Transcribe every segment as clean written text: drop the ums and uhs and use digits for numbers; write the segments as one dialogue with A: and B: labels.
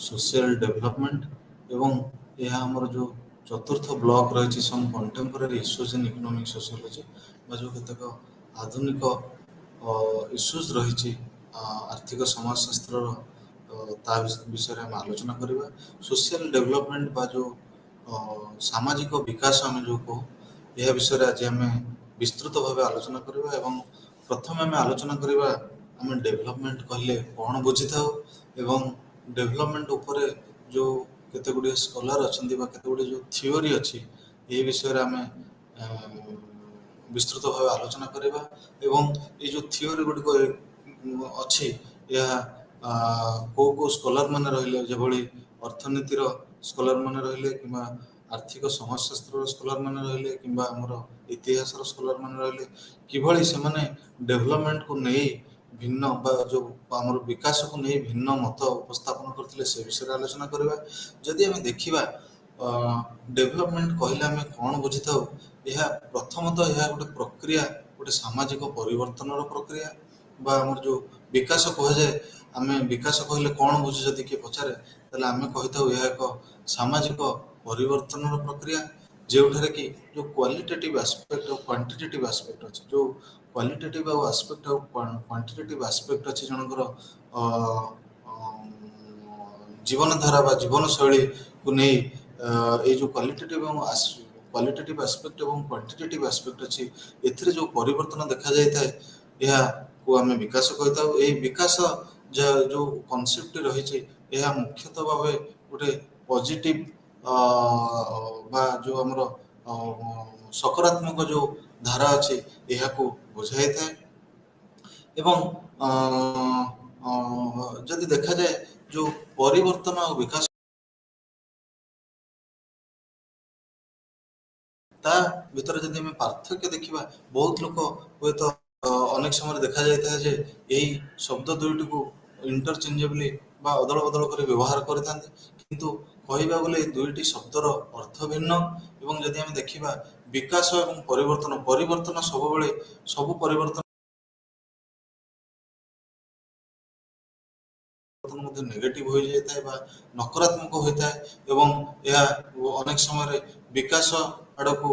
A: Social development एवं यह आमर जो चतुर्थ ब्लॉक रही सम contemporary issues in economic sociology जो केतक आधुनिक इश्यूज रही आर्थिक समाजशास्त्र ता विषय आम आलोचना करवा। सोशल डेवलपमेंट बा जो सामाजिक विकास आम जो कहू यह विषय आज आम विस्तृत भाव आलोचना करवा। एवं प्रथम आम आलोचना करवा आम डेवलपमेंट कहले कौन बुझी था एवं डेवलपमेंट उपरे जो केते गुड़िए स्कॉलर अच्छा केते गुड़िए जो थियोरी अच्छी ये विषय आम विस्तृत भाव आलोचना करवा। एवं ये जो थियोरी गुड़िक अच्छी यह को स्कॉलर माने रहिले जेभली अर्थनीतिर स्कॉलर माने रहिले किंबा आर्थिक समाजशास्त्र स्कॉलर माने रहिले किंबा हमर इतिहास स्कॉलर माने रहिले किभली से माने डेवलपमेंट को नहीं भिन्न बा जो आमर विकास को नहीं भिन्न मत उपस्थापन करते से विषय आलोचना करवा। जदि आम देखा डेवलपमेंट कहले आम कौन बुझी था यह प्रथमतः यह गोटे प्रक्रिया गोटे सामाजिक परिवर्तन प्रक्रिया बा आमर जो विकास कह जाए आम विकास कहले कौन बुझे जदि किए पचारे ताले आम कही था यह एक सामाजिक परिवर्तन प्रक्रिया जो कि जो क्वालिटेटिव एस्पेक्ट और क्वांटिटेटिव एस्पेक्ट अच्छे जो क्वालिटेटिव एस्पेक्ट और क्वांटिटेटिव एस्पेक्ट अच्छे जनकर जीवन धारा बा जीवन शैली को नहीं ये जो क्वालिटेटिव एस्पेक्ट और क्वांटिटेटिव एस्पेक्ट अच्छी एथिरे जो परिवर्तन देखा जाए था यह को आम विकास कहता ये विकास जो कॉन्सेप्ट रही है मुख्यतः भाव गोटे पॉजिटिव बा जो आमर सकारात्मक जो धारा अच्छी यह को बुझाई था। एवं जदि देखा जाए जो परिवर्तन और विकास ता भीतर जदि आम पार्थक्य देखा बहुत लोग हे तो अनेक समय देखा जाता है जे यही शब्द दुईटी को इंटरचेंजेबली बा अदल बदल कर व्यवहार करते किंतु कहवा बोले दुईटी शब्दर अर्थ भिन्न। एवं जदि आम देखा विकास और परिवर्तन परिवर्तन सब परिवर्तन नेगेटिव हो जाता है नकारात्मक होता है एवं यह अनेक समय विकास आड़ को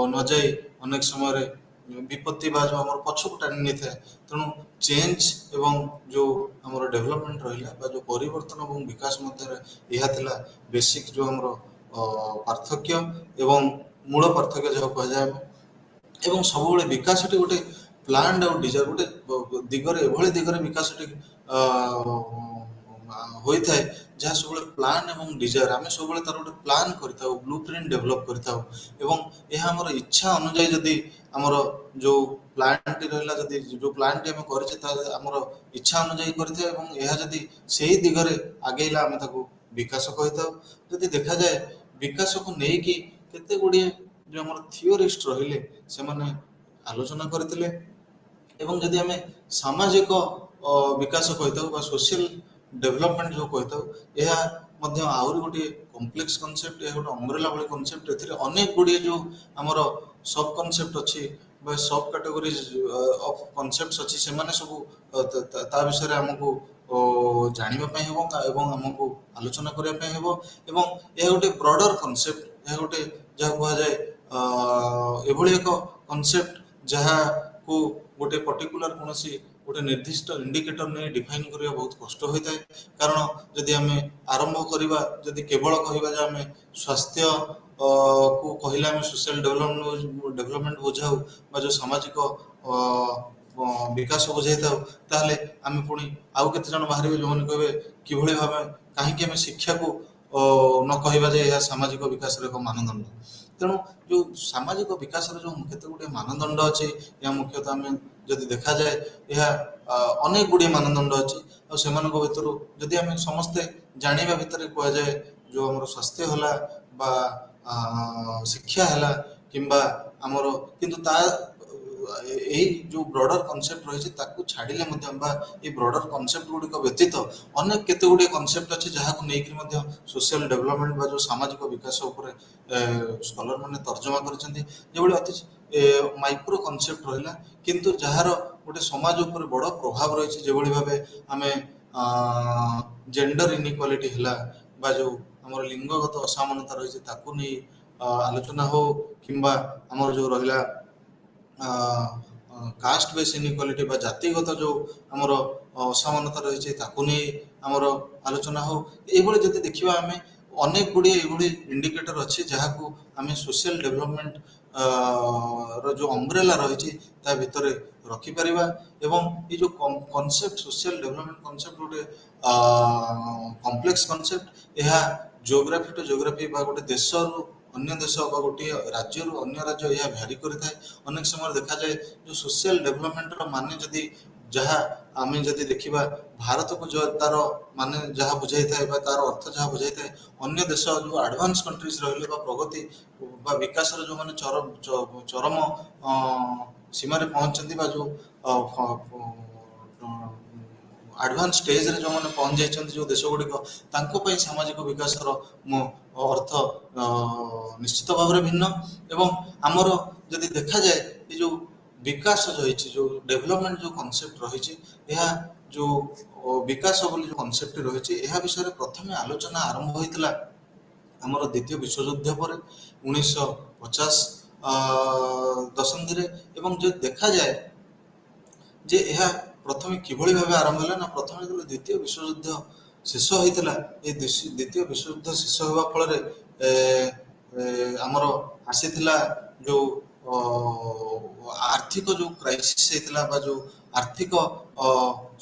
A: न जाई अनेक समय विपत्ति बा जो आम पछक टाणी नहीं था। तेणु चेंज एवं जो आम डेवलपमेंट रहा जो परिवर्तन और विकास मध्य यह थिला बेसिक जो आम पार्थक्य एवं मूल पार्थक्य जहाँ कह जाए एवं सब विकास गोटे प्लान और डिजायर गोटे दिगरे एभली दिगरे विकास होता है जहाँ सब प्लान एवं डिजायर आम सब तार गोटे प्लान कर ब्लू प्रिंट डेभलप कर यह आमर इच्छा अनुजाई जदि आमर जो प्लान टी रहा जदि जो प्लान टी आम कर इच्छा अनुजाई कर से दिगरे आगेला आम विकास कही जदि देखा जाए विकास को लेकिन केते गुड़िए जो आम थियोरिस्ट रहिले से माने आलोचना करते एवं जदि आम सामाजिक विकास कही सोशल डेवलपमेंट जो कही यह आहरी गोटे कॉम्प्लेक्स कॉन्सेप्ट यह गोटे अम्ब्रेला भाई कॉन्सेप्ट अनेक गुड़िए जो आमर सब कॉन्सेप्ट अच्छी सब कैटेगोरीज ऑफ कॉन्सेप्ट्स अच्छी से माने सब ता विषय आमको जानापी एवं आमको आलोचना करने एवं यह गोटे ब्रॉडर कॉन्सेप्ट यह गोटे जहाँ कह जाए एभली एक कॉन्सेप्ट जहाँ को गोटे पर्टिकुलर कौन गोटे निर्दिष्ट इंडिकेटर नहीं डिफाइन करने बहुत कष्ट होता है। कारण जदि आम आरंभ करवा जदि केवल कहवा आम स्वास्थ्य को कहले आम सोशल डेवलपमेंट बुझाऊ जो सामाजिक विकास बुझाई था आम पुणी आउ केते जन बाहर जो मैंने कहे किभली भाव कहीं शिक्षा को न कहवा जे यह सामाजिक विकास एक मानदंड। तेणु जो सामाजिक विकास जो केते गुड़े मानदंड अच्छे या मुख्यतः आम जदि देखा जाए यह अनेक गुड़िए मानदंड अच्छी से भर जदि आम समस्ते जाना भितर कह जाए जो आम स्वास्थ्य है बा शिक्षा है किंबा आमर किंतु ता यही जो ब्रॉडर कॉन्सेप्ट रही छाड़िले ये ब्रॉडर कॉन्सेप्ट गुड़िक व्यतीत अनेक केते गुड़िए कॉन्सेप्ट अच्छे जहाँ को लेकिन सोशल डेवलपमेंट बा जो सामाजिक विकास उपर स्कॉलर मैंने तर्जमा कर अति माइक्रो कॉन्सेप्ट रहा किंतु जार गोटे समाज उपर बड़ प्रभाव रही जो भाव आम ଜେଣ୍ଡର ଇନିକ୍ୱାଲିଟି ହେଲା ବା ଯେଉଁ ଆମର ଲିଙ୍ଗଗତ ଅସମାନତା ରହିଛି ତାକୁ ନେଇ ଆଲୋଚନା ହଉ କିମ୍ବା ଆମର ଯେଉଁ ରହିଲା କାଷ୍ଟ ବେସ୍ ଇନିକ୍ୱାଲିଟି ବା ଜାତିଗତ ଯେଉଁ ଆମର ଅସମାନତା ରହିଛି ତାକୁ ନେଇ ଆମର ଆଲୋଚନା ହଉ। ଏଇଭଳି ଯଦି ଦେଖିବା ଆମେ ଅନେକ ଗୁଡ଼ିଏ ଏଇଭଳି ଇଣ୍ଡିକେଟର ଅଛି ଯାହାକୁ ଆମେ ସୋସିଆଲ ଡେଭଲପମେଣ୍ଟ ର ଯେଉଁ ଅମ୍ବ୍ରେଲା ରହିଛି ତା ଭିତରେ ରଖିପାରିବା। ଏବଂ ଏ ଯେଉଁ କନସେପ୍ଟ ସୋସିଆଲ ଡେଭଲପମେଣ୍ଟ କନସେପ୍ଟ ଗୋଟେ କମ୍ପ୍ଲେକ୍ସ କନସେପ୍ଟ। ଏହା ଜିଓଗ୍ରାଫି ଟୁ ଜିଓଗ୍ରାଫି ବା ଗୋଟେ ଦେଶରୁ ଅନ୍ୟ ଦେଶ ବା ଗୋଟିଏ ରାଜ୍ୟରୁ ଅନ୍ୟ ରାଜ୍ୟ ଏହା ଭ୍ୟାରି କରିଥାଏ। ଅନେକ ସମୟରେ ଦେଖାଯାଏ ଯେଉଁ ସୋସିଆଲ ଡେଭଲପମେଣ୍ଟର ମାନେ ଯଦି ଯାହା ଆମେ ଯଦି ଦେଖିବା ଭାରତକୁ ତାର ମାନେ ଯାହା ବୁଝାଇଥାଏ ବା ତାର ଅର୍ଥ ଯାହା ବୁଝାଇଥାଏ, ଅନ୍ୟ ଦେଶ ଯେଉଁ ଆଡ଼ଭାନ୍ସ କଣ୍ଟ୍ରିଜ ରହିଲେ ବା ପ୍ରଗତି ବା ବିକାଶର ଯେଉଁମାନେ ଚରମ ସୀମାରେ ପହଞ୍ଚନ୍ତି ବା ଯେଉଁ ଆଡ଼ଭାନ୍ସ ଷ୍ଟେଜରେ ଯେଉଁମାନେ ପହଞ୍ଚି ଯାଇଛନ୍ତି ଯେଉଁ ଦେଶ ଗୁଡ଼ିକ, ତାଙ୍କ ପାଇଁ ସାମାଜିକ ବିକାଶର ଅର୍ଥ ନିଶ୍ଚିତ ଭାବରେ ଭିନ୍ନ। ଏବଂ ଆମର ଯଦି ଦେଖାଯାଏ ଏ ଯେଉଁ ବିକାଶ ରହିଛି, ଯେଉଁ ଡେଭଲପମେଣ୍ଟ ଯେଉଁ କନସେପ୍ଟ ରହିଛି, ଏହା ଯେଉଁ ବିକାଶ ବୋଲି ଯେଉଁ କନସେପ୍ଟ ରହିଛି ଏହା ବିଷୟରେ ପ୍ରଥମେ ଆଲୋଚନା ଆରମ୍ଭ ହୋଇଥିଲା ଆମର ଦ୍ୱିତୀୟ ବିଶ୍ୱଯୁଦ୍ଧ ପରେ 1950 ଦଶନ୍ଧିରେ। ଏବଂ ଯଦି ଦେଖାଯାଏ ଯେ ଏହା ପ୍ରଥମେ କିଭଳି ଭାବେ ଆରମ୍ଭ ହେଲା ନା, ପ୍ରଥମେ ଯେତେବେଳେ ଦ୍ୱିତୀୟ ବିଶ୍ୱଯୁଦ୍ଧ ଶେଷ ହୋଇଥିଲା, ଏ ଦ୍ୱିତୀୟ ବିଶ୍ୱଯୁଦ୍ଧ ଶେଷ ହେବା ଫଳରେ ଆମର ଆସିଥିଲା ଯେଉଁ ଆର୍ଥିକ ଯେଉଁ କ୍ରାଇସିସ୍ ହେଇଥିଲା ବା ଯେଉଁ ଆର୍ଥିକ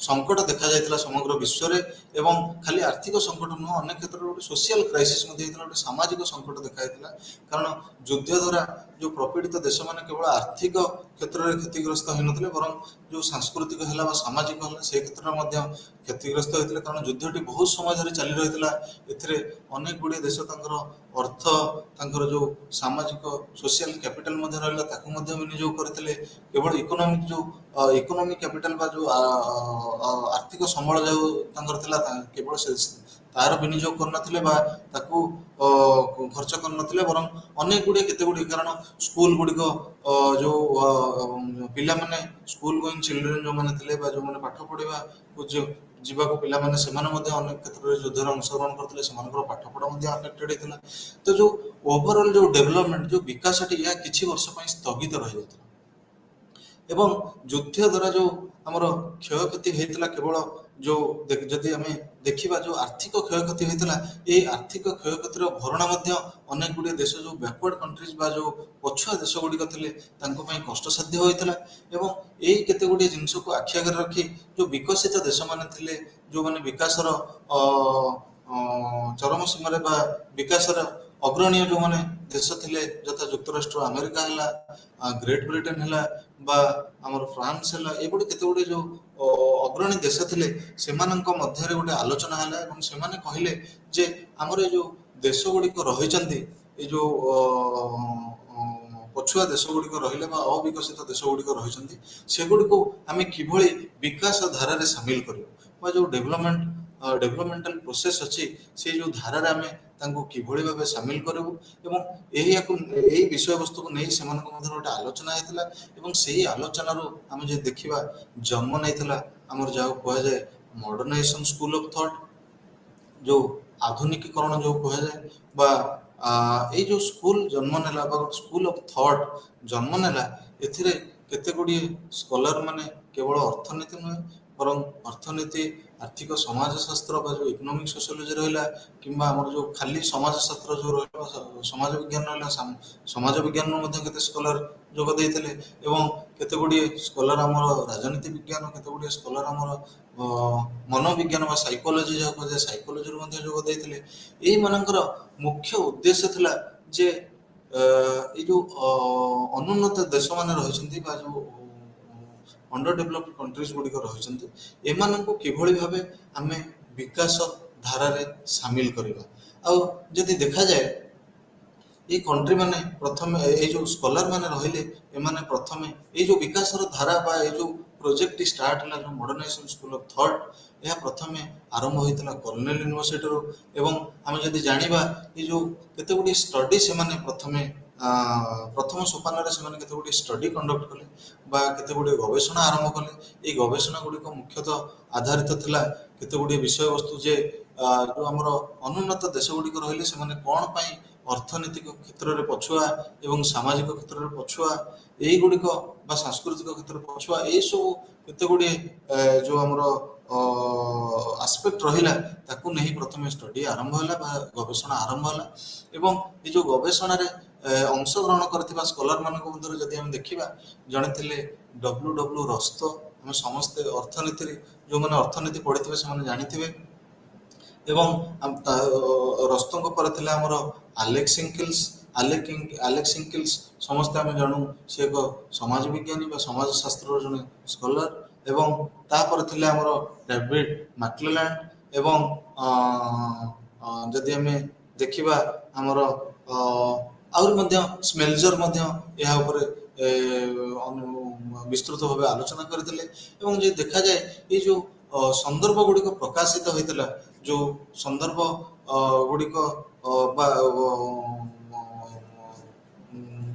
A: ସଙ୍କଟ ଦେଖାଯାଇଥିଲା ସମଗ୍ର ବିଶ୍ୱରେ। ଏବଂ ଖାଲି ଆର୍ଥିକ ସଙ୍କଟ ନୁହଁ, ଅନେକ କ୍ଷେତ୍ରରେ ଗୋଟେ ସୋସିଆଲ କ୍ରାଇସିସ୍ ମଧ୍ୟ ହେଇଥିଲା, ଗୋଟେ ସାମାଜିକ ସଙ୍କଟ ଦେଖାଯାଇଥିଲା। କାରଣ ଯୁଦ୍ଧ ଦ୍ୱାରା ଯେଉଁ ପ୍ରପୀଡ଼ିତ ଦେଶମାନେ କେବଳ ଆର୍ଥିକ କ୍ଷେତ୍ରରେ କ୍ଷତିଗ୍ରସ୍ତ ହୋଇନଥିଲେ, ବରଂ ଯେଉଁ ସାଂସ୍କୃତିକ ହେଲା ବା ସାମାଜିକ ହେଲା ସେ କ୍ଷେତ୍ରରେ ମଧ୍ୟ କ୍ଷତିଗ୍ରସ୍ତ ହୋଇଥିଲେ। କାରଣ ଯୁଦ୍ଧଟି ବହୁତ ସମୟ ଧରି ଚାଲି ରହିଥିଲା। ଏଥିରେ ଅନେକ ଗୁଡ଼ିଏ ଦେଶ ତାଙ୍କର ଅର୍ଥ, ତାଙ୍କର ଯେଉଁ ସାମାଜିକ ସୋସିଆଲ କ୍ୟାପିଟାଲ ମଧ୍ୟ ରହିଲା ତାକୁ ମଧ୍ୟ ବିନିଯୋଗ କରିଥିଲେ। କେବଳ ଇକୋନୋମିକ ଯେଉଁ ଇକୋନୋମିକ କ୍ୟାପିଟାଲ ବା ଯେଉଁ ଆର୍ଥିକ ସମ୍ବଳ ଯେଉଁ ତାଙ୍କର ଥିଲା କେବଳ ତାର ବିନିଯୋଗ କରିନଥିଲେ ବା ତାକୁ ଖର୍ଚ୍ଚ କରିନଥିଲେ, ବରଂ ଅନେକ ଗୁଡ଼ିଏ କେତେ ଗୁଡ଼ିଏ, କାରଣ ସ୍କୁଲ ଗୁଡ଼ିକ ଯେଉଁ ପିଲାମାନେ ସ୍କୁଲ ଗୋଇଂ ଚିଲଡ୍ରେନ୍ ଯେଉଁମାନେ ଥିଲେ ବା ଯେଉଁମାନେ ପାଠ ପଢ଼ିବାକୁ ଯିବାକୁ ପିଲାମାନେ, ସେମାନେ ମଧ୍ୟ ଅନେକ କ୍ଷେତ୍ରରେ ଯୁଦ୍ଧରେ ଅଂଶଗ୍ରହଣ କରିଥିଲେ, ସେମାନଙ୍କର ପାଠପଢ଼ା ମଧ୍ୟ ଆଫେକ୍ଟେଡ୍ ହେଇଥିଲା। ତ ଯେଉଁ ଓଭରଅଲ୍ ଯେଉଁ ଡେଭଲପମେଣ୍ଟ ଯେଉଁ ବିକାଶଟି ଏହା କିଛି ବର୍ଷ ପାଇଁ ସ୍ଥଗିତ ରହିଯାଇଥିଲା। ଏବଂ ଯୁଦ୍ଧ ଦ୍ୱାରା ଯେଉଁ ଆମର କ୍ଷୟକ୍ଷତି ହେଇଥିଲା, କେବଳ ଯେଉଁ ଯଦି ଆମେ ଦେଖିବା ଯେଉଁ ଆର୍ଥିକ କ୍ଷୟକ୍ଷତି ହୋଇଥିଲା, এই ଆର୍ଥିକ କ୍ଷୟକ୍ଷତିର ଭରଣା ମଧ୍ୟ ଅନେକ ଗୁଡ଼ିଏ ଦେଶ ଯେଉଁ ବ୍ୟାକୱାର୍ଡ କଣ୍ଟ୍ରିଜ ବା ଯେଉଁ ପଛୁଆ ଦେଶ ଗୁଡ଼ିକ ଥିଲେ ତାଙ୍କ ପାଇଁ କଷ୍ଟସାଧ୍ୟ ହୋଇଥିଲା। ଏବଂ ଏଇ କେତେ ଗୁଡ଼ିଏ ଜିନିଷକୁ ଆଖି ଆଗରେ ରଖି ଯେଉଁ ବିକଶିତ ଦେଶମାନେ ଥିଲେ, ଯେଉଁମାନେ ବିକାଶର ଚରମ ସୀମାରେ ବା ବିକାଶର ଅଗ୍ରଣୀୟ ଯେଉଁମାନେ ଦେଶ ଥିଲେ, ଯଥା ଯୁକ୍ତରାଷ୍ଟ୍ର ଆମେରିକା ହେଲା, ଗ୍ରେଟ୍ ବ୍ରିଟେନ ହେଲା ବା ଆମର ଫ୍ରାନ୍ସ ହେଲା, ଏଇଭଳି କେତେ ଗୁଡ଼ିଏ ଯେଉଁ ଅଗ୍ରଣୀ ଦେଶ ଥିଲେ ସେମାନଙ୍କ ମଧ୍ୟରେ ଗୋଟେ ଆଲୋଚନା ହେଲା। ଏବଂ ସେମାନେ କହିଲେ ଯେ ଆମର ଏ ଯେଉଁ ଦେଶ ଗୁଡ଼ିକ ରହିଛନ୍ତି, ଏ ଯେଉଁ ପଛୁଆ ଦେଶ ଗୁଡ଼ିକ ରହିଲେ ବା ଅବିକଶିତ ଦେଶ ଗୁଡ଼ିକ ରହିଛନ୍ତି, ସେଗୁଡ଼ିକୁ ଆମେ କିଭଳି ବିକାଶ ଧାରାରେ ସାମିଲ କରିବୁ ବା ଯେଉଁ ଡେଭଲପମେଣ୍ଟାଲ ପ୍ରୋସେସ୍ ଅଛି ସେଇ ଯେଉଁ ଧାରାରେ ଆମେ ତାଙ୍କୁ କିଭଳି ଭାବେ ସାମିଲ କରିବୁ। ଏବଂ ଏହି ବିଷୟବସ୍ତୁକୁ ନେଇ ସେମାନଙ୍କ ମଧ୍ୟରେ ଗୋଟେ ଆଲୋଚନା ହେଇଥିଲା। ଏବଂ ସେହି ଆଲୋଚନାରୁ ଆମେ ଯଦି ଦେଖିବା ଜନ୍ମ ନେଇଥିଲା ଆମର ଯାହାକୁ କୁହାଯାଏ ମଡର୍ଣ୍ଣାଇଜେସନ ସ୍କୁଲ ଅଫ୍ ଥଟ୍, ଯେଉଁ ଆଧୁନିକୀକରଣ ଯେଉଁ କୁହାଯାଏ ବା ଏଇ ଯେଉଁ ସ୍କୁଲ ଜନ୍ମ ନେଲା ବା ଗୋଟେ ସ୍କୁଲ ଅଫ୍ ଥଟ୍ ଜନ୍ମ ନେଲା। ଏଥିରେ କେତେ ଗୁଡ଼ିଏ ସ୍କଲାର ମାନେ କେବଳ ଅର୍ଥନୀତି ନୁହେଁ, ବରଂ ଅର୍ଥନୀତି, ଆର୍ଥିକ ସମାଜଶାସ୍ତ୍ର ବା ଯେଉଁ ଇକୋନୋମିକ ସୋସିଓଲୋଜି ରହିଲା, କିମ୍ବା ଆମର ଯେଉଁ ଖାଲି ସମାଜଶାସ୍ତ୍ର ଯେଉଁ ରହିଲା, ସମାଜ ବିଜ୍ଞାନ ରହିଲା, ସମାଜ ବିଜ୍ଞାନରୁ ମଧ୍ୟ କେତେ ସ୍କଲାର ଯୋଗ ଦେଇଥିଲେ। ଏବଂ କେତେ ଗୁଡ଼ିଏ ସ୍କଲାର ଆମର ରାଜନୀତି ବିଜ୍ଞାନ, କେତେ ଗୁଡ଼ିଏ ସ୍କଲାର ଆମର ମନୋବିଜ୍ଞାନ ବା ସାଇକୋଲୋଜି ଯାହାକୁ କୁହାଯାଏ ସାଇକୋଲୋଜିରୁ ମଧ୍ୟ ଯୋଗ ଦେଇଥିଲେ। ଏଇମାନଙ୍କର ମୁଖ୍ୟ ଉଦ୍ଦେଶ୍ୟ ଥିଲା ଯେ ଏଇ ଯେଉଁ ଅନୁନ୍ନତ ଦେଶମାନେ ରହିଛନ୍ତି ବା ଯେଉଁ ଅଣ୍ଡର ଡେଭଲପ୍ଡ କଣ୍ଟ୍ରିଜ ଗୁଡ଼ିକ ରହିଛନ୍ତି, ଏମାନଙ୍କୁ କିଭଳି ଭାବେ ଆମେ ବିକାଶ ଧାରାରେ ସାମିଲ କରିବା। ଆଉ ଯଦି ଦେଖାଯାଏ এই କଣ୍ଟ୍ରି ମାନେ ପ୍ରଥମେ ଏଇ ଯେଉଁ ସ୍କଲାର ମାନେ ରହିଲେ, ଏମାନେ ପ୍ରଥମେ ଏଇ ଯେଉଁ ବିକାଶର ଧାରା ବା ଏଇ ଯେଉଁ ପ୍ରୋଜେକ୍ଟଟି ଷ୍ଟାର୍ଟ ହେଲା ଯେଉଁ ମଡର୍ଣ୍ଣାଇଜେସନ ସ୍କୁଲ ଅଫ୍ ଥଟ୍, ଏହା ପ୍ରଥମେ ଆରମ୍ଭ ହୋଇଥିଲା କର୍ଣ୍ଣେଲ ୟୁନିଭର୍ସିଟିରୁ। ଏବଂ ଆମେ ଯଦି ଜାଣିବା ଏଇ ଯେଉଁ କେତେ ଗୁଡ଼ିଏ ଷ୍ଟଡି ସେମାନେ ପ୍ରଥମେ ପ୍ରଥମ ସୋପାନରେ ସେମାନେ କେତେ ଗୁଡ଼ିଏ ଷ୍ଟଡି କଣ୍ଡକ୍ଟ କଲେ ବା କେତେ ଗୁଡ଼ିଏ ଗବେଷଣା ଆରମ୍ଭ କଲେ। ଏଇ ଗବେଷଣା ଗୁଡ଼ିକ ମୁଖ୍ୟତଃ ଆଧାରିତ ଥିଲା କେତେ ଗୁଡ଼ିଏ ବିଷୟବସ୍ତୁ ଯେ ଯେଉଁ ଆମର ଅନୁନ୍ନତ ଦେଶ ଗୁଡ଼ିକ ରହିଲେ ସେମାନେ କ'ଣ ପାଇଁ ଅର୍ଥନୈତିକ କ୍ଷେତ୍ରରେ ପଛୁଆ ଏବଂ ସାମାଜିକ କ୍ଷେତ୍ରରେ ପଛୁଆ, ଏଇଗୁଡ଼ିକ ବା ସାଂସ୍କୃତିକ କ୍ଷେତ୍ରରେ ପଛୁଆ, ଏଇସବୁ କେତେ ଗୁଡ଼ିଏ ଯେଉଁ ଆମର ଆସ୍ପେକ୍ଟ ରହିଲା ତାକୁ ନେଇ ପ୍ରଥମେ ଷ୍ଟଡି ଆରମ୍ଭ ହେଲା ବା ଗବେଷଣା ଆରମ୍ଭ ହେଲା। ଏବଂ ଏ ଯେଉଁ ଗବେଷଣାରେ ଅଂଶଗ୍ରହଣ କରିଥିବା ସ୍କଲାର ମାନଙ୍କ ମଧ୍ୟରେ ଯଦି ଆମେ ଦେଖିବା, ଜଣେ ଥିଲେ ଡବ୍ଲ୍ୟୁ ରସ୍ତ। ଆମେ ସମସ୍ତେ ଅର୍ଥନୀତିରେ ଯେଉଁମାନେ ଅର୍ଥନୀତି ପଢ଼ିଥିବେ ସେମାନେ ଜାଣିଥିବେ। ଏବଂ ରସ୍ତଙ୍କ ପରେ ଥିଲେ ଆମର ଆଲେକ୍ସ ଇଙ୍କିଲ୍ସ ସମସ୍ତେ ଆମେ ଜାଣୁ ସେ ଏକ ସମାଜ ବିଜ୍ଞାନୀ ବା ସମାଜ ଶାସ୍ତ୍ରର ଜଣେ ସ୍କଲାର। ଏବଂ ତାପରେ ଥିଲେ ଆମର ଡେଭିଡ୍ ମାକ୍ଲେଲାଣ୍ଡ। ଏବଂ ଯଦି ଆମେ ଦେଖିବା ଆମର ଆହୁରି ମଧ୍ୟ ସ୍ମେଲଜର ମଧ୍ୟ ଏହା ଉପରେ ବିସ୍ତୃତ ଭାବେ ଆଲୋଚନା କରିଥିଲେ। ଏବଂ ଯଦି ଦେଖାଯାଏ ଏଇ ଯେଉଁ ସନ୍ଦର୍ଭ ଗୁଡ଼ିକ ପ୍ରକାଶିତ ହୋଇଥିଲା, ଯେଉଁ ସନ୍ଦର୍ଭ ଗୁଡ଼ିକ ବା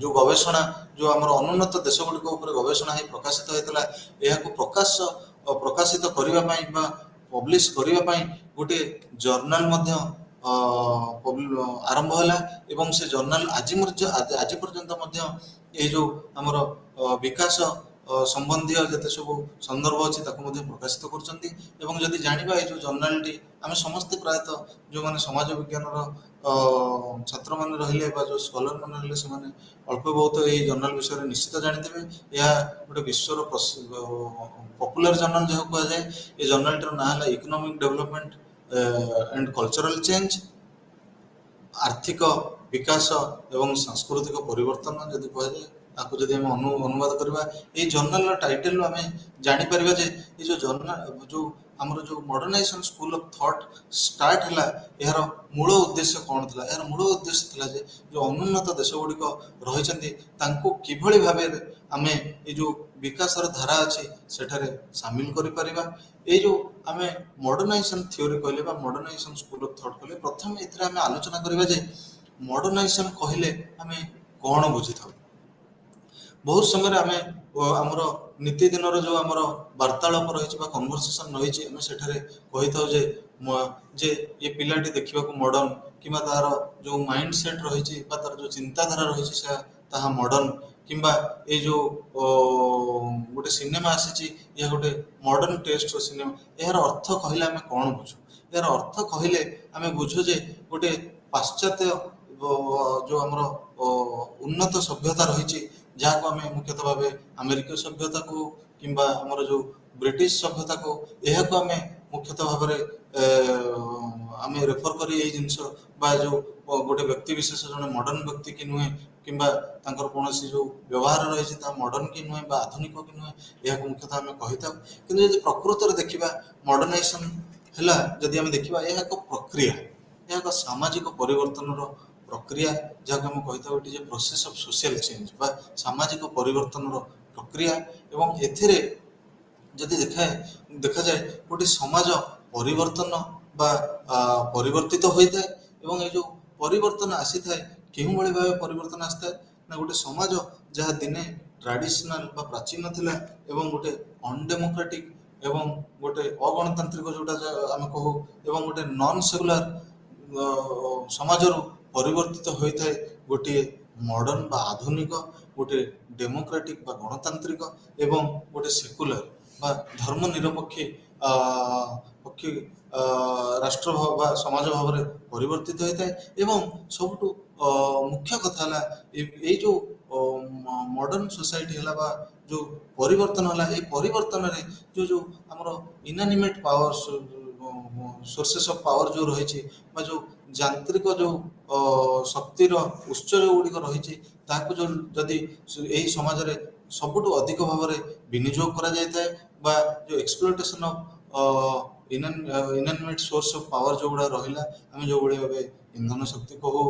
A: ଯେଉଁ ଗବେଷଣା ଯେଉଁ ଆମର ଅନୁନ୍ନତ ଦେଶ ଗୁଡ଼ିକ ଉପରେ ଗବେଷଣା ହେଇ ପ୍ରକାଶିତ ହୋଇଥିଲା, ଏହାକୁ ପ୍ରକାଶିତ କରିବା ପାଇଁ ବା ପବ୍ଲିଶ କରିବା ପାଇଁ ଗୋଟିଏ ଜର୍ନାଲ ମଧ୍ୟ ଆରମ୍ଭ ହେଲା। ଏବଂ ସେ ଜର୍ନାଲ ଆଜି ପର୍ଯ୍ୟନ୍ତ ମଧ୍ୟ ଏଇ ଯେଉଁ ଆମର ବିକାଶ ସମ୍ବନ୍ଧୀୟ ଯେତେ ସବୁ ସନ୍ଦର୍ଭ ଅଛି ତାକୁ ମଧ୍ୟ ପ୍ରକାଶିତ କରୁଛନ୍ତି। ଏବଂ ଯଦି ଜାଣିବା ଏଇ ଯେଉଁ ଜର୍ନାଲଟି, ଆମେ ସମସ୍ତେ ପ୍ରାୟତଃ ଯେଉଁମାନେ ସମାଜ ବିଜ୍ଞାନର ଛାତ୍ରମାନେ ରହିଲେ ବା ଯେଉଁ ସ୍କଲାର ମାନେ ରହିଲେ ସେମାନେ ଅଳ୍ପ ବହୁତ ଏହି ଜର୍ନାଲ ବିଷୟରେ ନିଶ୍ଚିତ ଜାଣିଥିବେ। ଏହା ଗୋଟେ ବିଶ୍ୱର ପପୁଲାର ଜର୍ନାଲ ଯାହାକୁ କୁହାଯାଏ। ଏ ଜର୍ନାଲଟିର ନାଁ ହେଲା economic development and cultural change, ଆର୍ଥିକ ବିକାଶ ଏବଂ ସାଂସ୍କୃତିକ ପରିବର୍ତ୍ତନ ଯଦି କୁହାଯାଏ, ତାକୁ ଯଦି ଆମେ ଅନୁବାଦ କରିବା, ଏଇ ଜର୍ନାଲର ଟାଇଟେଲରୁ ଆମେ ଜାଣିପାରିବା ଯେ ଏଇ ଯେଉଁ ଜର୍ନାଲ ଯେଉଁ ଆମର ଯେଉଁ modernisation school of thought start ହେଲା, ଏହାର ମୂଳ ଉଦ୍ଦେଶ୍ୟ କ'ଣ ଥିଲା? ଏହାର ମୂଳ ଉଦ୍ଦେଶ୍ୟ ଥିଲା ଯେ ଯେଉଁ ଅନୁନ୍ନତ ଦେଶ ଗୁଡ଼ିକ ରହିଛନ୍ତି ତାଙ୍କୁ କିଭଳି ଭାବରେ ଆମେ ଏଇ ଯେଉଁ ବିକାଶର ଧାରା ଅଛି ସେଠାରେ ସାମିଲ କରିପାରିବା। ଏଇ ଯେଉଁ ଆମେ ମଡର୍ଣ୍ଣାଇଜେସନ ଥିଓରି କହିଲେ ବା ମଡର୍ଣ୍ଣାଇଜେସନ ସ୍କୁଲ ଅଫ୍ ଥଟ୍ କହିଲେ, ପ୍ରଥମେ ଏଥିରେ ଆମେ ଆଲୋଚନା କରିବା ଯେ ମଡର୍ଣ୍ଣାଇଜେସନ କହିଲେ ଆମେ କ'ଣ ବୁଝିଥାଉ। ବହୁତ ସମୟରେ ଆମେ ଆମର ନୀତିଦିନର ଯେଉଁ ଆମର ବାର୍ତ୍ତାଳାପ ରହିଛି ବା କନଭରସେସନ ରହିଛି, ଆମେ ସେଠାରେ କହିଥାଉ ଯେ ଏ ପିଲାଟି ଦେଖିବାକୁ ମଡର୍ଣ୍ଣ, କିମ୍ବା ତାର ଯେଉଁ ମାଇଣ୍ଡ ସେଟ୍ ରହିଛି ବା ତାର ଯେଉଁ ଚିନ୍ତାଧାରା ରହିଛି ତାହା ମଡର୍ଣ୍ଣ, କିମ୍ବା ଏଇ ଯେଉଁ ଗୋଟେ ସିନେମା ଆସିଛି ଏହା ଗୋଟେ ମଡର୍ଣ୍ଣ ଟେଷ୍ଟର ସିନେମା। ଏହାର ଅର୍ଥ କହିଲେ ଆମେ କ'ଣ ବୁଝୁ? ଏହାର ଅର୍ଥ କହିଲେ ଆମେ ବୁଝୁ ଯେ ଗୋଟେ ପାଶ୍ଚାତ୍ୟ ଯେଉଁ ଆମର ଉନ୍ନତ ସଭ୍ୟତା ରହିଛି, ଯାହାକୁ ଆମେ ମୁଖ୍ୟତଃ ଭାବେ ଆମେରିକୀୟ ସଭ୍ୟତାକୁ କିମ୍ବା ଆମର ଯେଉଁ ବ୍ରିଟିଶ ସଭ୍ୟତାକୁ, ଏହାକୁ ଆମେ ମୁଖ୍ୟତଃ ଭାବରେ ଆମେ ରେଫର କରି ଏଇ ଜିନିଷ ବା ଯେଉଁ ଗୋଟେ ବ୍ୟକ୍ତି ବିଶେଷ ଜଣେ ମଡର୍ଣ୍ଣ ବ୍ୟକ୍ତି କି ନୁହେଁ, କିମ୍ବା ତାଙ୍କର କୌଣସି ଯେଉଁ ବ୍ୟବହାର ରହିଛି ତାହା ମଡର୍ଣ୍ଣ କି ନୁହେଁ ବା ଆଧୁନିକ କି ନୁହେଁ, ଏହାକୁ ମୁଖ୍ୟତଃ ଆମେ କହିଥାଉ। କିନ୍ତୁ ଯଦି ପ୍ରକୃତରେ ଦେଖିବା ମଡର୍ଣ୍ଣାଇଜେସନ ହେଲା, ଯଦି ଆମେ ଦେଖିବା ଏହା ଏକ ପ୍ରକ୍ରିୟା, ଏହା ଏକ ସାମାଜିକ ପରିବର୍ତ୍ତନର ପ୍ରକ୍ରିୟା, ଯାହାକୁ ଆମେ କହିଥାଉ ଏଠି ଯେ ପ୍ରୋସେସ୍ ଅଫ୍ ସୋସିଆଲ ଚେଞ୍ଜ ବା ସାମାଜିକ ପରିବର୍ତ୍ତନର ପ୍ରକ୍ରିୟା। ଏବଂ ଏଥିରେ ଯଦି ଦେଖାଯାଏ ଗୋଟେ ସମାଜ ପରିବର୍ତ୍ତନ ବା ପରିବର୍ତ୍ତିତ ହୋଇଥାଏ। ଏବଂ ଏ ଯେଉଁ ପରିବର୍ତ୍ତନ ଆସିଥାଏ, କେଉଁଭଳି ଭାବେ ପରିବର୍ତ୍ତନ ଆସିଥାଏ ନା, ଗୋଟେ ସମାଜ ଯାହା ଦିନେ ଟ୍ରାଡିସନାଲ ବା ପ୍ରାଚୀନ ଥିଲା ଏବଂ ଗୋଟେ ଅନଡେମୋକ୍ରାଟିକ ଏବଂ ଗୋଟେ ଅଗଣତାନ୍ତ୍ରିକ ଯେଉଁଟା ଆମେ କହୁ, ଏବଂ ଗୋଟେ ନନ୍ ସେକୁଲାର ସମାଜରୁ ପରିବର୍ତ୍ତିତ ହୋଇଥାଏ ଗୋଟିଏ ମଡର୍ଣ୍ଣ ବା ଆଧୁନିକ, ଗୋଟେ ଡେମୋକ୍ରାଟିକ ବା ଗଣତାନ୍ତ୍ରିକ ଏବଂ ଗୋଟେ ସେକୁଲାର ବା ଧର୍ମ ନିରପେକ୍ଷ ରାଷ୍ଟ୍ର ବା ସମାଜ ଭାବରେ ପରିବର୍ତ୍ତିତ ହୋଇଥାଏ। ଏବଂ ସବୁଠୁ ମୁଖ୍ୟ କଥା ହେଲା ଏଇ ଯେଉଁ ମଡର୍ଣ୍ଣ ସୋସାଇଟି ହେଲା ବା ଯେଉଁ ପରିବର୍ତ୍ତନ ହେଲା, ଏଇ ପରିବର୍ତ୍ତନରେ ଯେଉଁ ଆମର ଇନାନିମେଟ୍ ପାୱାର ସୋର୍ସେସ୍ ଅଫ୍ ପାୱାର ଯେଉଁ ରହିଛି ବା ଯେଉଁ ଯାନ୍ତ୍ରିକ ଯେଉଁ ଶକ୍ତିର ଉତ୍ସ ଗୁଡ଼ିକ ରହିଛି, ତାହାକୁ ଯଦି ଏହି ସମାଜରେ ସବୁଠୁ ଅଧିକ ଭାବରେ ବିନିଯୋଗ କରାଯାଇଥାଏ ବା ଯେଉଁ ଏକ୍ସପ୍ଲୋଇଟେସନ ଅଫ୍ ଇନାନିମେଟ୍ ସୋର୍ସ ଅଫ୍ ପାୱାର ଯେଉଁଗୁଡ଼ା ରହିଲା, ଆମେ ଯେଉଁଭଳି ଭାବେ ଇନ୍ଧନ ଶକ୍ତି କହୁ,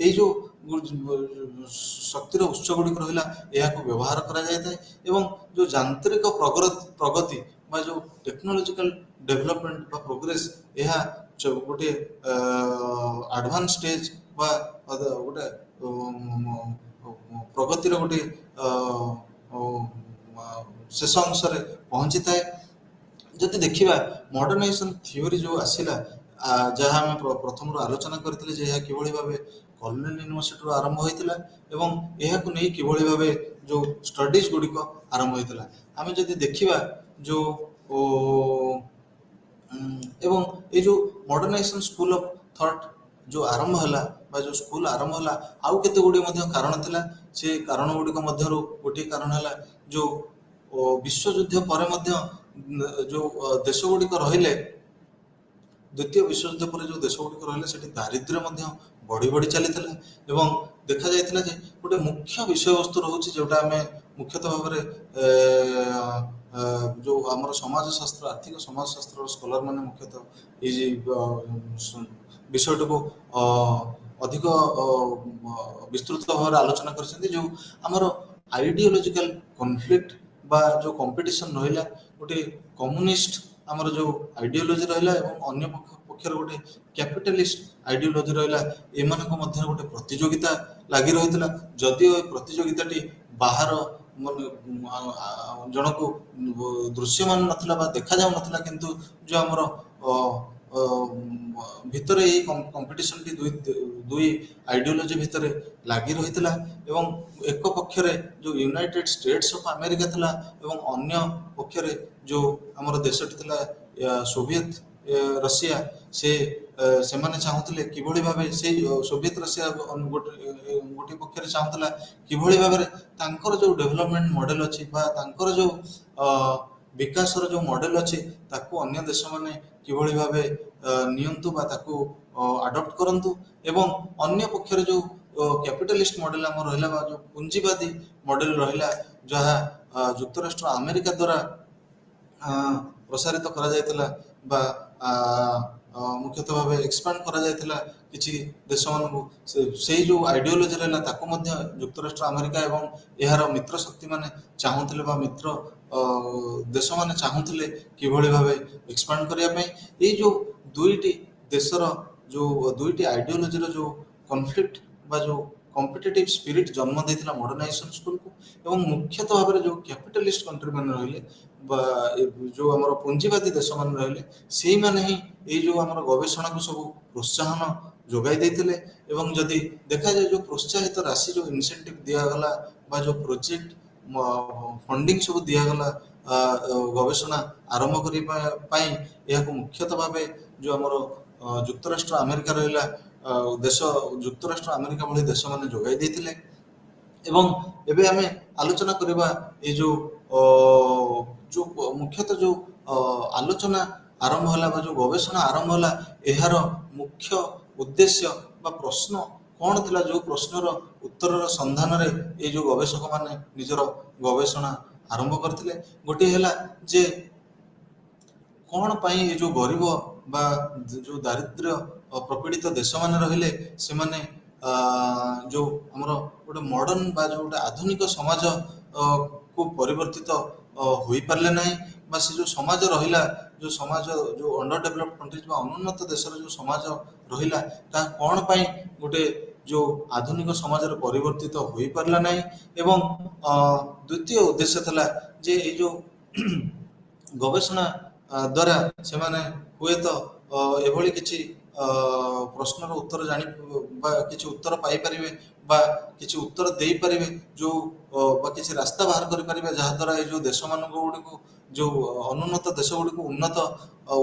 A: ଏଇ ଯେଉଁ ଶକ୍ତିର ଉତ୍ସ ଗୁଡ଼ିକ ରହିଲା, ଏହାକୁ ବ୍ୟବହାର କରାଯାଇଥାଏ। ଏବଂ ଯେଉଁ ଯାନ୍ତ୍ରିକ ପ୍ରଗତି ବା ଯେଉଁ ଟେକ୍ନୋଲୋଜିକାଲ ଡେଭଲପମେଣ୍ଟ ବା ପ୍ରୋଗ୍ରେସ, ଏହା ଗୋଟିଏ ଆଡଭାନ୍ସ ଷ୍ଟେଜ ବା ଗୋଟେ ପ୍ରଗତିର ଗୋଟେ ଶେଷ ଅଂଶରେ ପହଞ୍ଚିଥାଏ। ଯଦି ଦେଖିବା ମଡର୍ଣ୍ଣାଇଜେସନ ଥିଓରି ଯେଉଁ ଆସିଲା, ଯାହା ଆମେ ପ୍ରଥମରୁ ଆଲୋଚନା କରିଥିଲେ ଯେ ଏହା କିଭଳି ଭାବେ କର୍ଣ୍ଣେଲ ୟୁନିଭର୍ସିଟିରୁ ଆରମ୍ଭ ହୋଇଥିଲା ଏବଂ ଏହାକୁ ନେଇ କିଭଳି ଭାବେ ଯେଉଁ ଷ୍ଟଡିଜ ଗୁଡ଼ିକ ଆରମ୍ଭ ହୋଇଥିଲା। ଆମେ ଯଦି ଦେଖିବା ଯେଉଁ ଏବଂ ଏ ଯେଉଁ ମଡର୍ଣ୍ଣାଇଜେସନ ସ୍କୁଲ ଅଫ୍ ଥଟ୍ ଯେଉଁ ଆରମ୍ଭ ହେଲା ବା ଯେଉଁ ସ୍କୁଲ ଆରମ୍ଭ ହେଲା, ଆଉ କେତେ ଗୁଡ଼ିଏ ମଧ୍ୟ କାରଣ ଥିଲା। ସେ କାରଣ ଗୁଡ଼ିକ ମଧ୍ୟରୁ ଗୋଟିଏ କାରଣ ହେଲା ଯେଉଁ ବିଶ୍ୱଯୁଦ୍ଧ ପରେ ମଧ୍ୟ ଯେଉଁ ଦେଶ ଗୁଡ଼ିକ ରହିଲେ, ଦ୍ୱିତୀୟ ବିଶ୍ୱଯୁଦ୍ଧ ପରେ ଯେଉଁ ଦେଶ ଗୁଡ଼ିକ ରହିଲେ ସେଠି ଦାରିଦ୍ର୍ୟ ମଧ୍ୟ ବଢ଼ି ବଢ଼ି ଚାଲିଥିଲା ଏବଂ ଦେଖାଯାଇଥିଲା ଯେ ଗୋଟେ ମୁଖ୍ୟ ବିଷୟବସ୍ତୁ ରହୁଛି ଯେଉଁଟା ଆମେ ମୁଖ୍ୟତଃ ଭାବରେ ଯେଉଁ ଆମର ସମାଜଶାସ୍ତ୍ର, ଆର୍ଥିକ ସମାଜଶାସ୍ତ୍ରର ସ୍କଲାର ମାନେ ମୁଖ୍ୟତଃ ଏଇ ବିଷୟଟିକୁ ଅଧିକ ବିସ୍ତୃତ ଭାବରେ ଆଲୋଚନା କରିଛନ୍ତି। ଯେଉଁ ଆମର ଆଇଡିଓଲୋଜିକାଲ କନଫ୍ଲିକ୍ଟ ବା ଯେଉଁ କମ୍ପିଟିସନ ରହିଲା, ଗୋଟେ କମ୍ୟୁନିଷ୍ଟ ଆମର ଯେଉଁ ଆଇଡିଓଲୋଜି ରହିଲା ଏବଂ ଅନ୍ୟ ପକ୍ଷରେ ଗୋଟେ କ୍ୟାପିଟାଲିଷ୍ଟ ଆଇଡିଓଲୋଜି ରହିଲା, ଏମାନଙ୍କ ମଧ୍ୟରେ ଗୋଟେ ପ୍ରତିଯୋଗିତା ଲାଗି ରହିଥିଲା। ଯଦିଓ ଏ ପ୍ରତିଯୋଗିତାଟି ବାହାର ଜଣକୁ ଦୃଶ୍ୟମାନ ନଥିଲା ବା ଦେଖାଯାଉନଥିଲା, କିନ୍ତୁ ଯେଉଁ ଆମର ଭିତରେ ଏଇ କମ୍ପିଟିସନଟି ଦୁଇ ଆଇଡିଓଲୋଜି ଭିତରେ ଲାଗି ରହିଥିଲା ଏବଂ ଏକ ପକ୍ଷରେ ଯେଉଁ ୟୁନାଇଟେଡ୍ ଷ୍ଟେଟ୍ସ ଅଫ୍ ଆମେରିକା ଥିଲା ଏବଂ ଅନ୍ୟ ପକ୍ଷରେ ଯେଉଁ ଆମର ଦେଶଟି ଥିଲା ସୋଭିଏତ ରଷିଆ, ସେମାନେ ଚାହୁଁଥିଲେ କିଭଳି ଭାବେ ସେଇ ସୋଭିଏତ ରଷିଆ ଗୋଟିଏ ପକ୍ଷରେ ଚାହୁଁଥିଲା କିଭଳି ଭାବରେ ତାଙ୍କର ଯେଉଁ ଡେଭଲପମେଣ୍ଟ ମଡେଲ ଅଛି ବା ତାଙ୍କର ଯେଉଁ ବିକାଶର ଯେଉଁ ମଡେଲ ଅଛି ତାକୁ ଅନ୍ୟ ଦେଶମାନେ କିଭଳି ଭାବେ ନିଅନ୍ତୁ ବା ତାକୁ ଆଡପ୍ଟ କରନ୍ତୁ। ଏବଂ ଅନ୍ୟ ପକ୍ଷରେ ଯେଉଁ କ୍ୟାପିଟାଲିଷ୍ଟ ମଡେଲ ଆମର ରହିଲା ବା ଯେଉଁ ପୁଞ୍ଜିବାଦୀ ମଡେଲ ରହିଲା, ଯାହା ଯୁକ୍ତରାଷ୍ଟ୍ର ଆମେରିକା ଦ୍ୱାରା ପ୍ରସାରିତ କରାଯାଇଥିଲା ବା ମୁଖ୍ୟତଃ ଭାବେ ଏକ୍ସପାଣ୍ଡ କରାଯାଇଥିଲା କିଛି ଦେଶମାନଙ୍କୁ, ସେଇ ଯେଉଁ ଆଇଡିଓଲୋଜି ରହିଲା ତାକୁ ମଧ୍ୟ ଯୁକ୍ତରାଷ୍ଟ୍ର ଆମେରିକା ଏବଂ ଏହାର ମିତ୍ର ଶକ୍ତିମାନେ ଚାହୁଁଥିଲେ ବା ମିତ୍ର ଦେଶମାନେ ଚାହୁଁଥିଲେ କିଭଳି ଭାବେ ଏକ୍ସପାଣ୍ଡ କରିବା ପାଇଁ। ଏଇ ଯେଉଁ ଦୁଇଟି ଦେଶର ଯେଉଁ ଦୁଇଟି ଆଇଡିଓଲୋଜିର ଯେଉଁ କନଫ୍ଲିକ୍ଟ ବା ଯେଉଁ କମ୍ପିଟେଟିଭ ସ୍ପିରିଟ୍ ଜନ୍ମ ଦେଇଥିଲା ମଡର୍ଣ୍ଣାଇଜେସନ ସ୍କୁଲକୁ। ଏବଂ ମୁଖ୍ୟତଃ ଭାବରେ ଯେଉଁ କ୍ୟାପିଟାଲିଷ୍ଟ କଣ୍ଟ୍ରି ମାନେ ରହିଲେ ବା ଯେଉଁ ଆମର ପୁଞ୍ଜିବାଦୀ ଦେଶମାନେ ରହିଲେ, ସେଇମାନେ ହିଁ ଏଇ ଯେଉଁ ଆମର ଗବେଷଣାକୁ ସବୁ ପ୍ରୋତ୍ସାହନ ଯୋଗାଇ ଦେଇଥିଲେ। ଏବଂ ଯଦି ଦେଖାଯାଏ ଯେଉଁ ପ୍ରୋତ୍ସାହିତ ରାଶି ଯେଉଁ ଇନସେଣ୍ଟିଭ ଦିଆଗଲା ବା ଯେଉଁ ପ୍ରୋଜେକ୍ଟ ଫଣ୍ଡିଙ୍ଗ ସବୁ ଦିଆଗଲା ଗବେଷଣା ଆରମ୍ଭ କରିବା ପାଇଁ, ଏହାକୁ ମୁଖ୍ୟତଃ ଭାବେ ଯେଉଁ ଆମର ଯୁକ୍ତରାଷ୍ଟ୍ର ଆମେରିକା ରହିଲା ଦେଶ, ଯୁକ୍ତରାଷ୍ଟ୍ର ଆମେରିକା ଭଳି ଦେଶମାନେ ଯୋଗାଇ ଦେଇଥିଲେ। ଏବଂ ଏବେ ଆମେ ଆଲୋଚନା କରିବା ଏଇ ଯେଉଁ ମୁଖ୍ୟତଃ ଯେଉଁ ଆଲୋଚନା ଆରମ୍ଭ ହେଲା ବା ଯେଉଁ ଗବେଷଣା ଆରମ୍ଭ ହେଲା, ଏହାର ମୁଖ୍ୟ ଉଦ୍ଦେଶ୍ୟ ବା ପ୍ରଶ୍ନ କ'ଣ ଥିଲା, ଯେଉଁ ପ୍ରଶ୍ନର ଉତ୍ତରର ସନ୍ଧାନରେ ଏଇ ଯେଉଁ ଗବେଷକମାନେ ନିଜର ଗବେଷଣା ଆରମ୍ଭ କରିଥିଲେ। ଗୋଟିଏ ହେଲା ଯେ କ'ଣ ପାଇଁ ଏ ଯେଉଁ ଗରିବ ବା ଯେଉଁ ଦାରିଦ୍ର୍ୟ ପ୍ରପୀଡ଼ିତ ଦେଶମାନେ ରହିଲେ, ସେମାନେ ଯେଉଁ ଆମର ଗୋଟେ ମଡର୍ଣ୍ଣ ବା ଯେଉଁ ଗୋଟେ ଆଧୁନିକ ସମାଜ କୁ ପରିବର୍ତ୍ତିତ ହୋଇପାରିଲେ ନାହିଁ, ବା ସେ ଯେଉଁ ସମାଜ ରହିଲା, ଯେଉଁ ସମାଜ ଯେଉଁ ଅଣ୍ଡର ଡେଭଲପଡ କଣ୍ଟ୍ରିଜ ବା ଅନୁନ୍ନତ ଦେଶର ଯେଉଁ ସମାଜ ରହିଲା, ତାହା କ'ଣ ପାଇଁ ଗୋଟେ ଯେଉଁ ଆଧୁନିକ ସମାଜରେ ପରିବର୍ତ୍ତିତ ହୋଇପାରିଲା ନାହିଁ। ଏବଂ ଦ୍ୱିତୀୟ ଉଦ୍ଦେଶ୍ୟ ଥିଲା ଯେ ଏଇ ଯେଉଁ ଗବେଷଣା ଦ୍ୱାରା ସେମାନେ ହୁଏତ ଏଭଳି କିଛି ପ୍ରଶ୍ନର ଉତ୍ତର ଜାଣି ବା କିଛି ଉତ୍ତର ପାଇପାରିବେ ବା କିଛି ଉତ୍ତର ଦେଇପାରିବେ, ଯେଉଁ ବା କିଛି ରାସ୍ତା ବାହାର କରିପାରିବେ, ଯାହାଦ୍ୱାରା ଏଇ ଯେଉଁ ଦେଶମାନଙ୍କ ଗୁଡ଼ିକୁ, ଯେଉଁ ଅନୁନ୍ନତ ଦେଶ ଗୁଡ଼ିକୁ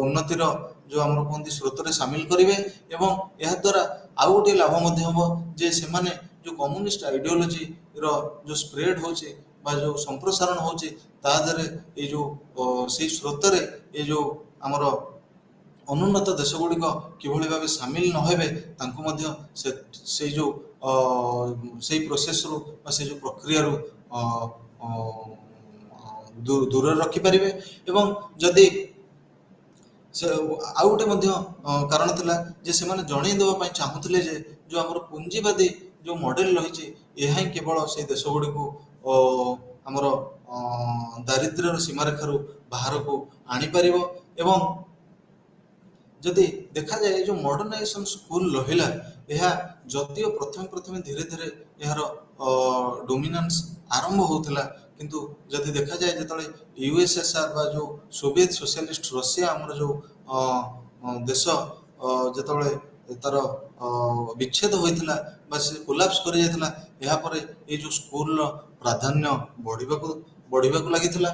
A: ଉନ୍ନତିର ଯେଉଁ ଆମର କୁହନ୍ତି ସ୍ରୋତରେ ସାମିଲ କରିବେ। ଏବଂ ଏହାଦ୍ୱାରା ଆଉ ଗୋଟିଏ ଲାଭ ମଧ୍ୟ ହେବ ଯେ ସେମାନେ ଯେଉଁ କମ୍ୟୁନିଷ୍ଟ ଆଇଡିଓଲୋଜିର ଯେଉଁ ସ୍ପ୍ରେଡ ହେଉଛି ବା ଯେଉଁ ସମ୍ପ୍ରସାରଣ ହେଉଛି, ତା ଦେହରେ ଏଇ ଯେଉଁ ସେଇ ସ୍ରୋତରେ ଏଇ ଯେଉଁ ଆମର ଅନୁନ୍ନତ ଦେଶ ଗୁଡ଼ିକ କିଭଳି ଭାବେ ସାମିଲ ନ ହେବେ, ତାଙ୍କୁ ମଧ୍ୟ ସେଇ ଯେଉଁ ସେଇ ପ୍ରୋସେସରୁ ବା ସେଇ ଯେଉଁ ପ୍ରକ୍ରିୟାରୁ ଦୂରରେ ରଖିପାରିବେ। ଏବଂ ଯଦି ସେ ଆଉ ଗୋଟେ ମଧ୍ୟ କାରଣ ଥିଲା ଯେ ସେମାନେ ଜଣେଇ ଦେବା ପାଇଁ ଚାହୁଁଥିଲେ ଯେ ଯେଉଁ ଆମର ପୁଞ୍ଜିବାଦୀ ଯେଉଁ ମଡେଲ ରହିଛି, ଏହା ହିଁ କେବଳ ସେଇ ଦେଶ ଗୁଡ଼ିକୁ ଆମର ଦାରିଦ୍ର୍ୟର ସୀମାରେଖାରୁ ବାହାରକୁ ଆଣିପାରିବ। ଏବଂ ଯଦି ଦେଖାଯାଏ ଯେଉଁ ମଡର୍ଣ୍ଣାଇଜେସନ ସ୍କୁଲ ରହିଲା, ଏହା ଯଦିଓ ପ୍ରଥମେ ପ୍ରଥମେ ଧୀରେ ଧୀରେ ଏହାର ଡୋମିନାନ୍ସ ଆରମ୍ଭ ହେଉଥିଲା, କିନ୍ତୁ ଯଦି ଦେଖାଯାଏ ଯେତେବେଳେ ୟୁଏସ୍ଏସ୍ଆର୍ ବା ଯେଉଁ ସୋଭିଏତ ସୋସିଆଲିଷ୍ଟ ରଷିଆ ଆମର ଯେଉଁ ଦେଶ ଯେତେବେଳେ ତାର ବିଚ୍ଛେଦ ହୋଇଥିଲା ବା ସେ କୋଲାପ୍ସ କରିଯାଇଥିଲା, ଏହାପରେ ଏଇ ଯେଉଁ ସ୍କୁଲର ପ୍ରାଧାନ୍ୟ ବଢ଼ିବାକୁ ଲାଗିଥିଲା।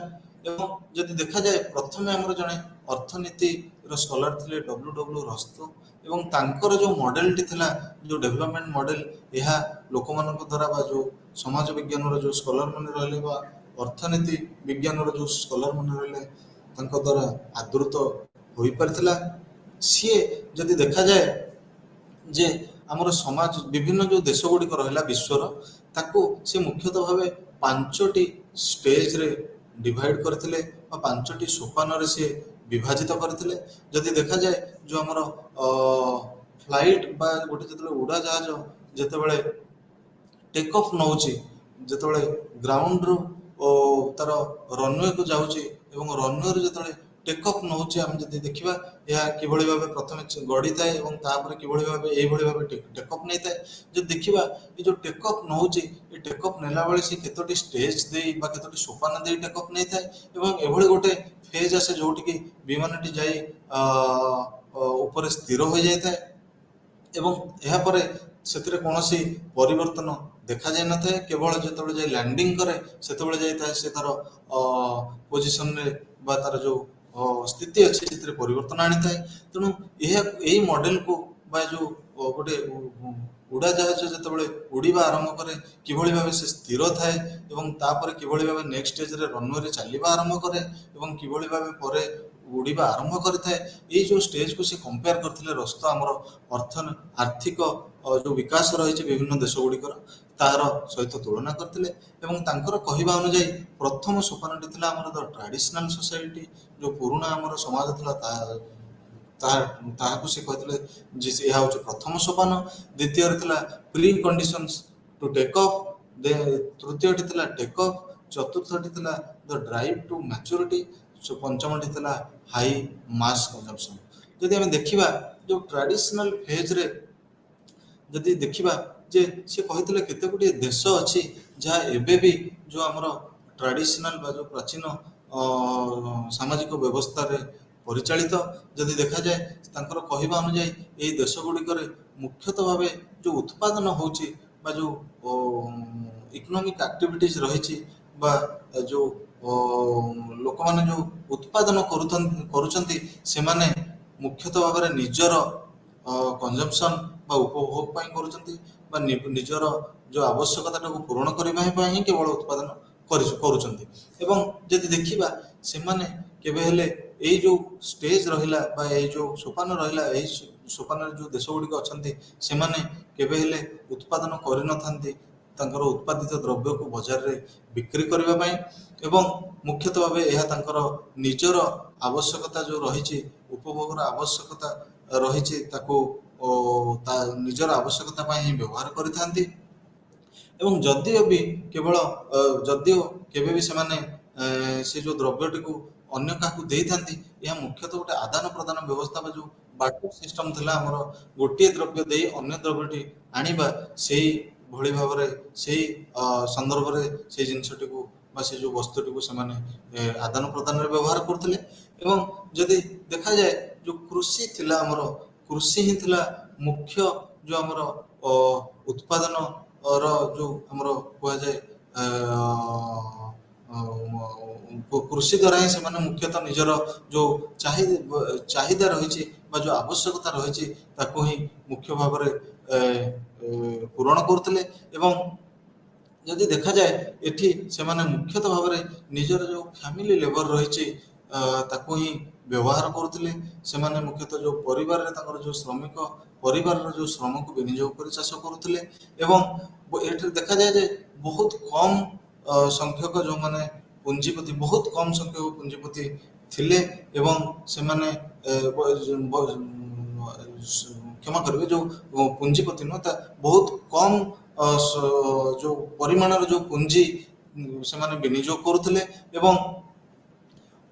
A: ଏବଂ ଯଦି ଦେଖାଯାଏ ପ୍ରଥମେ ଆମର ଜଣେ ଅର୍ଥନୀତିର ସ୍କଲାର ଥିଲେ ଡବ୍ଲ୍ୟୁ ରସ୍ତୋ, ଏବଂ ତାଙ୍କର ଯେଉଁ ମଡେଲଟି ଥିଲା, ଯେଉଁ ଡେଭଲପମେଣ୍ଟ ମଡେଲ, ଏହା ଲୋକମାନଙ୍କ ଦ୍ୱାରା ବା ଯେଉଁ ସମାଜ ବିଜ୍ଞାନର ଯେଉଁ ସ୍କଲାର ମାନେ ରହିଲେ ବା ଅର୍ଥନୀତି ବିଜ୍ଞାନର ଯେଉଁ ସ୍କଲାର ମାନେ ରହିଲେ ତାଙ୍କ ଦ୍ୱାରା ଆଦୃତ ହୋଇପାରିଥିଲା। ସିଏ ଯଦି ଦେଖାଯାଏ ଯେ ଆମର ସମାଜ ବିଭିନ୍ନ ଯେଉଁ ଦେଶ ଗୁଡ଼ିକ ରହିଲା ବିଶ୍ୱର, ତାକୁ ସେ ମୁଖ୍ୟତଃ ଭାବେ 5ଟି ଷ୍ଟେଜରେ ଡିଭାଇଡ୍ କରିଥିଲେ ବା 5ଟି ସୋପାନରେ ସିଏ ବିଭାଜିତ କରିଥିଲେ। ଯଦି ଦେଖାଯାଏ ଯେଉଁ ଆମର ଫ୍ଲାଇଟ୍ ବା ଗୋଟେ ଯେତେବେଳେ ଉଡ଼ାଜାହାଜ ଯେତେବେଳେ ଟେକ୍ ଅଫ୍ ନେଉଛି, ଯେତେବେଳେ ଗ୍ରାଉଣ୍ଡରୁ ତାର ରନୱେକୁ ଯାଉଛି ଏବଂ ରନୱେରୁ ଯେତେବେଳେ ଟେକ୍ ଅଫ୍ ନେଉଛି, ଆମେ ଯଦି ଦେଖିବା ଏହା କିଭଳି ଭାବେ ପ୍ରଥମେ ଗଡ଼ିଥାଏ ଏବଂ ତାପରେ କିଭଳି ଭାବେ ଏଇଭଳି ଭାବେ ଟେକ୍ ଅଫ୍ ନେଇଥାଏ। ଯଦି ଦେଖିବା ଏ ଯେଉଁ ଟେକ୍ ଅଫ୍ ନେଉଛି, ଏ ଟେକ୍ ଅଫ୍ ନେଲା ବେଳେ ସେ କେତୋଟି ଷ୍ଟେଜ୍ ଦେଇ ବା କେତୋଟି ସୋପାନ ଦେଇ ଟେକ୍ ଅଫ୍ ନେଇଥାଏ ଏବଂ ଏଭଳି ଗୋଟେ ଫେଜ୍ ଆସେ ଯେଉଁଠିକି ବିମାନଟି ଯାଇ ଉପରେ ସ୍ଥିର ହୋଇଯାଇଥାଏ ଏବଂ ଏହାପରେ ସେଥିରେ କୌଣସି ପରିବର୍ତ୍ତନ ଦେଖାଯାଇନଥାଏ। କେବଳ ଯେତେବେଳେ ଯାଇ ଲ୍ୟାଣ୍ଡିଂ କରେ ସେତେବେଳେ ଯାଇଥାଏ ସେ ତାର ପୋଜିସନରେ ବା ତାର ଯେଉଁ ସ୍ଥିତି ଅଛି ସେଥିରେ ପରିବର୍ତ୍ତନ ଆଣିଥାଏ। ତେଣୁ ଏଇ ମଡେଲକୁ ବା ଯେଉଁ ଗୋଟେ ଉଡ଼ାଜାହାଜ ଯେତେବେଳେ ଉଡ଼ିବା ଆରମ୍ଭ କରେ କିଭଳି ଭାବେ ସେ ସ୍ଥିର ଥାଏ ଏବଂ ତାପରେ କିଭଳି ଭାବେ ନେକ୍ସଟ ଷ୍ଟେଜରେ ରନୱେରେ ଚାଲିବା ଆରମ୍ଭ କରେ ଏବଂ କିଭଳି ଭାବେ ପରେ ଉଡ଼ିବା ଆରମ୍ଭ କରିଥାଏ, ଏଇ ଯେଉଁ ଷ୍ଟେଜକୁ ସେ କମ୍ପେୟାର କରିଥିଲେ ରସ୍ତୋ ଆମର ଆର୍ଥିକ ଯେଉଁ ବିକାଶ ରହିଛି ବିଭିନ୍ନ ଦେଶ ଗୁଡ଼ିକର ତାହାର ସହିତ ତୁଳନା କରିଥିଲେ। ଏବଂ ତାଙ୍କର କହିବା ଅନୁଯାୟୀ ପ୍ରଥମ ସୋପାନଟି ଥିଲା ଆମର ଦ ଟ୍ରାଡିସନାଲ ସୋସାଇଟି, ଯେଉଁ ପୁରୁଣା ଆମର ସମାଜ ଥିଲା ତାହାକୁ ସେ କହିଥିଲେ ଯେ ଏହା ହେଉଛି ପ୍ରଥମ ସୋପାନ। ଦ୍ୱିତୀୟରେ ଥିଲା preconditions to take off, ତୃତୀୟଟି ଥିଲା ଟେକ୍ ଅଫ୍, ଚତୁର୍ଥଟି ଥିଲା ଦ ଡ୍ରାଇଭ୍ ଟୁ ମ୍ୟାଚୁରିଟି, ପଞ୍ଚମଟି ଥିଲା ହାଇ ମାସ୍ କନଜମ୍ପସନ୍। ଯଦି ଆମେ ଦେଖିବା ଯେଉଁ ଟ୍ରାଡିସନାଲ ଫେଜ୍ରେ ଯଦି ଦେଖିବା ଯେ ସେ କହିଥିଲେ କେତେ ଗୁଡ଼ିଏ ଦେଶ ଅଛି ଯାହା ଏବେ ବି ଯେଉଁ ଆମର ଟ୍ରାଡିସନାଲ ବା ଯେଉଁ ପ୍ରାଚୀନ ସାମାଜିକ ବ୍ୟବସ୍ଥାରେ ପରିଚାଳିତ। ଯଦି ଦେଖାଯାଏ ତାଙ୍କର କହିବା ଅନୁଯାୟୀ ଏହି ଦେଶ ଗୁଡ଼ିକରେ ମୁଖ୍ୟତଃ ଭାବେ ଯେଉଁ ଉତ୍ପାଦନ ହେଉଛି ବା ଯେଉଁ ଇକୋନୋମିକ୍ ଆକ୍ଟିଭିଟିଜ୍ ରହିଛି ବା ଯେଉଁ ଲୋକମାନେ ଯେଉଁ ଉତ୍ପାଦନ କରୁଛନ୍ତି ସେମାନେ ମୁଖ୍ୟତଃ ଭାବରେ ନିଜର କନଜମ୍ପସନ୍ ବା ଉପଭୋଗ ପାଇଁ କରୁଛନ୍ତି ବା ନିଜର ଯେଉଁ ଆବଶ୍ୟକତାଟାକୁ ପୂରଣ କରିବା ପାଇଁ ହିଁ କେବଳ ଉତ୍ପାଦନ କରୁଛନ୍ତି। ଏବଂ ଯଦି ଦେଖିବା ସେମାନେ କେବେ ହେଲେ ଏଇ ଯେଉଁ ଷ୍ଟେଜ ରହିଲା ବା ଏଇ ଯେଉଁ ସୋପାନ ରହିଲା, ଏହି ସୋପାନରେ ଯେଉଁ ଦେଶ ଗୁଡ଼ିକ ଅଛନ୍ତି ସେମାନେ କେବେ ହେଲେ ଉତ୍ପାଦନ କରିନଥାନ୍ତି ତାଙ୍କର ଉତ୍ପାଦିତ ଦ୍ରବ୍ୟକୁ ବଜାରରେ ବିକ୍ରି କରିବା ପାଇଁ ଏବଂ ମୁଖ୍ୟତଃ ଭାବେ ଏହା ତାଙ୍କର ନିଜର ଆବଶ୍ୟକତା ଯେଉଁ ରହିଛି, ଉପଭୋଗର ଆବଶ୍ୟକତା ରହିଛି, ତାକୁ ନିଜର ଆବଶ୍ୟକତା ପାଇଁ ହିଁ ବ୍ୟବହାର କରିଥାନ୍ତି। ଏବଂ ଯଦିଓ କେବେ ବି ସେମାନେ ସେ ଯେଉଁ ଦ୍ରବ୍ୟଟିକୁ ଅନ୍ୟ କାହାକୁ ଦେଇଥାନ୍ତି, ଏହା ମୁଖ୍ୟତଃ ଗୋଟେ ଆଦାନ ପ୍ରଦାନ ବ୍ୟବସ୍ଥା ବା ଯେଉଁ ବାର୍ଟର ସିଷ୍ଟମ ଥିଲା, ଆମର ଗୋଟିଏ ଦ୍ରବ୍ୟ ଦେଇ ଅନ୍ୟ ଦ୍ରବ୍ୟଟି ଆଣିବା, ସେଇଭଳି ଭାବରେ ସେଇ ସନ୍ଦର୍ଭରେ ସେଇ ଜିନିଷଟିକୁ ବା ସେ ଯେଉଁ ବସ୍ତୁଟିକୁ ସେମାନେ ଆଦାନ ପ୍ରଦାନରେ ବ୍ୟବହାର କରୁଥିଲେ। ଏବଂ ଯଦି ଦେଖାଯାଏ ଯେଉଁ କୃଷି ଥିଲା, ଆମର କୃଷି ହିଁ ଥିଲା ମୁଖ୍ୟ ଯେଉଁ ଆମର ଉତ୍ପାଦନର ଯେଉଁ ଆମର କୁହାଯାଏ କୃଷି ଦ୍ୱାରା ହିଁ ସେମାନେ ମୁଖ୍ୟତଃ ନିଜର ଯେଉଁ ଚାହିଦା ରହିଛି ବା ଯେଉଁ ଆବଶ୍ୟକତା ରହିଛି ତାକୁ ହିଁ ମୁଖ୍ୟ ଭାବରେ ପୂରଣ କରୁଥିଲେ। ଏବଂ ଯଦି ଦେଖାଯାଏ ଏଠି ସେମାନେ ମୁଖ୍ୟତଃ ଭାବରେ ନିଜର ଯେଉଁ ଫ୍ୟାମିଲି ଲେବର ରହିଛି ତାକୁ ହିଁ ବ୍ୟବହାର କରୁଥିଲେ। ସେମାନେ ମୁଖ୍ୟତଃ ଯେଉଁ ପରିବାରରେ ତାଙ୍କର ଯେଉଁ ଶ୍ରମିକ ପରିବାରର ଯେଉଁ ଶ୍ରମକୁ ବିନିଯୋଗ କରି ଚାଷ କରୁଥିଲେ ଏବଂ ଏଠି ଦେଖାଯାଏ ଯେ ବହୁତ କମ୍ ସଂଖ୍ୟକ ଯେଉଁମାନେ ପୁଞ୍ଜିପତି, ବହୁତ କମ୍ ସଂଖ୍ୟକ ପୁଞ୍ଜିପତି ଥିଲେ ଏବଂ ସେମାନେ କ୍ଷମା କରିବେ, ଯେଉଁ ପୁଞ୍ଜିପତି ନୁହଁ ତା ବହୁତ କମ୍ ଯେଉଁ ପରିମାଣର ଯେଉଁ ପୁଞ୍ଜି ସେମାନେ ବିନିଯୋଗ କରୁଥିଲେ। ଏବଂ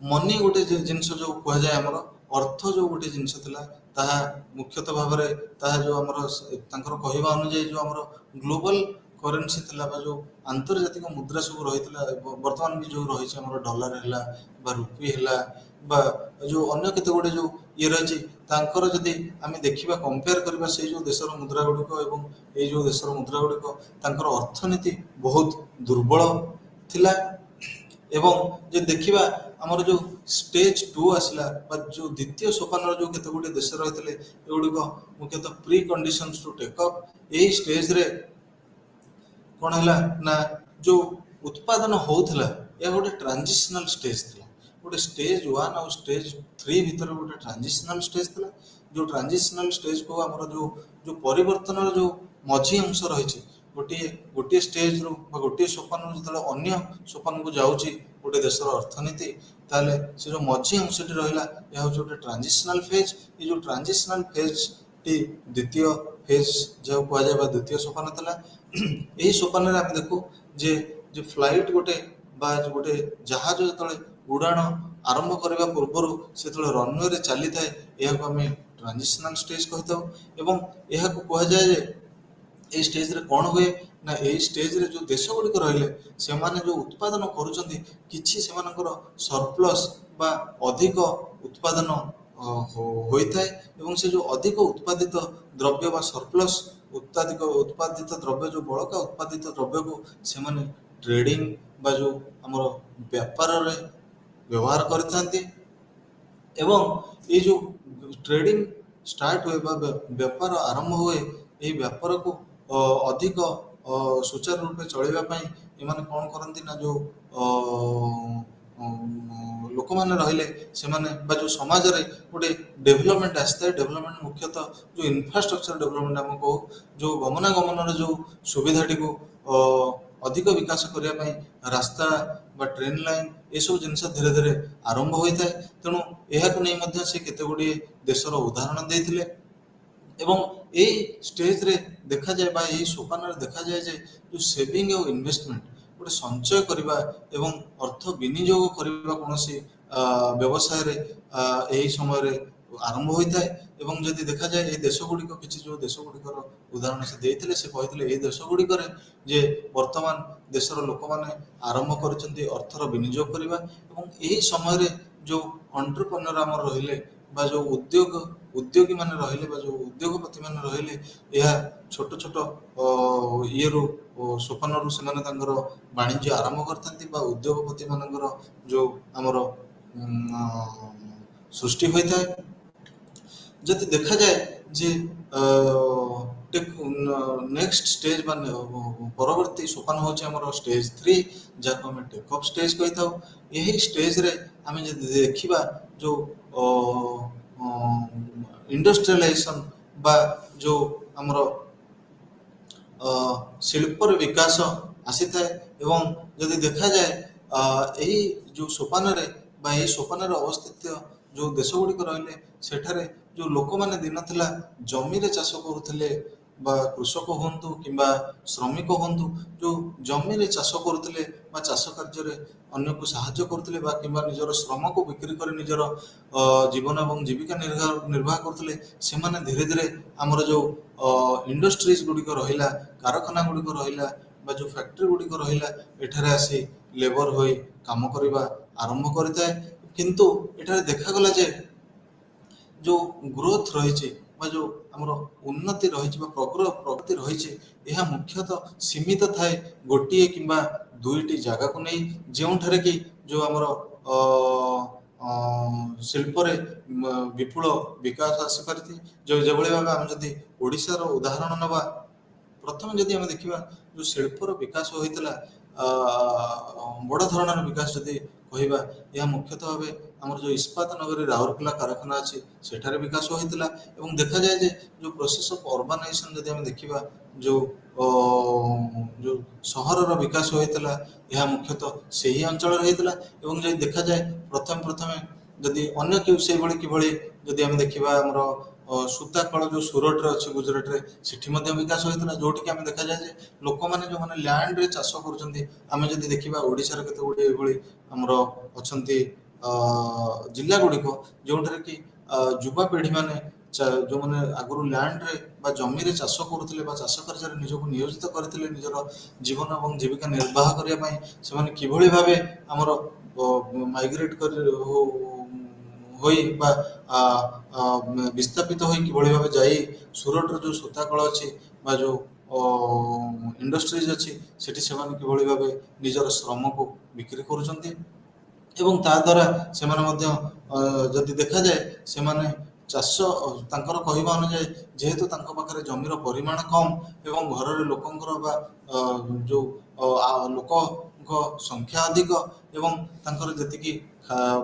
A: ମନି ଗୋଟେ ଜିନିଷ ଯେଉଁ କୁହାଯାଏ, ଆମର ଅର୍ଥ ଯେଉଁ ଗୋଟେ ଜିନିଷ ଥିଲା ତାହା ମୁଖ୍ୟତଃ ଭାବରେ ତାହା ଯେଉଁ ଆମର ତାଙ୍କର କହିବା ଅନୁଯାୟୀ ଯେଉଁ ଆମର ଗ୍ଲୋବାଲ କରେନ୍ସି ଥିଲା ବା ଯେଉଁ ଆନ୍ତର୍ଜାତିକ ମୁଦ୍ରା ସବୁ ରହିଥିଲା ବର୍ତ୍ତମାନ ବି ଯେଉଁ ରହିଛି ଆମର ଡଲାର ହେଲା ବା ରୁପି ହେଲା ବା ଯେଉଁ ଅନ୍ୟ କେତେ ଗୁଡ଼ିଏ ଯେଉଁ ଇଏ ରହିଛି ତାଙ୍କର ଯଦି ଆମେ ଦେଖିବା କମ୍ପେୟାର କରିବା ସେଇ ଯେଉଁ ଦେଶର ମୁଦ୍ରା ଗୁଡ଼ିକ ଏବଂ ଏଇ ଯେଉଁ ଦେଶର ମୁଦ୍ରା ଗୁଡ଼ିକ ତାଙ୍କର ଅର୍ଥନୀତି ବହୁତ ଦୁର୍ବଳ ଥିଲା। ଏବଂ ଯଦି ଦେଖିବା ଆମର ଯେଉଁ ଷ୍ଟେଜ୍ 2 ଆସିଲା ବା ଯେଉଁ ଦ୍ୱିତୀୟ ସୋପାନର ଯେଉଁ କେତେ ଗୁଡ଼ିଏ ଦେଶ ରହିଥିଲେ ଏଗୁଡ଼ିକ ମୁଖ୍ୟତଃ preconditions to take up. ଏହି ଷ୍ଟେଜ୍ରେ କ'ଣ ହେଲା ନା ଯେଉଁ ଉତ୍ପାଦନ ହେଉଥିଲା ଏହା ଗୋଟେ ଟ୍ରାଞ୍ଜିସନାଲ ଷ୍ଟେଜ୍ ଥିଲା। ଗୋଟେ ଷ୍ଟେଜ୍ 1 ଆଉ ଷ୍ଟେଜ୍ 3 ଭିତରେ ଗୋଟେ ଟ୍ରାଞ୍ଜିସନାଲ ଷ୍ଟେଜ୍ ଥିଲା। ଯେଉଁ ଟ୍ରାଞ୍ଜିସନାଲ ଷ୍ଟେଜ୍କୁ ଆମର ଯେଉଁ ଯେଉଁ ପରିବର୍ତ୍ତନର ଯେଉଁ ମଝି ଅଂଶ ରହିଛି ଗୋଟିଏ ଷ୍ଟେଜ୍ରୁ ବା ଗୋଟିଏ ସୋପାନରୁ ଯେତେବେଳେ ଅନ୍ୟ ସୋପାନକୁ ଯାଉଛି ଗୋଟେ ଦେଶର ଅର୍ଥନୀତି ତାହେଲେ ସେ ଯେଉଁ ମଝି ଅଂଶଟି ରହିଲା ଏହା ହେଉଛି ଗୋଟେ ଟ୍ରାଞ୍ଜିସନାଲ ଫେଜ୍। ଏ ଯେଉଁ ଟ୍ରାଞ୍ଜିସନାଲ ଫେଜ୍ଟି ଦ୍ୱିତୀୟ ଫେଜ୍ ଯାହାକୁ କୁହାଯାଏ ବା ଦ୍ୱିତୀୟ ସୋପାନ ଥିଲା। ଏହି ସୋପାନରେ ଆମେ ଦେଖୁ ଯେ ଫ୍ଲାଇଟ୍ ଗୋଟେ ବା ଗୋଟେ ଜାହାଜ ଯେତେବେଳେ ଉଡ଼ାଣ ଆରମ୍ଭ କରିବା ପୂର୍ବରୁ ସେତେବେଳେ ରନୱେରେ ଚାଲିଥାଏ ଏହାକୁ ଆମେ ଟ୍ରାଞ୍ଜିସନାଲ ଷ୍ଟେଜ୍ କହିଥାଉ। ଏବଂ ଏହାକୁ କୁହାଯାଏ ଯେ এই ଷ୍ଟେଜ୍ରେ କ'ଣ ହୁଏ ନା ଏହି ଷ୍ଟେଜ୍ରେ ଯେଉଁ ଦେଶ ଗୁଡ଼ିକ ରହିଲେ ସେମାନେ ଯେଉଁ ଉତ୍ପାଦନ କରୁଛନ୍ତି କିଛି ସେମାନଙ୍କର ସରପ୍ଲସ୍ ବା ଅଧିକ ଉତ୍ପାଦନ ହୋଇଥାଏ ଏବଂ ସେ ଯେଉଁ ଅଧିକ ଉତ୍ପାଦିତ ଦ୍ରବ୍ୟ ବା ସରପ୍ଲସ୍ ଉତ୍ପାଦିତ ଦ୍ରବ୍ୟ ଯେଉଁ ବଳକା ଉତ୍ପାଦିତ ଦ୍ରବ୍ୟକୁ ସେମାନେ ଟ୍ରେଡିଂ ବା ଯେଉଁ ଆମର ବ୍ୟାପାରରେ ବ୍ୟବହାର କରିଥାନ୍ତି। ଏବଂ ଏଇ ଯେଉଁ ଟ୍ରେଡିଂ ଷ୍ଟାର୍ଟ ହୁଏ ବା ବେପାର ଆରମ୍ଭ ହୁଏ ଏହି ବେପାରକୁ ଅଧିକ ସୁଚାରୁ ରୂପେ ଚଳାଇବା ପାଇଁ ଏମାନେ କ'ଣ କରନ୍ତି ନା ଯେଉଁ ଲୋକମାନେ ରହିଲେ ସେମାନେ ବା ଯେଉଁ ସମାଜରେ ଗୋଟେ ଡେଭଲପମେଣ୍ଟ ଆସିଥାଏ। ଡେଭଲପମେଣ୍ଟ ମୁଖ୍ୟତଃ ଯେଉଁ ଇନଫ୍ରାଷ୍ଟ୍ରକ୍ଚର ଡେଭଲପମେଣ୍ଟ ଆମେ କହୁ ଯେଉଁ ଗମନାଗମନର ଯେଉଁ ସୁବିଧାଟିକୁ ଅଧିକ ବିକାଶ କରିବା ପାଇଁ ରାସ୍ତା ବା ଟ୍ରେନ୍ ଲାଇନ୍ ଏସବୁ ଜିନିଷ ଧୀରେ ଧୀରେ ଆରମ୍ଭ ହୋଇଥାଏ। ତେଣୁ ଏହାକୁ ନେଇ ମଧ୍ୟ ସେ କେତେ ଗୁଡ଼ିଏ ଦେଶର ଉଦାହରଣ ଦେଇଥିଲେ। ଏବଂ ଏହି ଷ୍ଟେଜ୍ରେ ଦେଖାଯାଏ ବା ଏହି ସୋପାନରେ ଦେଖାଯାଏ ଯେ ଯେଉଁ ସେଭିଂ ଆଉ ଇନଭେଷ୍ଟମେଣ୍ଟ ଗୋଟେ ସଞ୍ଚୟ କରିବା ଏବଂ ଅର୍ଥ ବିନିଯୋଗ କରିବା କୌଣସି ବ୍ୟବସାୟରେ ଏହି ସମୟରେ ଆରମ୍ଭ ହୋଇଥାଏ। ଏବଂ ଯଦି ଦେଖାଯାଏ ଏହି ଦେଶ ଗୁଡ଼ିକ କିଛି ଯେଉଁ ଦେଶ ଗୁଡ଼ିକର ଉଦାହରଣ ସେ ଦେଇଥିଲେ ସେ କହିଥିଲେ ଏହି ଦେଶ ଗୁଡ଼ିକରେ ଯେ ବର୍ତ୍ତମାନ ଦେଶର ଲୋକମାନେ ଆରମ୍ଭ କରିଛନ୍ତି ଅର୍ଥର ବିନିଯୋଗ କରିବା ଏବଂ ଏହି ସମୟରେ ଯେଉଁ ଏଣ୍ଟରପ୍ରେନ୍ୟୁର ଆମର ରହିଲେ ବା ଯେଉଁ ଉଦ୍ୟୋଗୀ ମାନେ ରହିଲେ ବା ଯେଉଁ ଉଦ୍ୟୋଗପତି ମାନେ ରହିଲେ ଏହା ଛୋଟ ଛୋଟ ଇଏରୁ ସୋପାନରୁ ସେମାନେ ତାଙ୍କର ବାଣିଜ୍ୟ ଆରମ୍ଭ କରିଥାନ୍ତି ବା ଉଦ୍ୟୋଗପତି ମାନଙ୍କର ଯେଉଁ ଆମର ସୃଷ୍ଟି ହୋଇଥାଏ। ଯଦି ଦେଖାଯାଏ ଯେ ନେକ୍ସଟ ଷ୍ଟେଜ୍ ବା ପରବର୍ତ୍ତୀ ସୋପାନ ହେଉଛି ଆମର ଷ୍ଟେଜ୍ 3 ଯାହାକୁ ଆମେ ଟେକ୍ ଅଫ୍ ଷ୍ଟେଜ୍ କହିଥାଉ। ଏହି ଷ୍ଟେଜ୍ରେ ଆମେ ଯଦି ଦେଖିବା ଯେଉଁ ଇଣ୍ଡଷ୍ଟ୍ରିଆଲାଇଜେସନ୍ ବା ଯେଉଁ ଆମର ଶିଳ୍ପର ବିକାଶ ଆସିଥାଏ। ଏବଂ ଯଦି ଦେଖାଯାଏ ଏହି ଯେଉଁ ସୋପାନରେ ବା ଏହି ସୋପାନରେ ଅବସ୍ଥିତ ଯେଉଁ ଦେଶ ଗୁଡ଼ିକ ରହିଲେ ସେଠାରେ ଯେଉଁ ଲୋକମାନେ ଦିନ ଥିଲା ଜମିରେ ଚାଷ କରୁଥିଲେ ବା କୃଷକ ହୁଅନ୍ତୁ କିମ୍ବା ଶ୍ରମିକ ହୁଅନ୍ତୁ ଯେଉଁ ଜମିରେ ଚାଷ କରୁଥିଲେ ବା ଚାଷ କାର୍ଯ୍ୟରେ ଅନ୍ୟକୁ ସାହାଯ୍ୟ କରୁଥିଲେ ବା କିମ୍ବା ନିଜର ଶ୍ରମକୁ ବିକ୍ରି କରି ନିଜର ଜୀବନ ଏବଂ ଜୀବିକା ନିର୍ବାହ କରୁଥିଲେ ସେମାନେ ଧୀରେ ଧୀରେ ଆମର ଯେଉଁ ଇଣ୍ଡଷ୍ଟ୍ରିଜ୍ ଗୁଡ଼ିକ ରହିଲା କାରଖାନା ଗୁଡ଼ିକ ରହିଲା ବା ଯେଉଁ ଫ୍ୟାକ୍ଟ୍ରି ଗୁଡ଼ିକ ରହିଲା ଏଠାରେ ଆସି ଲେବର ହୋଇ କାମ କରିବା ଆରମ୍ଭ କରିଥାଏ। କିନ୍ତୁ ଏଠାରେ ଦେଖାଗଲା ଯେ ଯେଉଁ ଗ୍ରୋଥ ରହିଛି ବା ଯେଉଁ ଆମର ଉନ୍ନତି ରହିଛି ବା ପ୍ରଗତି ରହିଛି ଏହା ମୁଖ୍ୟତଃ ସୀମିତ ଥାଏ ଗୋଟିଏ କିମ୍ବା ଦୁଇଟି ଜାଗାକୁ ନେଇ ଯେଉଁଠାରେ କି ଯେଉଁ ଆମର ଶିଳ୍ପରେ ବିପୁଳ ବିକାଶ ଆସିପାରିଛି। ଯେଭଳି ଭାବେ ଆମେ ଯଦି ଓଡ଼ିଶାର ଉଦାହରଣ ନେବା ପ୍ରଥମେ ଯଦି ଆମେ ଦେଖିବା ଯେଉଁ ଶିଳ୍ପର ବିକାଶ ହୋଇଥିଲା ବଡ଼ ଧରଣର ବିକାଶ ଯଦି କହିବା ଏହା ମୁଖ୍ୟତଃ ଭାବେ ଆମର ଯେଉଁ ଇସ୍ପାତ ନଗରୀ ରାଉରକେଲା କାରଖାନା ଅଛି ସେଠାରେ ବିକାଶ ହୋଇଥିଲା। ଏବଂ ଦେଖାଯାଏ ଯେ ଯେଉଁ ପ୍ରୋସେସ୍ ଅଫ୍ ଅର୍ବାନାଇଜେସନ୍ ଯଦି ଆମେ ଦେଖିବା ଯେଉଁ ସହରର ବିକାଶ ହୋଇଥିଲା ଏହା ମୁଖ୍ୟତଃ ସେହି ଅଞ୍ଚଳରେ ହୋଇଥିଲା। ଏବଂ ଯଦି ଦେଖାଯାଏ ପ୍ରଥମେ ଯଦି ଅନ୍ୟ ସେଇଭଳି କିଭଳି ଯଦି ଆମେ ଦେଖିବା ଆମର ସୂତା କଳ ଯେଉଁ ସୁରଟରେ ଅଛି ଗୁଜୁରାଟରେ ସେଠି ମଧ୍ୟ ବିକାଶ ହୋଇଥିଲା ଯେଉଁଠିକି ଆମେ ଦେଖାଯାଏ ଯେ ଲୋକମାନେ ଯେଉଁମାନେ ଲ୍ୟାଣ୍ଡରେ ଚାଷ କରୁଛନ୍ତି ଆମେ ଯଦି ଦେଖିବା ଓଡ଼ିଶାର କେତେ ଗୁଡ଼ିଏ ଏଭଳି ଆମର ଅଛନ୍ତି ଜିଲ୍ଲା ଗୁଡ଼ିକ ଯେଉଁଠାରେ କି ଯୁବାପିଢ଼ିମାନେ ଯେଉଁମାନେ ଆଗରୁ ଲ୍ୟାଣ୍ଡରେ ବା ଜମିରେ ଚାଷ କରୁଥିଲେ ବା ଚାଷ କାର୍ଯ୍ୟରେ ନିଜକୁ ନିୟୋଜିତ କରିଥିଲେ ନିଜର ଜୀବନ ଏବଂ ଜୀବିକା ନିର୍ବାହ କରିବା ପାଇଁ, ସେମାନେ କିଭଳି ଭାବେ ଆମର ମାଇଗ୍ରେଟ୍ କରି ହୋଇ ବା ଆ, ଆ, ବିସ୍ଥାପିତ ହୋଇ କିଭଳି ଭାବେ ଯାଇ ସୁରଟର ଯେଉଁ ସୂତା କଳ ଅଛି ବା ଯେଉଁ ଇଣ୍ଡଷ୍ଟ୍ରିଜ୍ ଅଛି ସେଠି ସେମାନେ କିଭଳି ଭାବେ ନିଜର ଶ୍ରମକୁ ବିକ୍ରି କରୁଛନ୍ତି ଏବଂ ତା ଦ୍ୱାରା ସେମାନେ ମଧ୍ୟ ଯଦି ଦେଖାଯାଏ ସେମାନେ ଚାଷ ତାଙ୍କର କହିବା ଅନୁଯାୟୀ ଯେହେତୁ ତାଙ୍କ ପାଖରେ ଜମିର ପରିମାଣ କମ୍ ଏବଂ ଘରରେ ଲୋକଙ୍କର ବା ଯେଉଁ ଲୋକଙ୍କ ସଂଖ୍ୟା ଅଧିକ ଏବଂ ତାଙ୍କର ଯେତିକି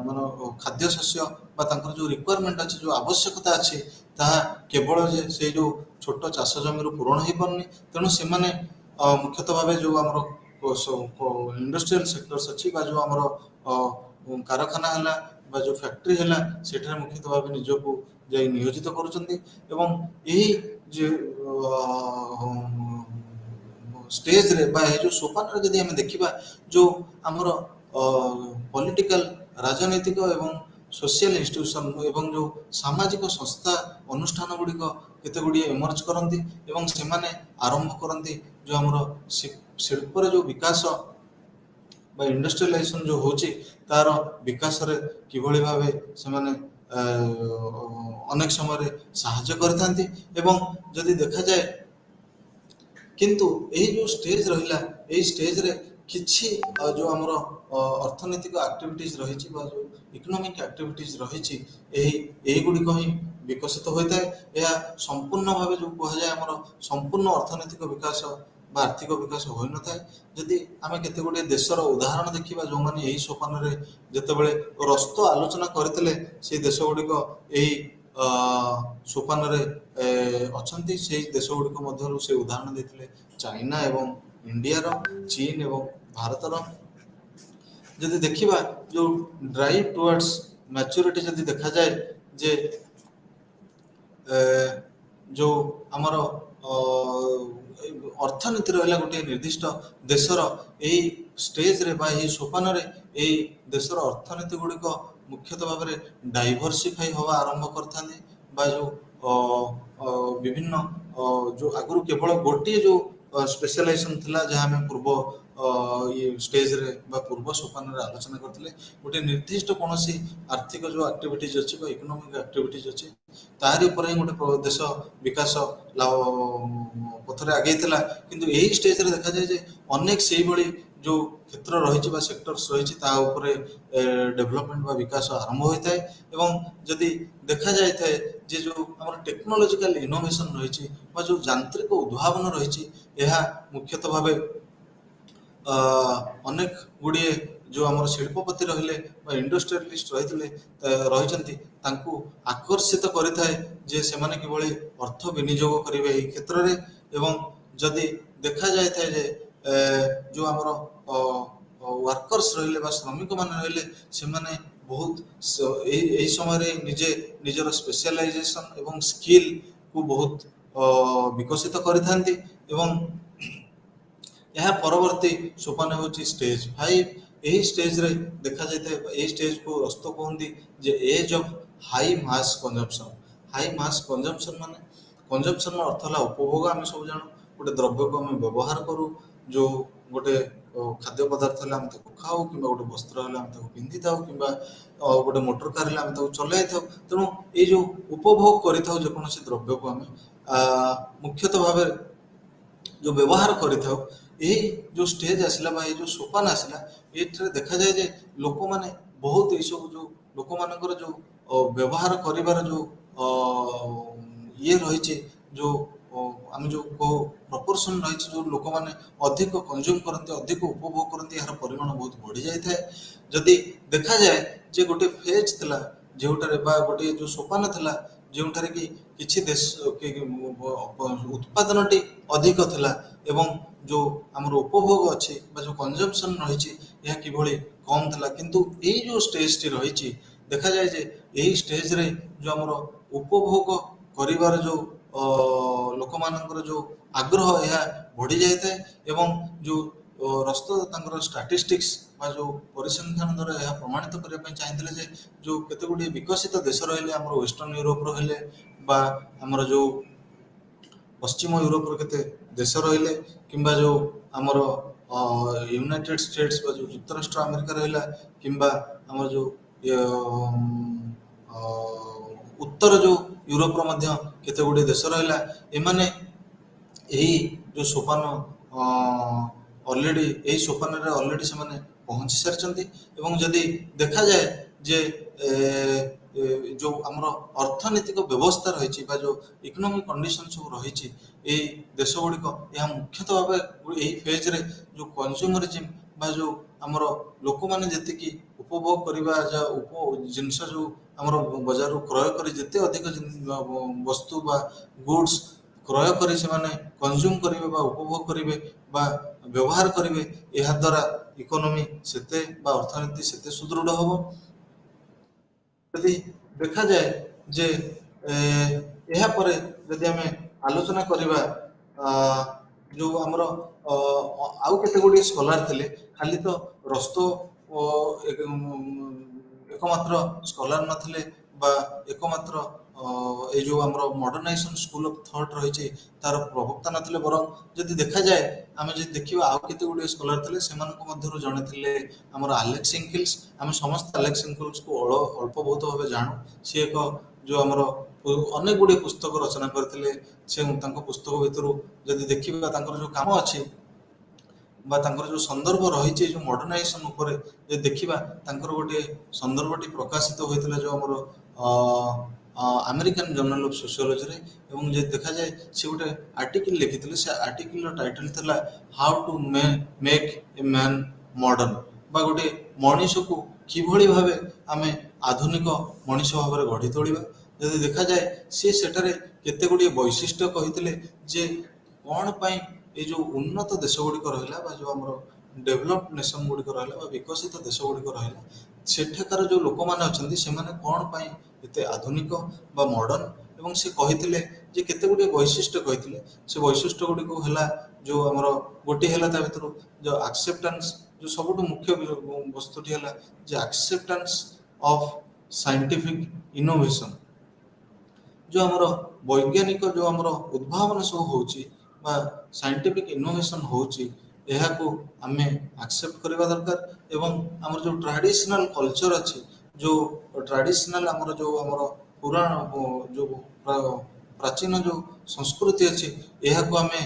A: ମାନେ ଖାଦ୍ୟ ଶସ୍ୟ ବା ତାଙ୍କର ଯେଉଁ ରିକ୍ୱାରମେଣ୍ଟ ଅଛି ଯେଉଁ ଆବଶ୍ୟକତା ଅଛି ତାହା କେବଳ ଯେ ସେଇ ଯେଉଁ ଛୋଟ ଚାଷ ଜମିରୁ ପୂରଣ ହେଇପାରୁନି। ତେଣୁ ସେମାନେ ମୁଖ୍ୟତଃ ଭାବେ ଯେଉଁ ଆମର ଇଣ୍ଡଷ୍ଟ୍ରିଆଲ ସେକ୍ଟର୍ସ ଅଛି ବା ଯେଉଁ ଆମର କାରଖାନା ହେଲା ବା ଯେଉଁ ଫ୍ୟାକ୍ଟ୍ରି ହେଲା ସେଠାରେ ମୁଖ୍ୟତଃ ଭାବେ ନିଜକୁ ଯାଇ ନିୟୋଜିତ କରୁଛନ୍ତି ଏବଂ ଏହି ଷ୍ଟେଜରେ ବା ଏ ଯେଉଁ ସୋପାନରେ ଯଦି ଆମେ ଦେଖିବା ଯେଉଁ ଆମର ପଲିଟିକାଲ ରାଜନୈତିକ ଏବଂ ସୋସିଆଲ ଇନଷ୍ଟିଟ୍ୟୁସନ ଏବଂ ଯେଉଁ ସାମାଜିକ ସଂସ୍ଥା ଅନୁଷ୍ଠାନ ଗୁଡ଼ିକ କେତେ ଗୁଡ଼ିଏ ଏମର୍ଜ କରନ୍ତି ଏବଂ ସେମାନେ ଆରମ୍ଭ କରନ୍ତି ଯେଉଁ ଆମର ଶିଳ୍ପରେ ଯେଉଁ ବିକାଶ ବା ଇଣ୍ଡଷ୍ଟ୍ରିଆଲାଇଜେସନ ଯେଉଁ ହେଉଛି ତାର ବିକାଶରେ କିଭଳି ଭାବେ ସେମାନେ ଅନେକ ସମୟରେ ସାହାଯ୍ୟ କରିଥାନ୍ତି ଏବଂ ଯଦି ଦେଖାଯାଏ କିନ୍ତୁ ଏହି ଯେଉଁ ଷ୍ଟେଜ ରହିଲା ଏହି ଷ୍ଟେଜରେ କିଛି ଯେଉଁ ଆମର ଅର୍ଥନୈତିକ ଆକ୍ଟିଭିଟିଜ ରହିଛି ବା ଯେଉଁ ଇକୋନୋମିକ ଆକ୍ଟିଭିଟିଜ ରହିଛି ଏହିଗୁଡ଼ିକ ହିଁ ବିକଶିତ ହୋଇଥାଏ। ଏହା ସମ୍ପୂର୍ଣ୍ଣ ଭାବେ ଯେଉଁ କୁହାଯାଏ ଆମର ସମ୍ପୂର୍ଣ୍ଣ ଅର୍ଥନୈତିକ ବିକାଶ ବା ଆର୍ଥିକ ବିକାଶ ହୋଇନଥାଏ। ଯଦି ଆମେ କେତେ ଗୁଡ଼ିଏ ଦେଶର ଉଦାହରଣ ଦେଖିବା ଯେଉଁମାନେ ଏହି ସୋପାନରେ ଯେତେବେଳେ ରସ୍ତ ଆଲୋଚନା କରିଥିଲେ ସେହି ଦେଶ ଗୁଡ଼ିକ ଏହି ସୋପାନରେ ଅଛନ୍ତି, ସେହି ଦେଶ ଗୁଡ଼ିକ ମଧ୍ୟରୁ ସେ ଉଦାହରଣ ଦେଇଥିଲେ ଚାଇନା ଏବଂ ଇଣ୍ଡିଆର, ଚୀନ ଏବଂ ଭାରତର। ଯଦି ଦେଖିବା ଯେଉଁ ଡ୍ରାଇଭ୍ ଟୁୱାର୍ଡସ୍ ମ୍ୟାଚୁରିଟି ଯଦି ଦେଖାଯାଏ ଯେ ଯେଉଁ ଆମର ଅର୍ଥନୀତି ରହିଲା ଗୋଟିଏ ନିର୍ଦ୍ଦିଷ୍ଟ ଦେଶର ଏହି ଷ୍ଟେଜରେ ବା ଏହି ସୋପାନରେ ଏହି ଦେଶର ଅର୍ଥନୀତି ଗୁଡ଼ିକ ମୁଖ୍ୟତଃ ଭାବରେ ଡାଇଭର୍ସିଫାଇ ହେବା ଆରମ୍ଭ କରିଥାନ୍ତି ବା ଯେଉଁ ବିଭିନ୍ନ ଯେଉଁ ଆଗରୁ କେବଳ ଗୋଟିଏ ଯେଉଁ ସ୍ପେଶାଲାଇଜେସନ ଥିଲା ଯାହା ଆମେ ପୂର୍ବ ଷ୍ଟେଜରେ ବା ପୂର୍ବ ସୋପାନରେ ଆଲୋଚନା କରିଥିଲେ, ଗୋଟିଏ ନିର୍ଦ୍ଦିଷ୍ଟ କୌଣସି ଆର୍ଥିକ ଯେଉଁ ଆକ୍ଟିଭିଟିଜ ଅଛି ବା ଇକୋନୋମିକ ଆକ୍ଟିଭିଟିଜ ଅଛି ତାହାରି ଉପରେ ହିଁ ଗୋଟେ ଦେଶ ବିକାଶ ପଥରେ ଆଗେଇଥିଲା। କିନ୍ତୁ ଏହି ଷ୍ଟେଜରେ ଦେଖାଯାଏ ଯେ ଅନେକ ସେଇଭଳି ଯେଉଁ କ୍ଷେତ୍ର ରହିଛି ବା ସେକ୍ଟର୍ସ ରହିଛି ତାହା ଉପରେ ଡେଭଲପମେଣ୍ଟ ବା ବିକାଶ ଆରମ୍ଭ ହୋଇଥାଏ ଏବଂ ଯଦି ଦେଖାଯାଇଥାଏ ଯେ ଯେଉଁ ଆମର ଟେକ୍ନୋଲୋଜିକାଲ ଇନୋଭେସନ ରହିଛି ବା ଯେଉଁ ଯାନ୍ତ୍ରିକ ଉଦ୍ଭାବନ ରହିଛି ଏହା ମୁଖ୍ୟତଃ ଭାବେ ଅନେକ ଗୁଡ଼ିଏ ଯେଉଁ ଆମର ଶିଳ୍ପପତି ରହିଲେ ବା ଇଣ୍ଡଷ୍ଟ୍ରିଆଲିଷ୍ଟ ରହିଛନ୍ତି ତାଙ୍କୁ ଆକର୍ଷିତ କରିଥାଏ ଯେ ସେମାନେ କିଭଳି ଅର୍ଥ ବିନିଯୋଗ କରିବେ ଏହି କ୍ଷେତ୍ରରେ ଏବଂ ଯଦି ଦେଖାଯାଇଥାଏ ଯେ ଯେଉଁ ଆମର ୱାର୍କର୍ସ ରହିଲେ ବା ଶ୍ରମିକମାନେ ରହିଲେ ସେମାନେ ବହୁତ ଏହି ସମୟରେ ନିଜର ସ୍ପେଶାଲାଇଜେସନ ଏବଂ ସ୍କିଲ୍କୁ ବହୁତ ବିକଶିତ କରିଥାନ୍ତି ଏବଂ ଏହା ପରବର୍ତ୍ତୀ ସୋପାନ ହେଉଛି ଷ୍ଟେଜ 5। ଏହି ଷ୍ଟେଜରେ ଦେଖାଯାଇଥାଏ ଏହି ଷ୍ଟେଜକୁ ରସ୍ତ କୁହନ୍ତି ଯେ age of high mass consumption. High mass consumption ମାନେ କଞ୍ଜମ୍ପସନର ଅର୍ଥ ହେଲା ଉପଭୋଗ। ଆମେ ସବୁ ଜାଣୁ ଗୋଟେ ଦ୍ରବ୍ୟକୁ ଆମେ ବ୍ୟବହାର କରୁ, ଯେଉଁ ଗୋଟେ ଖାଦ୍ୟ ପଦାର୍ଥ ହେଲେ ଆମେ ତାକୁ ଖାଉ କିମ୍ବା ଗୋଟେ ବସ୍ତ୍ର ହେଲେ ଆମେ ତାକୁ ପିନ୍ଧିଥାଉ କିମ୍ବା ଗୋଟେ ମୋଟର କାର ହେଲେ ଆମେ ତାକୁ ଚଲାଇଥାଉ। ତେଣୁ ଏଇ ଯେଉଁ ଉପଭୋଗ କରିଥାଉ ଯେକୌଣସି ଦ୍ରବ୍ୟକୁ ଆମେ ମୁଖ୍ୟତଃ ଭାବେ ଯେଉଁ ବ୍ୟବହାର କରିଥାଉ, ଏହି ଯେଉଁ ଷ୍ଟେଜ ଆସିଲା ବା ଏଇ ଯେଉଁ ସୋପାନ ଆସିଲା ଏଠାରେ ଦେଖାଯାଏ ଯେ ଲୋକମାନେ ବହୁତ ଏଇସବୁ ଯେଉଁ ଲୋକମାନଙ୍କର ଯେଉଁ ବ୍ୟବହାର କରିବାର ଯେଉଁ ଇଏ ରହିଛି, ଯେଉଁ ଆମେ ଯେଉଁ କହୁ ପ୍ରପୋର୍ସନ୍ ରହିଛି, ଯେଉଁ ଲୋକମାନେ ଅଧିକ କନଜ୍ୟୁମ୍ କରନ୍ତି ଅଧିକ ଉପଭୋଗ କରନ୍ତି ଏହାର ପରିମାଣ ବହୁତ ବଢ଼ିଯାଇଥାଏ। ଯଦି ଦେଖାଯାଏ ଯେ ଗୋଟେ ଫେଜ୍ ଥିଲା ଯେଉଁଠାରେ ବା ଗୋଟିଏ ଯେଉଁ ସୋପାନ ଥିଲା ଯେଉଁଠାରେ କି କିଛି ଦେଶ ଉତ୍ପାଦନଟି ଅଧିକ ଥିଲା ଏବଂ ଯେଉଁ ଆମର ଉପଭୋଗ ଅଛି ବା ଯେଉଁ କନଜମ୍ପସନ୍ ରହିଛି ଏହା କିଭଳି କମ୍ ଥିଲା, କିନ୍ତୁ ଏଇ ଯେଉଁ ଷ୍ଟେଜଟି ରହିଛି ଦେଖାଯାଏ ଯେ ଏହି ଷ୍ଟେଜରେ ଯେଉଁ ଆମର ଉପଭୋଗ କରିବାର ଯେଉଁ ଲୋକମାନଙ୍କର ଯେଉଁ ଆଗ୍ରହ ଏହା ବଢ଼ିଯାଇଥାଏ ଏବଂ ଯେଉଁ ରସ୍ତ ତାଙ୍କର ଷ୍ଟାଟିଷ୍ଟିକ୍ସ ବା ଯେଉଁ ପରିସଂଖ୍ୟାନ ଦ୍ୱାରା ଏହା ପ୍ରମାଣିତ କରିବା ପାଇଁ ଚାହିଁଥିଲେ ଯେ ଯେଉଁ କେତେ ଗୁଡ଼ିଏ ବିକଶିତ ଦେଶ ରହିଲେ ଆମର ୱେଷ୍ଟର୍ଣ୍ଣ ୟୁରୋପ ରହିଲେ बा आमर जो पश्चिम यूरोपर केते देश रहिले किंबा जो आमर यूनाइटेड स्टेट्स बा जो युक्तराष्ट्र अमेरिका रहिला किंबा आमर जो अ, उत्तर जो यूरोपर मध्य केते गुडे देश रहिला एमाने यही जो सोपान ऑलरेडी यही सोपान रे ऑलरेडी से माने पहुंची सारिचंती एवं जदि देखा जाए जे जो आमर अर्थनैतिक व्यवस्था रही जो इकोनॉमिक कंडीशन सब रही देश गुड़िक यह मुख्यतः भाव यही फेज रे जो कंज्यूमरिज्म बा जो आमर लोक मैंने जी उपभोग करवा जिनस जो आमर बजार क्रय कर जिते अधिक वस्तु बा गुड्स क्रय कर कंज्यूम करेंगे बा उपभोग करेंगे बा व्यवहार करेंगे यह द्वारा इकोनॉमी सेते बा अर्थनीति सेते सुदृढ़ हम यदि देखा जाए जे यह पर यदि आम आलोचना करवा जो आमर आउ केते गुडी स्कॉलर थिले खाली तो रस्तो एकमात्र स्कॉलर नथिले बा एकमात्र ए जो आमर मॉडर्नाइजेशन स्कूल ऑफ थॉट रही तार प्रवक्ता नथिले बरं जदि देखा जाए आम जदि देखिबा आउ केते गुडी स्कॉलर थिले सेमानक मध्यरु जणे थिले आमर एलेक्स इंकिल्स आम समस्त एलेक्स इंकिल्स को अल्प बहुत भाव जानू सी एक जो आमर अनेक गुडी पुस्तक रचना करथिले से तांको पुस्तक भितरु जदि देखिबा तांकर जो काम अछि बा तांकर जो संदर्भ रही जो मॉडर्नाइजेशन ऊपर जे देखिबा तांकर गोटे संदर्भटी प्रकाशित होइतिला जो हमर अमेरिकन जर्नल ऑफ सोशियोलॉजी रे एवं जे देखा जाए से गोटे आर्टिकल लिखिथिले से आर्टिकल रो टाइटल थिला how to make a man modern बा गोटे मनीष को किभଳି भाबे आमे आधुनिक मनीष भाबरे गढी तोड़िबा जदि देखा जाए से सेटारे केते गुडी वैशिष्ट्य कहिथिले जे कोन पई ये जो उन्नत देश गुड़िक रहा बा जो आमर डेभलप्ड नेशन गुड़िक रहा विकसित देश गुड़िक रहा सेठाकार जो लोक मैंने अच्छा से कौन पाई एते आधुनिक बा मॉडर्न एवं से कही जे केते गुडी वैशिष्ट्य कही से वैशिष्ट्य गुड़िक है जो आमर गोटे है भर जो एक्सेप्टेंस जो सबुठ मुख्य वस्तुटी है जे एक्सेप्टेंस ऑफ साइंटिफिक इनोवेशन जो आमर वैज्ञानिक जो आमर उद्भावन सब होची बा साइंटिफिक इनोवेशन होची को आमे एक्सेप्ट करबा दरकार एवं आमर जो ट्रेडिशनल कल्चर अछि जो ट्रेडिशनल आमर जो आमर पुराण जो प्राचीन जो संस्कृति अछि को आमे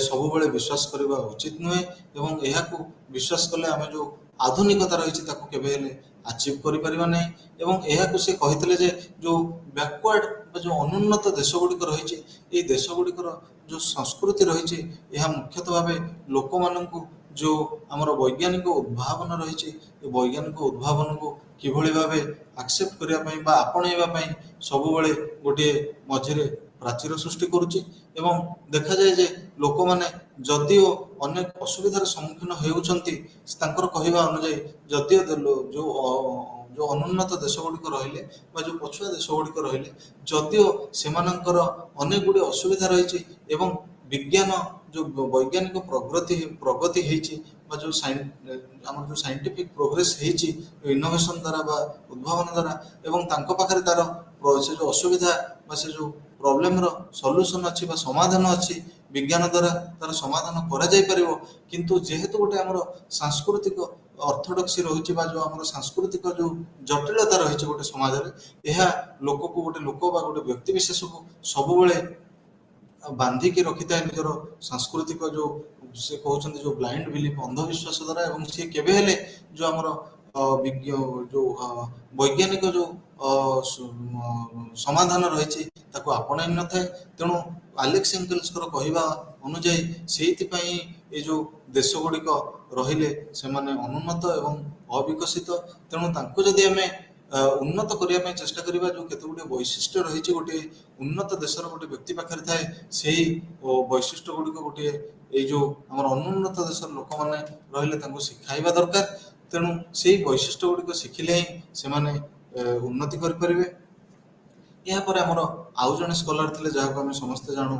A: सब बेले विश्वास करबा उचित नुहे एवं को विश्वास कले आमे जो आधुनिकता रही ताको केबे हेले अचीव करि परिबा नै एवं को से कहितले जे जो बैकवर्ड जो अनुन्नत देश गुड़िक रही ये देश गुड़िकर जो संस्कृति रही यह मुख्यतः भाव लोक मानू जो आमर वैज्ञानिक उद्भावन रही वैज्ञानिक उद्भावन को किभଳି भाव एक्सेप्ट करने आपणा सब बेले गोटे मझे प्राचीर सृष्टि करुच्ची एवं देखा जाए जे लोक मैंने जदिओ अनेक असुविधार सम्मुखीन होउछंती तांकर कहवा अनुଯାयी जदिओ जो अनुन्नत देश गुड़िक रहिले जो पछुआ देश गुड़िक रहिले जदिओ सेमानंकर अनेक गुडी असुविधा रही एवं विज्ञान जो वैज्ञानिक प्रगति होइछि बा जो आमर जो साइंटिफिक प्रोग्रेस होइछि इनोवेशन द्वारा बा उद्भावन द्वारा एवं तांको पाखरे तार से जो असुविधा बा से जो प्रॉब्लम रो सॉल्यूशन अछि बा समाधान अछि विज्ञान द्वारा तार समाधान करा जाय परिबो किंतु जेहेतु गोटे आमर सांस्कृतिक ऑर्थोडॉक्सी रही जो आम सांस्कृतिक जो जटिलता रही गोटे समाज में यह लोक को गोटे लोक बा गोटे व्यक्ति विशेष को सब बेले बांधिकी रखि था निजर सांस्कृतिक जो से कहते जो ब्लाइंड बिलीफ अंधविश्वास द्वारा एवं सी केबे हेले जो आमर जो वैज्ञानिक जो समाधान रही आपणाई न था तेणु एलेक्स इंकिल्स कहवा अनुଯାयी से ये जो देश गुड़िक रहिले से माने अनुन्नत एवं अविकसित तेणु तांको जदि आमे उन्नत करने चेष्टा करिबा जो केते गुटे वैशिष्ट्य रही गोटे उन्नत देशर गोटे व्यक्ति पाखे थाए से वैशिष्ट्य गुड़िक गोटे ये जो आम अनुन्नत देशर लोक मैंने रहिले तांको शिखाइबा दरकार तेणु से वैशिष्ट्य गुड़िक शिखिले ही से माने उन्नति करें यापर आमर आउ जने स्कॉलर थे जहाँ आम समस्ते जानू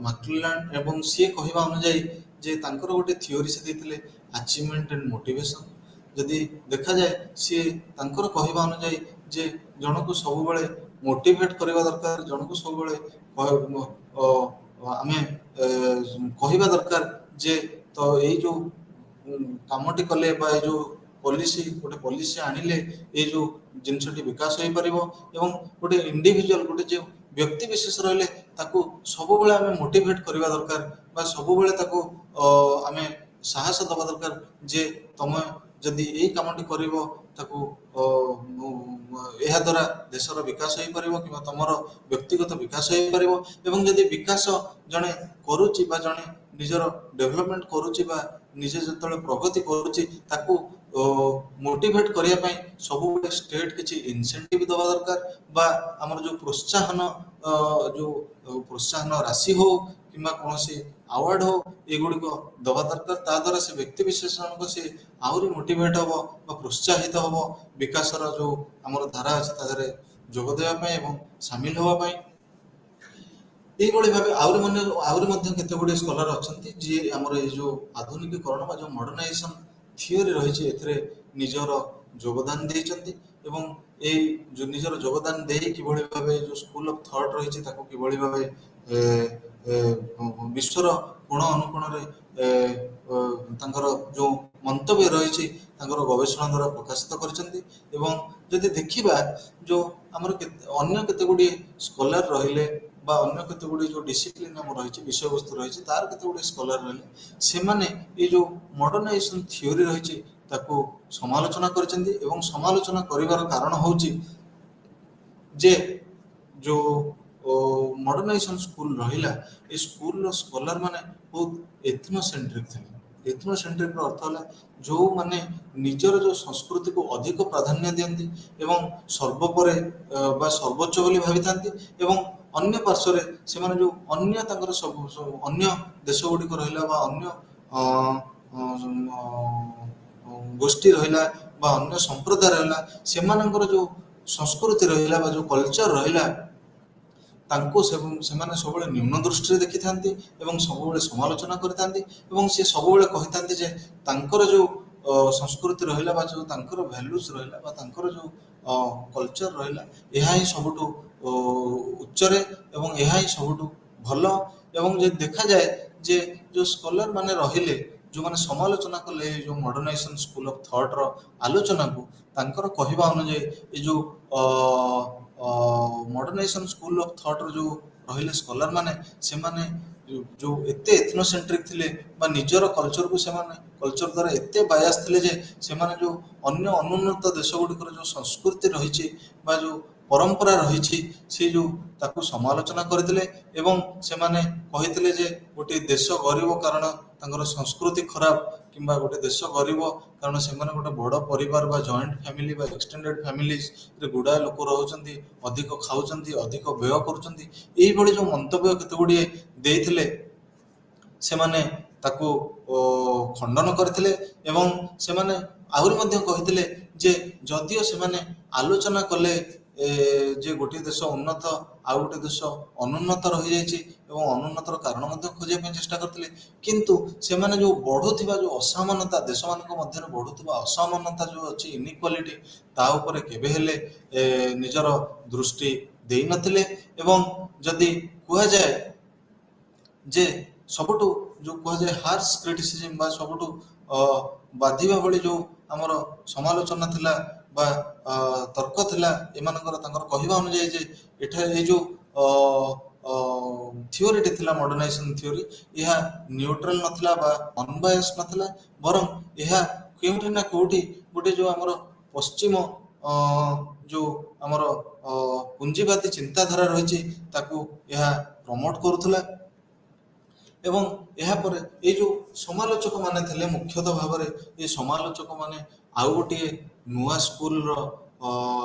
A: मैक्मिलान एवं सी कहवा अनुযাयी जे तांकर गोटे थियोरी से देते अचीवमेंट एंड मोटिवेशन जदि देखा जाए सी तांकर कहवा अनुযাयी जे जन को सब बेले ମୋଟିଭେଟ୍ କରିବା ଦରକାର, ଜଣକୁ ସବୁବେଳେ ଆମେ କହିବା ଦରକାର ଯେ ତ ଏଇ ଯୋଉ କାମଟି କଲେ ବା ଏଇ ଯୋଉ ଗୋଟେ ପଲିସି ଆଣିଲେ ଏଇ ଯୋଉ ଜିନିଷଟି ବିକାଶ ହେଇପାରିବ। ଏବଂ ଗୋଟେ ଇଣ୍ଡିଭିଜୁଆଲ ଗୋଟେ ଯୋଉ ବ୍ୟକ୍ତି ବିଶେଷ ରହିଲେ ତାକୁ ସବୁବେଳେ ଆମେ ମୋଟିଭେଟ୍ କରିବା ଦରକାର ବା ସବୁବେଳେ ତାକୁ ଆମେ ସାହସ ଦେବା ଦରକାର ଯେ ତମେ ଯଦି ଏଇ କାମଟି କରିବ ତାକୁ ଏହା ଦ୍ୱାରା ଦେଶର ବିକାଶ ହେଇପାରିବ କିମ୍ବା ତମର ବ୍ୟକ୍ତିଗତ ବିକାଶ ହେଇପାରିବ। ଏବଂ ଯଦି ବିକାଶ ଜଣେ କରୁଛି ବା ଜଣେ ନିଜର ଡେଭଲପମେଣ୍ଟ କରୁଛି ବା ନିଜେ ଯେତେବେଳେ ପ୍ରଗତି କରୁଛି ତାକୁ ମୋଟିଭେଟ୍ କରିବା ପାଇଁ ସବୁବେଳେ ଷ୍ଟେଟ୍ କିଛି ଇନସେଣ୍ଟିଭ ଦେବା ଦରକାର ବା ଆମର ଯେଉଁ ପ୍ରୋତ୍ସାହନ ରାଶି ହଉ କିମ୍ବା କୌଣସି ଆୱାର୍ଡ ହଉ ଏଗୁଡ଼ିକ ଦେବା ଦରକାର। ତା ଦ୍ୱାରା ସେ ବ୍ୟକ୍ତି ବିଶେଷ ଜଣକ ସେ ଆହୁରି ମୋଟିଭେଟ୍ ହବ ବା ପ୍ରୋତ୍ସାହିତ ହବ ବିକାଶର ଯେଉଁ ଆମର ଧାରା ଅଛି ତା ଦେହରେ ଯୋଗ ଦେବା ପାଇଁ ଏବଂ ସାମିଲ ହେବା ପାଇଁ। এইଭଳି ଭାବେ ଆହୁରି ମଧ୍ୟ କେତେ ଗୁଡ଼ିଏ ସ୍କଲାର ଅଛନ୍ତି ଯିଏ ଆମର ଏଇ ଯେଉଁ ଆଧୁନିକୀକରଣ ବା ଯେଉଁ ମଡର୍ଣ୍ଣାଇଜେସନ ଥିଓରି ରହିଛି ଏଥିରେ ନିଜର ଯୋଗଦାନ ଦେଇଛନ୍ତି ଏବଂ ଏଇ ଯେଉଁ ନିଜର ଯୋଗଦାନ ଦେଇ କିଭଳି ଭାବେ ଯେଉଁ ସ୍କୁଲ ଅଫ୍ ଥଟ୍ ରହିଛି ତାକୁ କିଭଳି ଭାବେ ବିଶ୍ୱର କୋଣ ଅନୁକୋଣରେ ତାଙ୍କର ଯେଉଁ ମନ୍ତବ୍ୟ ରହିଛି ତାଙ୍କର ଗବେଷଣା ଦ୍ୱାରା ପ୍ରକାଶିତ କରିଛନ୍ତି। ଏବଂ ଯଦି ଦେଖିବା ଯେଉଁ ଆମର ଅନ୍ୟ କେତେ ଗୁଡ଼ିଏ ସ୍କଲାର ରହିଲେ ବା ଅନ୍ୟ କେତେ ଗୁଡ଼ିଏ ଯେଉଁ ଡିସିପ୍ଲିନ୍ ଆମର ରହିଛି ବିଷୟବସ୍ତୁ ରହିଛି ତାର କେତେ ଗୁଡ଼ିଏ ସ୍କଲାର ରହିଲେ ସେମାନେ ଏଇ ଯେଉଁ ମଡର୍ଣ୍ଣାଇଜେସନ ଥିଓରି ରହିଛି ତାକୁ ସମାଲୋଚନା କରିଛନ୍ତି। ଏବଂ ସମାଲୋଚନା କରିବାର କାରଣ ହେଉଛି ଯେ ଯେଉଁ ମଡର୍ଣ୍ଣାଇଜେସନ ସ୍କୁଲ ରହିଲା ଏ ସ୍କୁଲର ସ୍କଲାର ମାନେ ବହୁତ ଏଥନୋସେଣ୍ଟ୍ରିକ ଥିଲେ। ଏଥନୋସେଣ୍ଟ୍ରିକର ଅର୍ଥ ହେଲା ଯେଉଁମାନେ ନିଜର ଯେଉଁ ସଂସ୍କୃତିକୁ ଅଧିକ ପ୍ରାଧାନ୍ୟ ଦିଅନ୍ତି ଏବଂ ସର୍ବୋପରେ ବା ସର୍ବୋଚ୍ଚ ବୋଲି ଭାବିଥାନ୍ତି ଏବଂ ଅନ୍ୟ ପାର୍ଶ୍ୱରେ ସେମାନେ ଯେଉଁ ଅନ୍ୟ ତାଙ୍କର ଅନ୍ୟ ଦେଶ ଗୁଡ଼ିକ ରହିଲା ବା ଅନ୍ୟ ଗୋଷ୍ଠୀ ରହିଲା ବା ଅନ୍ୟ ସମ୍ପ୍ରଦାୟ ରହିଲା ସେମାନଙ୍କର ଯେଉଁ ସଂସ୍କୃତି ରହିଲା ବା ଯେଉଁ କଲଚର ରହିଲା ତାଙ୍କୁ ସେମାନେ ସବୁବେଳେ ନ୍ୟୁନ ଦୃଷ୍ଟିରେ ଦେଖିଥାନ୍ତି ଏବଂ ସବୁବେଳେ ସମାଲୋଚନା କରିଥାନ୍ତି ଏବଂ ସେ ସବୁବେଳେ କହିଥାନ୍ତି ଯେ ତାଙ୍କର ଯେଉଁ ସଂସ୍କୃତି ରହିଲା ବା ଯେଉଁ ତାଙ୍କର ଭ୍ୟାଲୁଜ ରହିଲା ବା ତାଙ୍କର ଯେଉଁ କଲଚର ରହିଲା ଏହା ହିଁ ସବୁଠୁ ଉଚ୍ଚରେ ଏବଂ ଏହା ହିଁ ସବୁଠୁ ଭଲ। ଏବଂ ଯଦି ଦେଖାଯାଏ ଯେ ଯେଉଁ ସ୍କଲାର ମାନେ ରହିଲେ ଯେଉଁମାନେ ସମାଲୋଚନା କଲେ ଯେଉଁ ମଡର୍ଣ୍ଣାଇଜେସନ ସ୍କୁଲ ଅଫ୍ ଥଟ୍ର ଆଲୋଚନାକୁ ତାଙ୍କର କହିବା ଅନୁଯାୟୀ ଏ ଯେଉଁ ମଡର୍ଣ୍ଣାଇଜେସନ ସ୍କୁଲ ଅଫ୍ ଥଟ୍ର ଯେଉଁ ରହିଲେ ସ୍କଲାର ମାନେ ସେମାନେ ଯେଉଁ ଏତେ ଏଥନୋସେଣ୍ଟ୍ରିକ ଥିଲେ ବା ନିଜର କଲଚରକୁ ସେମାନେ କଲଚର ଦ୍ୱାରା ଏତେ ବାୟାସ ଥିଲେ ଯେ ସେମାନେ ଯେଉଁ ଅନ୍ୟ ଅନୁନ୍ନତ ଦେଶ ଗୁଡ଼ିକର ଯେଉଁ ସଂସ୍କୃତି ରହିଛି ବା ଯେଉଁ ପରମ୍ପରା ରହିଛି ସେ ଯେଉଁ ତାକୁ ସମାଲୋଚନା କରିଥିଲେ ଏବଂ ସେମାନେ କହିଥିଲେ ଯେ ଗୋଟିଏ ଦେଶ ଗରିବ କାରଣ ତାଙ୍କର ସଂସ୍କୃତି ଖରାପ କିମ୍ବା ଗୋଟେ ଦେଶ ଗରିବ କାରଣ ସେମାନେ ଗୋଟେ ବଡ଼ ପରିବାର ବା ଜଏଣ୍ଟ ଫ୍ୟାମିଲି ବା ଏକ୍ସଟେଣ୍ଡେଡ ଫ୍ୟାମିଲିରେ ଗୁଡ଼ାଏ ଲୋକ ରହୁଛନ୍ତି, ଅଧିକ ଖାଉଛନ୍ତି, ଅଧିକ ବ୍ୟୟ କରୁଛନ୍ତି। ଏଇଭଳି ଯେଉଁ ମନ୍ତବ୍ୟ କେତେ ଗୁଡ଼ିଏ ଦେଇଥିଲେ ସେମାନେ ତାକୁ ଖଣ୍ଡନ କରିଥିଲେ ଏବଂ ସେମାନେ ଆହୁରି ମଧ୍ୟ କହିଥିଲେ ଯେ ଯଦିଓ ସେମାନେ ଆଲୋଚନା କଲେ ଯେ ଗୋଟିଏ ଦେଶ ଉନ୍ନତ ଆଉ ଗୋଟେ ଦେଶ ଅନୁନ୍ନତ ରହିଯାଇଛି ଏବଂ ଅନୁନ୍ନତର କାରଣ ମଧ୍ୟ ଖୋଜିବା ପାଇଁ ଚେଷ୍ଟା କରିଥିଲେ କିନ୍ତୁ ସେମାନେ ଯେଉଁ ବଢ଼ୁଥିବା ଯେଉଁ ଅସମାନତା ଦେଶମାନଙ୍କ ମଧ୍ୟରେ ବଢ଼ୁଥିବା ଅସମାନତା ଯେଉଁ ଅଛି ଇନିକ୍ୱାଲିଟି ତା ଉପରେ କେବେ ହେଲେ ନିଜର ଦୃଷ୍ଟି ଦେଇନଥିଲେ। ଏବଂ ଯଦି କୁହାଯାଏ ଯେ ସବୁଠୁ ଯେଉଁ କୁହାଯାଏ ହାର୍ସ କ୍ରିଟିସିଜିମ ବା ସବୁଠୁ ବାଧିବା ଭଳି ଯେଉଁ ଆମର ସମାଲୋଚନା ଥିଲା ବା ତର୍କ ଥିଲା ଏମାନଙ୍କର ତାଙ୍କର କହିବା ଅନୁଯାୟୀ ଯେ ଏଠାରେ ଏଇ ଯେଉଁ ଥିଓରିଟି ଥିଲା ମଡର୍ଣ୍ଣାଇଜେସନ ଥିଓରି ଏହା ନ୍ୟୁଟ୍ରାଲ ନଥିଲା ବା ଅନବାୟସ ନଥିଲା ବରଂ ଏହା କେଉଁଠି ନା କେଉଁଠି ଗୋଟେ ଯେଉଁ ଆମର ପଶ୍ଚିମ ଯେଉଁ ଆମର ପୁଞ୍ଜିବାଦୀ ଚିନ୍ତାଧାରା ରହିଛି ତାକୁ ଏହା ପ୍ରମୋଟ କରୁଥିଲା। ଏବଂ ଏହାପରେ ଏଇ ଯେଉଁ ସମାଲୋଚକ ମାନେ ଥିଲେ ମୁଖ୍ୟତଃ ଭାବରେ ଏ ସମାଲୋଚକ ମାନେ ଆଉ ଗୋଟିଏ ନୂଆ ସ୍କୁଲର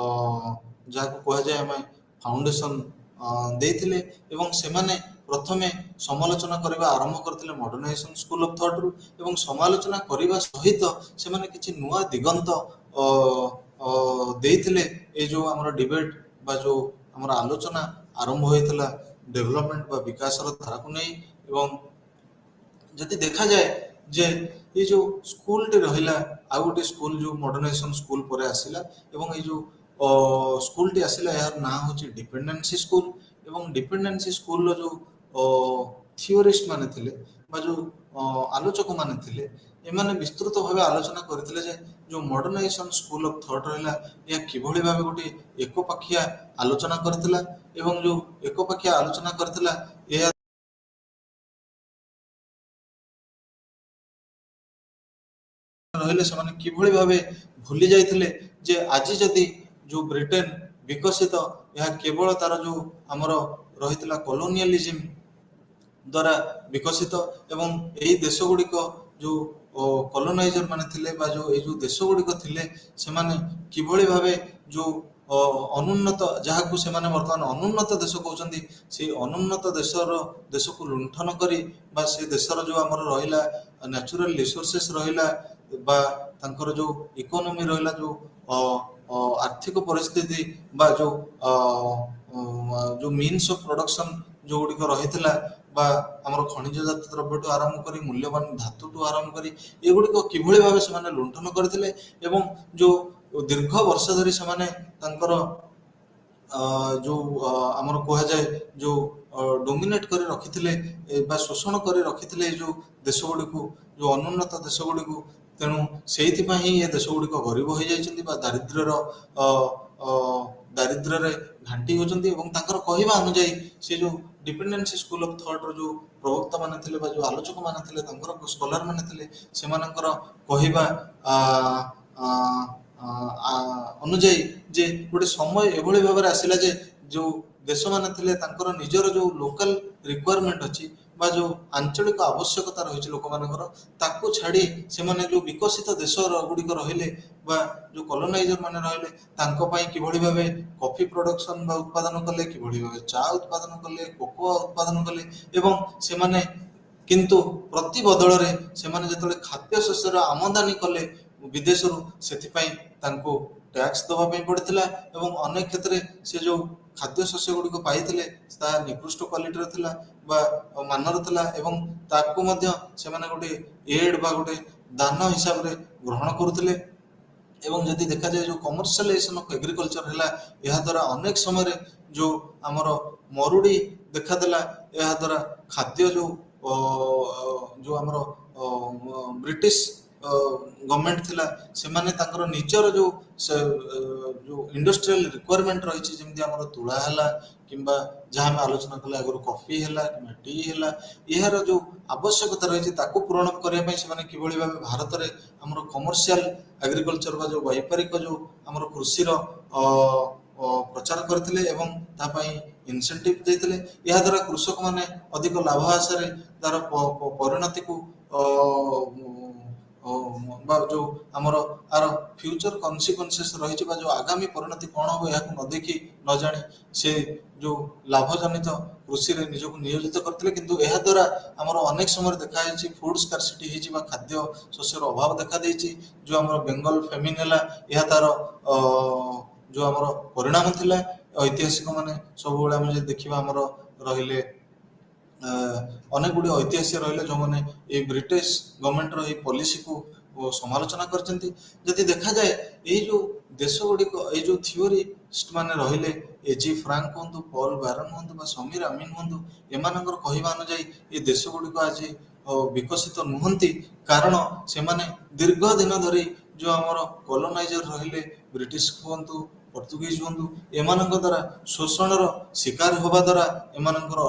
A: ଯାହାକୁ କୁହାଯାଏ ଆମେ ଫାଉଣ୍ଡେସନ ଦେଇଥିଲେ ଏବଂ ସେମାନେ ପ୍ରଥମେ ସମାଲୋଚନା କରିବା ଆରମ୍ଭ କରିଥିଲେ ମଡର୍ଣ୍ଣାଇଜେସନ ସ୍କୁଲ ଅଫ୍ ଥଟ୍ରୁ ଏବଂ ସମାଲୋଚନା କରିବା ସହିତ ସେମାନେ କିଛି ନୂଆ ଦିଗନ୍ତ ଦେଇଥିଲେ। ଏଇ ଯେଉଁ ଆମର ଡିବେଟ ବା ଯେଉଁ ଆମର ଆଲୋଚନା ଆରମ୍ଭ ହୋଇଥିଲା ଡେଭଲପମେଣ୍ଟ ବା ବିକାଶର ଧାରାକୁ ନେଇ। ଏବଂ ଯଦି ଦେଖାଯାଏ ଯେ ଏଇ ଯେଉଁ ସ୍କୁଲଟି ରହିଲା ଆଉ ଗୋଟେ ସ୍କୁଲ ଯେଉଁ ମଡର୍ଣ୍ଣାଇଜେସନ ସ୍କୁଲ ପରେ ଆସିଲା ଏବଂ ଏଇ ଯେଉଁ ସ୍କୁଲଟି ଆସିଲା, ଏହାର ନାଁ ହେଉଛି ଡିପେଣ୍ଡେନ୍ସି ସ୍କୁଲ। ଏବଂ ଡିପେଣ୍ଡେନ୍ସି ସ୍କୁଲର ଯେଉଁ ଥିଓରିଷ୍ଟ ମାନେ ଥିଲେ ବା ଯେଉଁ ଆଲୋଚକ ମାନେ ଥିଲେ, ଏମାନେ ବିସ୍ତୃତ ଭାବେ ଆଲୋଚନା କରିଥିଲେ ଯେ ଯେଉଁ ମଡର୍ଣ୍ଣାଇଜେସନ୍ ସ୍କୁଲ ଅଫ୍ ଥଟ୍ ରହିଲା, ଏହା କିଭଳି ଭାବେ ଗୋଟିଏ ଏକପାଖିଆ ଆଲୋଚନା କରିଥିଲା। ଏବଂ ଯେଉଁ ଏକପାଖିଆ ଆଲୋଚନା କରିଥିଲା, ଏହା ରହିଲେ ସେମାନେ କିଭଳି ଭାବେ ଭୁଲି ଯାଇଥିଲେ ଯେ ଆଜି ଯଦି ଯେଉଁ ବ୍ରିଟେନ ବିକଶିତ, ଏହା କେବଳ ତାର ଯେଉଁ ଆମର ରହିଥିଲା କଲୋନିଆଲିଜିମ୍ ଦ୍ୱାରା ବିକଶିତ। ଏବଂ ଏହି ଦେଶ ଗୁଡ଼ିକ ଯେଉଁ କଲୋନାଇଜର ମାନେ ଥିଲେ ବା ଯେଉଁ ଏଇ ଯେଉଁ ଦେଶ ଗୁଡ଼ିକ ଥିଲେ, ସେମାନେ କିଭଳି ଭାବେ ଯେଉଁ ଅନୁନ୍ନତ, ଯାହାକୁ ସେମାନେ ବର୍ତ୍ତମାନ ଅନୁନ୍ନତ ଦେଶ କହୁଛନ୍ତି, ସେଇ ଅନୁନ୍ନତ ଦେଶକୁ ଲୁଣ୍ଠନ କରି ବା ସେ ଦେଶର ଯେଉଁ ଆମର ରହିଲା ନ୍ୟାଚୁରାଲ ରିସୋର୍ସେସ୍ ରହିଲା ବା ତାଙ୍କର ଯେଉଁ ଇକୋନୋମି ରହିଲା, ଯେଉଁ ଆର୍ଥିକ ପରିସ୍ଥିତି ବା ଯେଉଁ ମିନ୍ସ ଅଫ ପ୍ରଡକ୍ସନ ଯେଉଁଗୁଡ଼ିକ ରହିଥିଲା ବା ଆମର ଖଣିଜ ଜାତ ଦ୍ରବ୍ୟଠୁ ଆରମ୍ଭ କରି ମୂଲ୍ୟବାନ ଧାତୁଠୁ ଆରମ୍ଭ କରି ଏଗୁଡ଼ିକ କିଭଳି ଭାବେ ସେମାନେ ଲୁଣ୍ଠନ କରିଥିଲେ। ଏବଂ ଯେଉଁ ଦୀର୍ଘ ବର୍ଷ ଧରି ସେମାନେ ତାଙ୍କର ଯେଉଁ ଆମର କୁହାଯାଏ ଯେଉଁ ଡୋମିନେଟ୍ କରି ରଖିଥିଲେ ବା ଶୋଷଣ କରି ରଖିଥିଲେ ଏ ଯେଉଁ ଦେଶ ଗୁଡ଼ିକୁ, ଯେଉଁ ଅନୁନ୍ନତ ଦେଶ ଗୁଡ଼ିକୁ। ତେଣୁ ସେଇଥିପାଇଁ ହିଁ ଏ ଦେଶ ଗୁଡ଼ିକ ଗରିବ ହୋଇଯାଇଛନ୍ତି ବା ଦାରିଦ୍ର୍ୟରେ ଘାଣ୍ଟି ହେଉଛନ୍ତି। ଏବଂ ତାଙ୍କର କହିବା ଅନୁଯାୟୀ ସେ ଯେଉଁ ଡିପେଣ୍ଡେନ୍ସି ସ୍କୁଲ ଅଫ୍ ଥଟ୍ର ଯେଉଁ ପ୍ରବକ୍ତା ମାନେ ଥିଲେ ବା ଯେଉଁ ଆଲୋଚକ ମାନେ ଥିଲେ, ତାଙ୍କର ସ୍କଲାର ମାନେ ଥିଲେ, ସେମାନଙ୍କର କହିବା ଅନୁଯାୟୀ ଯେ ଗୋଟେ ସମୟ ଏଭଳି ଭାବରେ ଆସିଲା ଯେ ଯେଉଁ ଦେଶମାନେ ଥିଲେ ତାଙ୍କର ନିଜର ଯେଉଁ ଲୋକାଲ ରିକ୍ୱାରମେଣ୍ଟ ଅଛି ବା ଯେଉଁ ଆଞ୍ଚଳିକ ଆବଶ୍ୟକତା ରହିଛି ଲୋକମାନଙ୍କର, ତାକୁ ଛାଡ଼ି ସେମାନେ ଯେଉଁ ବିକଶିତ ଦେଶ ଗୁଡ଼ିକ ରହିଲେ ବା ଯେଉଁ କଲୋନାଇଜର ମାନେ ରହିଲେ, ତାଙ୍କ ପାଇଁ କିଭଳି ଭାବେ କଫି ପ୍ରଡକ୍ସନ ବା ଉତ୍ପାଦନ କଲେ, କିଭଳି ଭାବେ ଚା ଉତ୍ପାଦନ କଲେ, କୋକୋଆ ଉତ୍ପାଦନ କଲେ। ଏବଂ ସେମାନେ କିନ୍ତୁ ପ୍ରତି ବଦଳରେ ସେମାନେ ଯେତେବେଳେ ଖାଦ୍ୟ ଶସ୍ୟର ଆମଦାନୀ କଲେ ବିଦେଶରୁ, ସେଥିପାଇଁ ତାଙ୍କୁ ଟ୍ୟାକ୍ସ ଦେବା ପାଇଁ ପଡ଼ିଥିଲା। ଏବଂ ଅନେକ କ୍ଷେତ୍ରରେ ସେ ଯେଉଁ ଖାଦ୍ୟ ଶସ୍ୟ ଗୁଡ଼ିକ ପାଇଥିଲେ ତାହା ନିକୃଷ୍ଟ କ୍ୱାଲିଟିର ଥିଲା ବା ମାନର ଥିଲା, ଏବଂ ତାକୁ ମଧ୍ୟ ସେମାନେ ଗୋଟେ ଏଡ୍ ବା ଗୋଟେ ଦାନ ହିସାବରେ ଗ୍ରହଣ କରୁଥିଲେ। ଏବଂ ଯଦି ଦେଖାଯାଏ ଯେଉଁ କମର୍ସିଆଲାଇଜେସନ ଅଫ ଏଗ୍ରିକଲଚର ହେଲା, ଏହା ଦ୍ୱାରା ଅନେକ ସମୟରେ ଯେଉଁ ଆମର ମରୁଡ଼ି ଦେଖାଦେଲା। ଏହା ଦ୍ୱାରା ଖାଦ୍ୟ ଯେଉଁ ଆମର ବ୍ରିଟିଶ ଗଭର୍ଣ୍ଣମେଣ୍ଟ ଥିଲା, ସେମାନେ ତାଙ୍କର ନିଜର ଯେଉଁ ଇଣ୍ଡଷ୍ଟ୍ରିଆଲ ରିକ୍ୱାରମେଣ୍ଟ ରହିଛି, ଯେମିତି ଆମର ତୁଳା ହେଲା କିମ୍ବା ଯାହା ଆମେ ଆଲୋଚନା କଲେ ଆଗରୁ କଫି ହେଲା କିମ୍ବା ଟି ହେଲା, ଏହାର ଯେଉଁ ଆବଶ୍ୟକତା ରହିଛି ତାକୁ ପୂରଣ କରିବା ପାଇଁ ସେମାନେ କିଭଳି ଭାବେ ଭାରତରେ ଆମର କମର୍ସିଆଲ ଏଗ୍ରିକଲଚର ବା ଯେଉଁ ବୈପାରିକ ଯେଉଁ ଆମର କୃଷିର ପ୍ରଚାର କରିଥିଲେ ଏବଂ ତା ପାଇଁ ଇନସେଣ୍ଟିଭ ଦେଇଥିଲେ। ଏହାଦ୍ୱାରା କୃଷକମାନେ ଅଧିକ ଲାଭ ଆଶାରେ ତାର ପରିଣତିକୁ ବା ଯେଉଁ ଆମର ଆର ଫ୍ୟୁଚର କନସିକ୍ୱେନ୍ସେସ୍ ରହିଛି ବା ଯେଉଁ ଆଗାମୀ ପରିଣତି କ'ଣ ହେବ ଏହାକୁ ନ ଦେଖି ନ ଜାଣି ସେ ଯେଉଁ ଲାଭଜନିତ କୃଷିରେ ନିଜକୁ ନିୟୋଜିତ କରିଥିଲେ। କିନ୍ତୁ ଏହାଦ୍ୱାରା ଆମର ଅନେକ ସମୟରେ ଦେଖାଯାଇଛି ଫୁଡ ସ୍କାର୍ସିଟି ହେଇଛି ବା ଖାଦ୍ୟ ଶସ୍ୟର ଅଭାବ ଦେଖାଦେଇଛି। ଯେଉଁ ଆମର ବେଙ୍ଗଲ ଫେମିନ୍ ହେଲା, ଏହା ତାର ଯେଉଁ ଆମର ପରିଣାମ ଥିଲା। ଐତିହାସିକ ମାନେ ସବୁବେଳେ ଆମେ ଯଦି ଦେଖିବା, ଆମର ରହିଲେ ଅନେକ ଗୁଡ଼ିଏ ଐତିହାସିକ ରହିଲେ ଯେଉଁମାନେ ଏଇ ବ୍ରିଟିଶ ଗଭର୍ଣ୍ଣମେଣ୍ଟର ଏଇ ପଲିସିକୁ ସମାଲୋଚନା କରିଛନ୍ତି। ଯଦି ଦେଖାଯାଏ ଏଇ ଯେଉଁ ଦେଶ ଗୁଡ଼ିକ, ଏଇ ଯେଉଁ ଥିଓରିଷ୍ଟ ମାନେ ରହିଲେ, ଏଜି ଫ୍ରାଙ୍କ ହୁଅନ୍ତୁ, ପଲ୍ ବାରନ ହୁଅନ୍ତୁ ବା ସମୀର ଆମିନ ହୁଅନ୍ତୁ, ଏମାନଙ୍କର କହିବା ଅନୁଯାୟୀ ଏ ଦେଶ ଗୁଡ଼ିକ ଆଜି ବିକଶିତ ନୁହନ୍ତି, କାରଣ ସେମାନେ ଦୀର୍ଘ ଦିନ ଧରି ଯେଉଁ ଆମର କଲୋନାଇଜର ରହିଲେ, ବ୍ରିଟିଶ ହୁଅନ୍ତୁ ପର୍ତ୍ତୁଗିଜ ହୁଅନ୍ତୁ, ଏମାନଙ୍କ ଦ୍ୱାରା ଶୋଷଣର ଶିକାର ହେବା ଦ୍ୱାରା ଏମାନଙ୍କର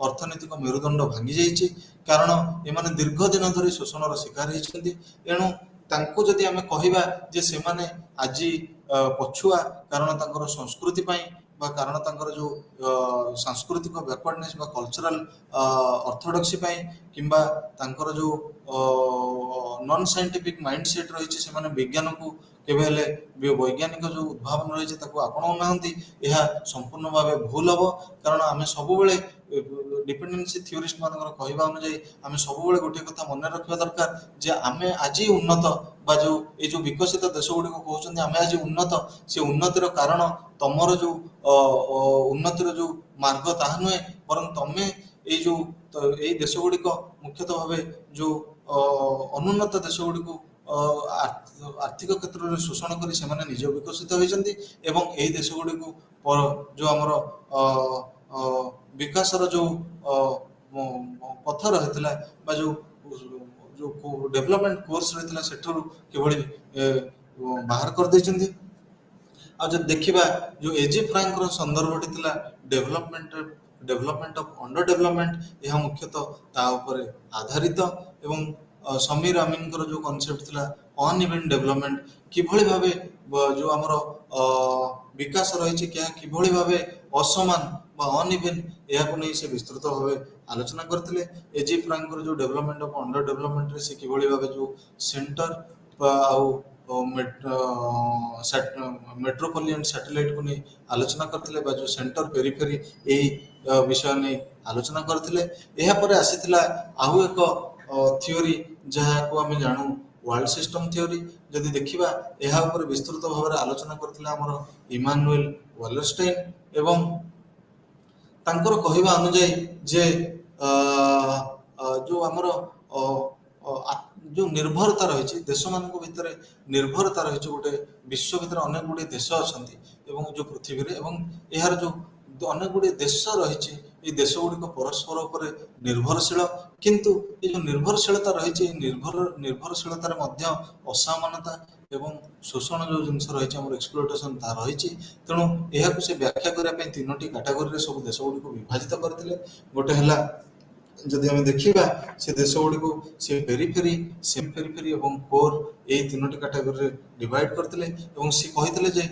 A: ଅର୍ଥନୈତିକ ମେରୁଦଣ୍ଡ ଭାଙ୍ଗି ଯାଇଛି। କାରଣ ଏମାନେ ଦୀର୍ଘ ଦିନ ଧରି ଶୋଷଣର ଶିକାର ହେଇଛନ୍ତି। ଏଣୁ ତାଙ୍କୁ ଯଦି ଆମେ କହିବା ଯେ ସେମାନେ ଆଜି ପଛୁଆ, କାରଣ ତାଙ୍କର ସଂସ୍କୃତି ପାଇଁ ବା କାରଣ ତାଙ୍କର ଯେଉଁ ସାଂସ୍କୃତିକ ବ୍ୟାକୱାର୍ଡନେସ୍ ବା କଲଚରାଲ ଅର୍ଥୋଡକ୍ସି ପାଇଁ, କିମ୍ବା ତାଙ୍କର ଯେଉଁ ନନ୍ ସାଇଣ୍ଟିଫିକ ମାଇଣ୍ଡ ସେଟ୍ ରହିଛି, ସେମାନେ ବିଜ୍ଞାନକୁ କେବେ ହେଲେ ବୈଜ୍ଞାନିକ ଯେଉଁ ଉଦ୍ଭାବନ ରହିଛି ତାକୁ ଆପଣାଉ ନାହାନ୍ତି, ଏହା ସମ୍ପୂର୍ଣ୍ଣ ଭାବେ ଭୁଲ ହେବ। କାରଣ ଆମେ ସବୁବେଳେ ଡିପେଣ୍ଡେନ୍ସି ଥିଓରିଷ୍ଟ ମାନଙ୍କର କହିବା ଅନୁଯାୟୀ ଆମେ ସବୁବେଳେ ଗୋଟିଏ କଥା ମନେ ରଖିବା ଦରକାର ଯେ ଆମେ ଆଜି ଉନ୍ନତ ବା ଏଇ ଯେଉଁ ବିକଶିତ ଦେଶ ଗୁଡ଼ିକ କହୁଛନ୍ତି ଆମେ ଆଜି ଉନ୍ନତ, ସେ ଉନ୍ନତିର କାରଣ ତମର ଯେଉଁ ଉନ୍ନତିର ଯେଉଁ ମାର୍ଗ ତାହା ନୁହେଁ, ବରଂ ତମେ ଏଇ ଦେଶ ଗୁଡ଼ିକ ମୁଖ୍ୟତଃ ଭାବେ ଯେଉଁ ଅନୁନ୍ନତ ଦେଶ ଗୁଡ଼ିକୁ ଆର୍ଥିକ କ୍ଷେତ୍ରରେ ଶୋଷଣ କରି ସେମାନେ ନିଜେ ବିକଶିତ ହୋଇଛନ୍ତି ଏବଂ ଏହି ଦେଶ ଗୁଡ଼ିକୁ ଯେଉଁ ଆମର ଅ, ଅ, ବିକାଶର ଯେଉଁ ପଥ ରହିଥିଲା ବା ଯେଉଁ ଡେଭଲପମେଣ୍ଟ କୋର୍ସ ରହିଥିଲା ସେଠାରୁ କିଭଳି ବାହାର କରିଦେଇଛନ୍ତି। ଆଉ ଯଦି ଦେଖିବା ଯେଉଁ ଏଜି ଫ୍ରାଙ୍କର ସନ୍ଦର୍ଭଟି ଥିଲା ଡେଭଲପମେଣ୍ଟ ଅଫ୍ ଅଣ୍ଡର ଡେଭଲପମେଣ୍ଟ, ଏହା ମୁଖ୍ୟତଃ ତା ଉପରେ ଆଧାରିତ ଏବଂ ସମୀର ଆମିନଙ୍କର ଯେଉଁ କନସେପ୍ଟ ଥିଲା ଅନଇଭେନ୍ ଡେଭଲପମେଣ୍ଟ, କିଭଳି ଭାବେ ଯେଉଁ ଆମର ବିକାଶ ରହିଛି ଏହା କିଭଳି ଭାବେ ଅସମାନ ବା ଅନଇଭେନ୍, ଏହାକୁ ନେଇ ସେ ବିସ୍ତୃତ ଭାବେ ଆଲୋଚନା କରିଥିଲେ। ଏଜି ଫ୍ରାଙ୍କର ଯେଉଁ ଡେଭଲପମେଣ୍ଟ ଅଫ୍ ଅଣ୍ଡର ଡେଭଲପମେଣ୍ଟରେ ସେ କିଭଳି ଭାବେ ଯେଉଁ ସେଣ୍ଟର ଆଉ ମେଟ୍ରୋପଲିଆନ୍ ସାଟେଲାଇଟକୁ ନେଇ ଆଲୋଚନା କରିଥିଲେ ବା ଯେଉଁ ସେଣ୍ଟର ପେରିଫେରି ଏହି ବିଷୟ ନେଇ ଆଲୋଚନା କରିଥିଲେ। ଏହାପରେ ଆସିଥିଲା ଆଉ ଏକ ଥିଓରି ଯାହାକୁ ଆମେ ଜାଣୁ ୱାର୍ଲଡ ସିଷ୍ଟମ ଥିଓରି। ଯଦି ଦେଖିବା ଏହା ଉପରେ ବିସ୍ତୃତ ଭାବରେ ଆଲୋଚନା କରିଥିଲେ ଆମର ଇମାନୁଏଲ ୱାଲରଷ୍ଟାଇନ ଏବଂ ତାଙ୍କର କହିବା ଅନୁଯାୟୀ ଯେ ଯେଉଁ ଆମର ଯେଉଁ ନିର୍ଭରତା ରହିଛି ଦେଶମାନଙ୍କ ଭିତରେ, ନିର୍ଭରତା ରହିଛି, ଗୋଟେ ବିଶ୍ୱ ଭିତରେ ଅନେକ ଗୁଡ଼ିଏ ଦେଶ ଅଛନ୍ତି ଏବଂ ଯେଉଁ ପୃଥିବୀରେ ଏବଂ ଏହାର ଯେଉଁ ଅନେକ ଗୁଡ଼ିଏ ଦେଶ ରହିଛି, এই ଦେଶ ଗୁଡ଼ିକ ପରସ୍ପର ଉପରେ ନିର୍ଭରଶୀଳ। କିନ୍ତୁ ଏ ଯେଉଁ ନିର୍ଭରଶୀଳତା ରହିଛି, এই ନିର୍ଭରଶୀଳତାରେ ମଧ୍ୟ ଅସମାନତା ଏବଂ ଶୋଷଣ ଯେଉଁ ଜିନିଷ ରହିଛି ଆମର ଏକ୍ସପ୍ଲୋଟେସନ ତାହା ରହିଛି। ତେଣୁ ଏହାକୁ ସେ ବ୍ୟାଖ୍ୟା କରିବା ପାଇଁ ତିନୋଟି କାଟାଗୋରୀରେ ସବୁ ଦେଶ ଗୁଡ଼ିକୁ ବିଭାଜିତ କରିଥିଲେ। ଗୋଟେ ହେଲା ଯଦି ଆମେ ଦେଖିବା ସେ ଦେଶ ଗୁଡ଼ିକୁ ସେ ପେରିଫେରି, ସେମି ପେରିଫେରି ଏବଂ କୋର, ଏହି ତିନୋଟି କାଟାଗୋରୀରେ ଡିଭାଇଡ କରିଥିଲେ ଏବଂ ସେ କହିଥିଲେ ଯେ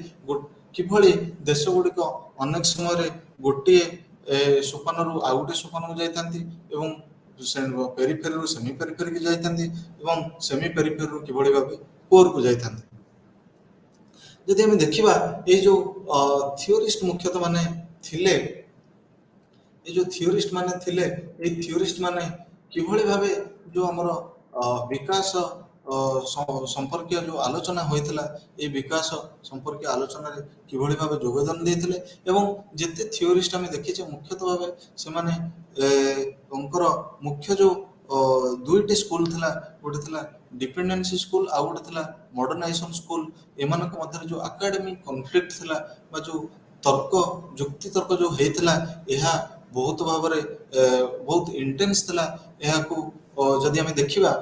A: କିଭଳି ଦେଶ ଗୁଡ଼ିକ ଅନେକ ସମୟରେ ଗୋଟିଏ ସୋପାନରୁ ଆଉ ଗୋଟିଏ ସୋପାନକୁ ଯାଇଥାନ୍ତି ଏବଂ ପେରିଫେରିରୁ ସେମି ପେରିଫେରିକି ଯାଇଥାନ୍ତି ଏବଂ ସେମି ପେରିଫେରିରୁ କିଭଳି ଭାବେ କୋରକୁ ଯାଇଥାନ୍ତି। ଯଦି ଆମେ ଦେଖିବା ଏଇ ଯେଉଁ ଥିଓରିଷ୍ଟ ମୁଖ୍ୟତଃ ମାନେ ଥିଲେ, ଏ ଯେଉଁ ଥିଓରିଷ୍ଟ ମାନେ ଥିଲେ, ଏଇ ଥିଓରିଷ୍ଟ ମାନେ କିଭଳି ଭାବେ ଯେଉଁ ଆମର ବିକାଶ ସମ୍ପର୍କୀୟ ଯେଉଁ ଆଲୋଚନା ହୋଇଥିଲା, এই ବିକାଶ ସମ୍ପର୍କୀୟ ଆଲୋଚନାରେ କିଭଳି ଭାବେ ଯୋଗଦାନ ଦେଇଥିଲେ ଏବଂ ଯେତେ ଥିଓରିଷ୍ଟ ଆମେ ଦେଖିଛେ ମୁଖ୍ୟତଃ ଭାବେ ସେମାନେ ତାଙ୍କର ମୁଖ୍ୟ ଯେଉଁ ଦୁଇଟି ସ୍କୁଲ ଥିଲା, ଗୋଟେ ଥିଲା ଡିପେଣ୍ଡେନ୍ସି ସ୍କୁଲ ଆଉ ଗୋଟେ ଥିଲା ମଡର୍ଣ୍ଣାଇଜେସନ ସ୍କୁଲ। ଏମାନଙ୍କ ମଧ୍ୟରେ ଯେଉଁ ଆକାଡେମିକ କନଫ୍ଲିକ୍ଟ ଥିଲା ବା ଯେଉଁ ତର୍କ ଯୁକ୍ତି ତର୍କ ଯେଉଁ ହେଇଥିଲା, ଏହା ବହୁତ ଭାବରେ ବହୁତ ଇଣ୍ଟେନ୍ସ ଥିଲା। ଏହାକୁ ଯଦି ଆମେ ଦେଖିବା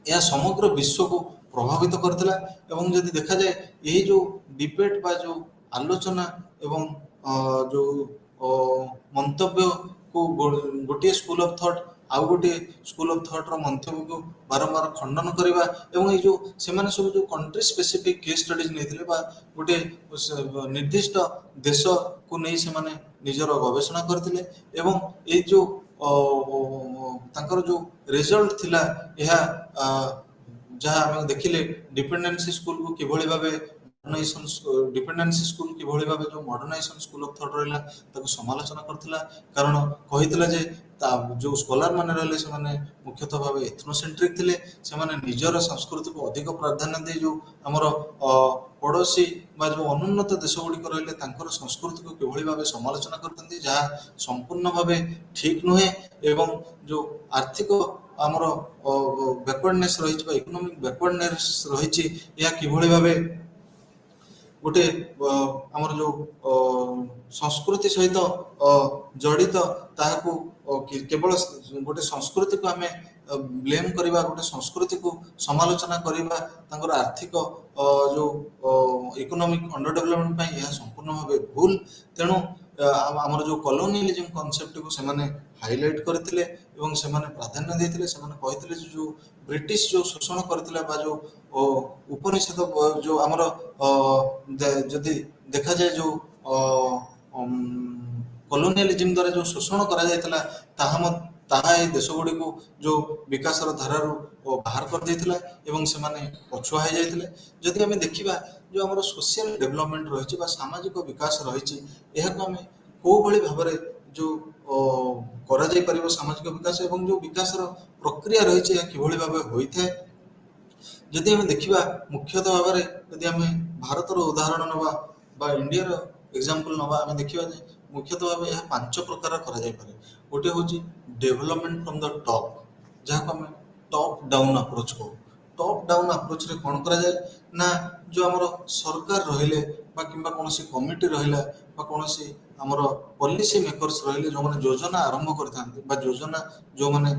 A: ଏହା ସମଗ୍ର ବିଶ୍ୱକୁ ପ୍ରଭାବିତ କରିଥିଲା ଏବଂ ଯଦି ଦେଖାଯାଏ ଏହି ଯେଉଁ ଡିବେଟ୍ ବା ଯେଉଁ ଆଲୋଚନା ଏବଂ ଯେଉଁ ମନ୍ତବ୍ୟକୁ ଗୋଟିଏ ସ୍କୁଲ ଅଫ୍ ଥଟ୍ ଆଉ ଗୋଟିଏ ସ୍କୁଲ ଅଫ୍ ଥଟ୍ର ମନ୍ତବ୍ୟକୁ ବାରମ୍ବାର ଖଣ୍ଡନ କରିବା ଏବଂ ଏଇ ଯେଉଁ ସେମାନେ ସବୁ ଯେଉଁ କଣ୍ଟ୍ରି ସ୍ପେସିଫିକ୍ କେସ୍ ଷ୍ଟଡିଜ୍ ନେଇଥିଲେ ବା ଗୋଟିଏ ନିର୍ଦ୍ଦିଷ୍ଟ ଦେଶକୁ ନେଇ ସେମାନେ ନିଜର ଗବେଷଣା କରିଥିଲେ ଏବଂ ଏଇ ଯେଉଁ ତାଙ୍କର ଯେଉଁ ରେଜଲ୍ଟ ଥିଲା ଏହା ଯାହା ଆମେ ଦେଖିଲେ ଡିପେଣ୍ଡେନ୍ସି ସ୍କୁଲକୁ କିଭଳି ଭାବେ ଡିପେଣ୍ଡେନ୍ସି ସ୍କୁଲ କିଭଳି ଭାବେ ଯେଉଁ ମଡର୍ଣ୍ଣାଇଜେସନ ସ୍କୁଲ ଅଫ୍ ଥଟ୍ ରହିଲା ତାକୁ ସମାଲୋଚନା କରିଥିଲା। କାରଣ କହିଥିଲା ଯେ ଯେଉଁ ସ୍କଲାର ମାନେ ରହିଲେ ସେମାନେ ମୁଖ୍ୟତଃ ଭାବେ ଏଥନୋସେଣ୍ଟ୍ରିକ ଥିଲେ, ସେମାନେ ନିଜର ସଂସ୍କୃତିକୁ ଅଧିକ ପ୍ରାଧାନ୍ୟ ଦେଇ ଯେଉଁ ଆମର ପଡ଼ୋଶୀ ବା ଯେଉଁ ଅନୁନ୍ନତ ଦେଶ ଗୁଡ଼ିକ ରହିଲେ ତାଙ୍କର ସଂସ୍କୃତିକୁ କିଭଳି ଭାବେ ସମାଲୋଚନା କରିଥାନ୍ତି, ଯାହା ସମ୍ପୂର୍ଣ୍ଣ ଭାବେ ଠିକ ନୁହେଁ ଏବଂ ଯେଉଁ ଆର୍ଥିକ ଆମର ବ୍ୟାକୱାର୍ଡନେସ୍ ରହିଛି ବା ଇକୋନୋମିକ ବ୍ୟାକୱାର୍ଡନେସ୍ ରହିଛି, ଏହା କିଭଳି ଭାବେ ଗୋଟେ ଆମର ଯେଉଁ ସଂସ୍କୃତି ସହିତ ଜଡ଼ିତ, ତାହାକୁ କେବଳ ଗୋଟେ ସଂସ୍କୃତିକୁ ଆମେ ବ୍ଲେମ୍ କରିବା, ଗୋଟେ ସଂସ୍କୃତିକୁ ସମାଲୋଚନା କରିବା ତାଙ୍କର ଆର୍ଥିକ ଯେଉଁ ଇକୋନୋମିକ ଅଣ୍ଡର ଡେଭଲପମେଣ୍ଟ ପାଇଁ, ଏହା ସମ୍ପୂର୍ଣ୍ଣ ଭାବେ ଭୁଲ। ତେଣୁ ଆମର ଯେଉଁ କଲୋନିଆଲିଜିମ୍ କନସେପ୍ଟକୁ ସେମାନେ ହାଇଲାଇଟ୍ କରିଥିଲେ ଏବଂ ସେମାନେ ପ୍ରାଧାନ୍ୟ ଦେଇଥିଲେ। ସେମାନେ କହିଥିଲେ ଯେ ଯେଉଁ ବ୍ରିଟିଶ ଯେଉଁ ଶୋଷଣ କରିଥିଲା ବା ଯେଉଁ ଉପନିଷେଧ ଯେଉଁ ଆମର ଯଦି ଦେଖାଯାଏ ଯେଉଁ କଲୋନିଆଲିଜିମ୍ ଦ୍ୱାରା ଯେଉଁ ଶୋଷଣ କରାଯାଇଥିଲା ତାହା ଏହି ଦେଶ ଗୁଡ଼ିକୁ ଯେଉଁ ବିକାଶର ଧାରାରୁ ବାହାର କରିଦେଇଥିଲା ଏବଂ ସେମାନେ ପଛୁଆ ହେଇଯାଇଥିଲେ। ଯଦି ଆମେ ଦେଖିବା ଯେଉଁ ଆମର ସୋସିଆଲ ଡେଭଲପମେଣ୍ଟ ରହିଛି ବା ସାମାଜିକ ବିକାଶ ରହିଛି, ଏହାକୁ ଆମେ କେଉଁଭଳି ଭାବରେ ଯେଉଁ କରାଯାଇପାରିବ ସାମାଜିକ ବିକାଶ ଏବଂ ଯେଉଁ ବିକାଶର ପ୍ରକ୍ରିୟା ରହିଛି ଏହା କିଭଳି ଭାବେ ହୋଇଥାଏ, ଯଦି ଆମେ ଦେଖିବା ମୁଖ୍ୟତଃ ଭାବରେ ଯଦି ଆମେ ଭାରତର ଉଦାହରଣ ନେବା ବା ଇଣ୍ଡିଆର ଏକ୍ଜାମ୍ପଲ ନେବା, ଆମେ ଦେଖିବା ଯେ ମୁଖ୍ୟତଃ ଭାବେ ଏହା 5 ପ୍ରକାର କରାଯାଇପାରେ। ଗୋଟିଏ ହେଉଛି ଡେଭଲପମେଣ୍ଟ ଫ୍ରମ୍ ଦ ଟପ୍, ଯାହାକୁ ଆମେ ଟପ୍ ଡାଉନ୍ ଆପ୍ରୋଚ୍ କହୁ। टॉप डाउन अप्रोच रे कौन करा जाए ना जो आमर सरकार रहिले बा किंबा कोनोसी कमिटी रहिला बा कोनोसी आमर पॉलिसी मेकर्स रहिले जो माने योजना आरंभ करथांती बा योजना जो माने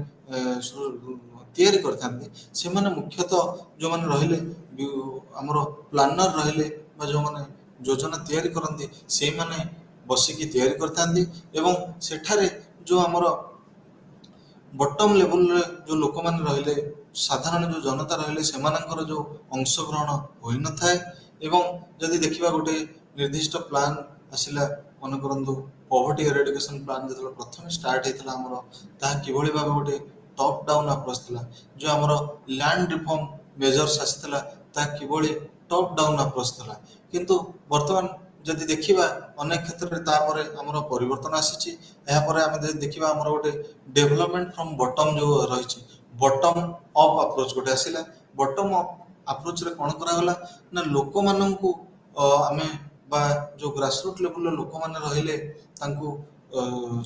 A: तैयारी करथांती से माने मुख्यतः जो माने रहिले आमर प्लानर रहिले बा जो माने योजना तैयारी करंती से माने बसिकी तैयारी करथांती एवं सेठारे जो आमर बटम लेवल रे जो लोक माने रहिले साधारण जो जनता रहिले सेमानंकर जो अंशग्रहण होई न थाए एवं जदि देखिबा गोटे निर्दिष्ट प्लान आसिला मन करंतु पॉवर्टी एरेडिकेशन प्लान जतले प्रथम स्टार्ट हेतला हमर ताहा किभଳି भाबे गोटे टॉप डाउन अप्रोच थिला जो हमर लैंड रिफॉर्म मेजर्स आसितला ताहा किभଳି टॉप डाउन अप्रोच थिला किंतु वर्तमान जदि देखिबा अनेक क्षेत्र में तापर हमर परिवर्तन आसीची एहा परे हम जदि देखिबा हमर गोटे डेवलपमेंट फ्रॉम बॉटम जो रहिची बॉटम अप अप्रोच गोटे आसिला बॉटम अप अप्रोच रे कोन करा गला ना लोक माननकु आमे बा जो ग्रासरूट लेवल लोक माने रहिले तांकु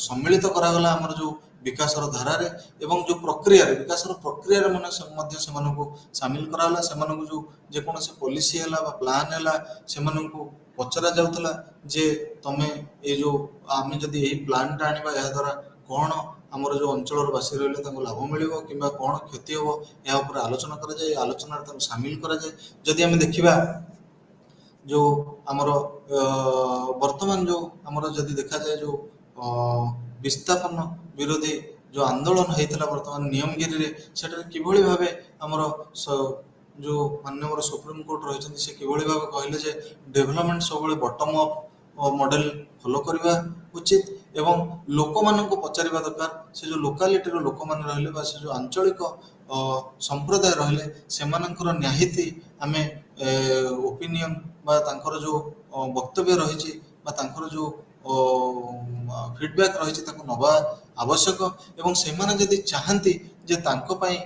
A: सम्मिलित करा गला हमर जो विकासर धारा रे एवं जो प्रक्रिया रे विकासर प्रक्रिया रे मध्य सेमानकु शामिल करा गला सेमानकु जो जे कोनोसी पॉलिसी हला बा प्लान हला सेमानकु पचरा जाउतला जे तमे ए जो आमे जदि एही प्लान टा आनिबा या द्वारा कोन हमर जो अंचल बासी रहिले तांको लाभ मिलिबो किंबा कोन क्षति होबो या ऊपर आलोचना करा जाय आलोचना रे तांको शामिल करा जाय जदि हमें देखिबा जो हमर वर्तमान जो हमर जदि देखा जाय जो विस्थापन विरोधी जो आंदोलन हेतला वर्तमान नियमगिरी रे सेटर किभଳି भाबे हमर जो माननीय सुप्रीम कोर्ट रही से किभଳି भाबे कहले जे डेवलपमेंट सब बॉटम अप मॉडल फॉलो करबा उचित एवं लोक माननको पचारिबा दरकार से जो लोकालिटी रो लोक मान रहले बा से जो आंचलिक संप्रदाय रहले सेमानकर न्याहिति आमे ओपिनियन बा तांकर जो वक्तव्य रही बा तांकर जो फीडबैक रही नवा आवश्यक एवं सेमाने जदि चाहती जे तांको पई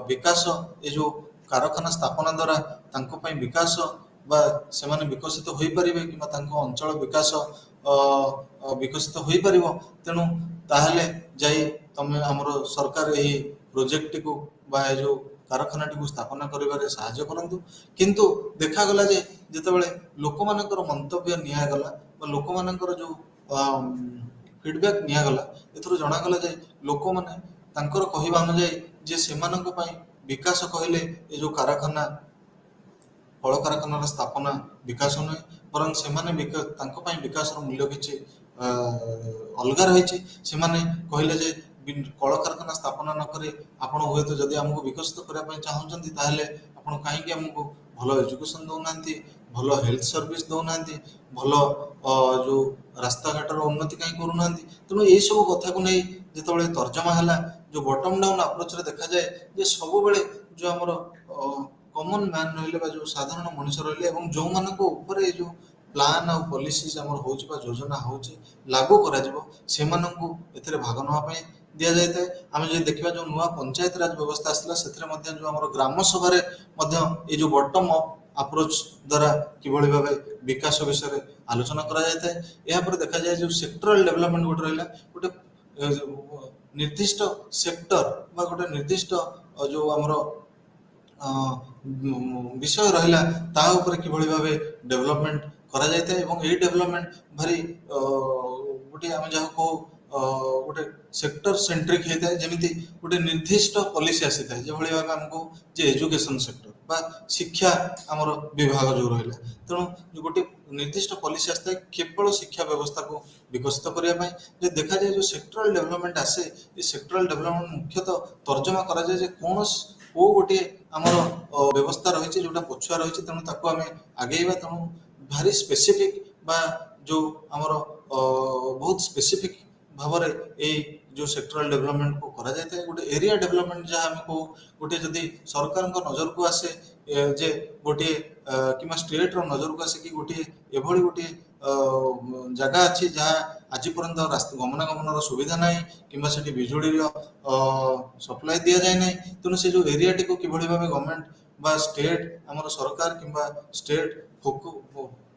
A: विकास ए जो कारखाना स्थापना द्वारा तांको पई विकास बा सेमाने विकसित होई परिबे किबा तांको अंचल विकास विकसित होई परिबो तेनु ताहले जाई तमे हमरो सरकार एही प्रोजेक्ट को बा ए जो कारखाना टी को स्थापना करिबारे सहायता करंतु किंतु देखा गला जे जेतेबेले लोक मानकर मंतव्य निया गला बा लोक मानकर जो फीडबैक निया गला एथरो जणा गला जे लोक माने तांकर कहिबा अनुଯାयी जे सेमानक पई विकास कहले ए जो कारखाना कल कारखाना स्थापना विकास नुहे बर से विकास मूल्य किसी अलग रही से कहले जे कल कारखाना स्थापना नक आप हुए तो जदि आमको विकसित करने चाहते ताहले आपण कहीं आमको भल एजुकेशन दौना भल हेल्थ सर्विस दौना भल जो रास्ता घाटर उन्नति कहीं करूना तेणु यही सब कथा को नहीं जिते तर्जमा है जो बॉटम डाउन अप्रोच देखा जाए जे सब बेले जो आमर कॉमन मैन रहिले जो साधारण मनुष्य रहिले जो मानक ऊपर जो प्लान आ पॉलिसीज आमर होची बा योजना होची लागू करा जिवो सेमानंकु एथरे भाग नवा पई दिया जायते आमे जे देखिबा जो नुवा पंचायत राज व्यवस्था आसला सेथरे मध्ये जो आमर ग्राम सभा रे मध्ये ए जो बॉटम अप अप्रोच द्वारा किभଳି भाबे विकास विषय रे आलोचना करा जायते एहा पर देखा जाय जो सेक्टरल डेवलपमेंट गोटे रहिला गोटे निर्दिष्ट सेक्टर बा गोटे निर्दिष्ट जो आमर विषय रहिला ता ऊपर किभଳି भाबे डेवलपमेंट करा जायते एवं ए डेवलपमेंट भारी गोटे आमे जाहा को गोटे सेक्टर सेंट्रिक होता है जमी गोटे निर्दिष्ट पॉलिसी आसी था जो भाई आमको जे एजुकेशन सेक्टर बा शिक्षा आमर विभाग जो रहा तेणु जो गोटे निर्दिष्ट पॉलिसी आसता है केवल शिक्षा व्यवस्था को विकसित करने जो देखा जाए जो सेक्टरल डेवलपमेंट आसे ये सेक्टरल डेवलपमेंट मुख्यतः तर्जमा करा जाए जे कौन को गोटे आमर व्यवस्था रही जोटा पछुआ रही तेणु ताको आमे आगेइबा तेणु भारी स्पेसिफिक बा जो आमर बहुत स्पेसिफिक भावरे ए जो सेक्टरल डेवलपमेंट को करा जाता है गोटे एरिया डेवलपमेंट जहाँ हमको गोटे जदि सरकार नजर को आसे जे गोटे कि स्टेट रो नजर को आसे कि गोटे एभली गोटे जगह अच्छी जहाँ आज पर्यंत रास्ता गमनागमन सुविधा ना कि बिजुड़ी सप्लाई दि जाए ना तेणु से जो एरिया टी को किभଳି भाबे गवर्नमेंट बा स्टेट आमर सरकार किंबा स्टेट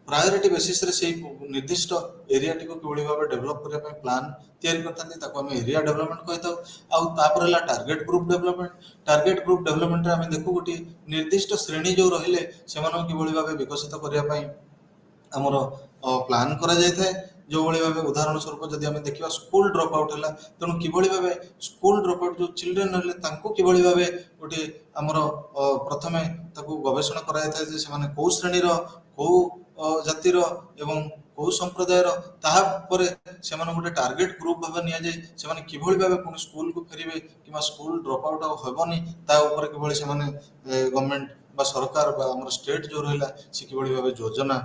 A: प्रायोरिटी बेसिस रे से निर्दिष्ट एरियाटी को किभଳି भाबे डेभलप करिया ପାଇଁ प्लान तैयारी करथांती ताको हम एरिया डेवलपमेंट कहताउ आउ तापर हला टार्गेट ग्रुप डेवलपमेंट रे हम देखु गोटी निर्दिष्ट श्रेणी जो रहिले सेमानो किभଳି भाबे विकसित करिया ପାଇଁ ଆମର ପ୍ଲାନ୍ କରାଯାଇଥାଏ ଯେଉଁଭଳି ଭାବେ ଉଦାହରଣ ସ୍ୱରୂପ ଯଦି ଆମେ ଦେଖିବା ସ୍କୁଲ ଡ୍ରପ୍ ଆଉଟ୍ ହେଲା ତେଣୁ କିଭଳି ଭାବେ ସ୍କୁଲ ଡ୍ରପ୍ ଆଉଟ୍ ଯେଉଁ ଚିଲଡ୍ରେନ୍ ରହିଲେ ତାଙ୍କୁ କିଭଳି ଭାବେ ଗୋଟିଏ ଆମର ପ୍ରଥମେ ତାକୁ ଗବେଷଣା କରାଯାଇଥାଏ ଯେ ସେମାନେ କୋଉ ଶ୍ରେଣୀର କୋଉ ଜାତିର ଏବଂ କୋଉ ସମ୍ପ୍ରଦାୟର ତାପରେ ସେମାନଙ୍କୁ ଗୋଟେ ଟାର୍ଗେଟ ଗ୍ରୁପ ଭାବେ ନିଆଯାଏ ସେମାନେ କିଭଳି ଭାବେ ପୁଣି ସ୍କୁଲକୁ ଫେରିବେ କିମ୍ବା ସ୍କୁଲ ଡ୍ରପ୍ ଆଉଟ୍ ଆଉ ହେବନି ତା ଉପରେ କିଭଳି ସେମାନେ ଗଭର୍ଣ୍ଣମେଣ୍ଟ ବା ସରକାର ବା ଆମର ଷ୍ଟେଟ୍ ଯେଉଁ ରହିଲା ସେ କିଭଳି ଭାବେ ଯୋଜନା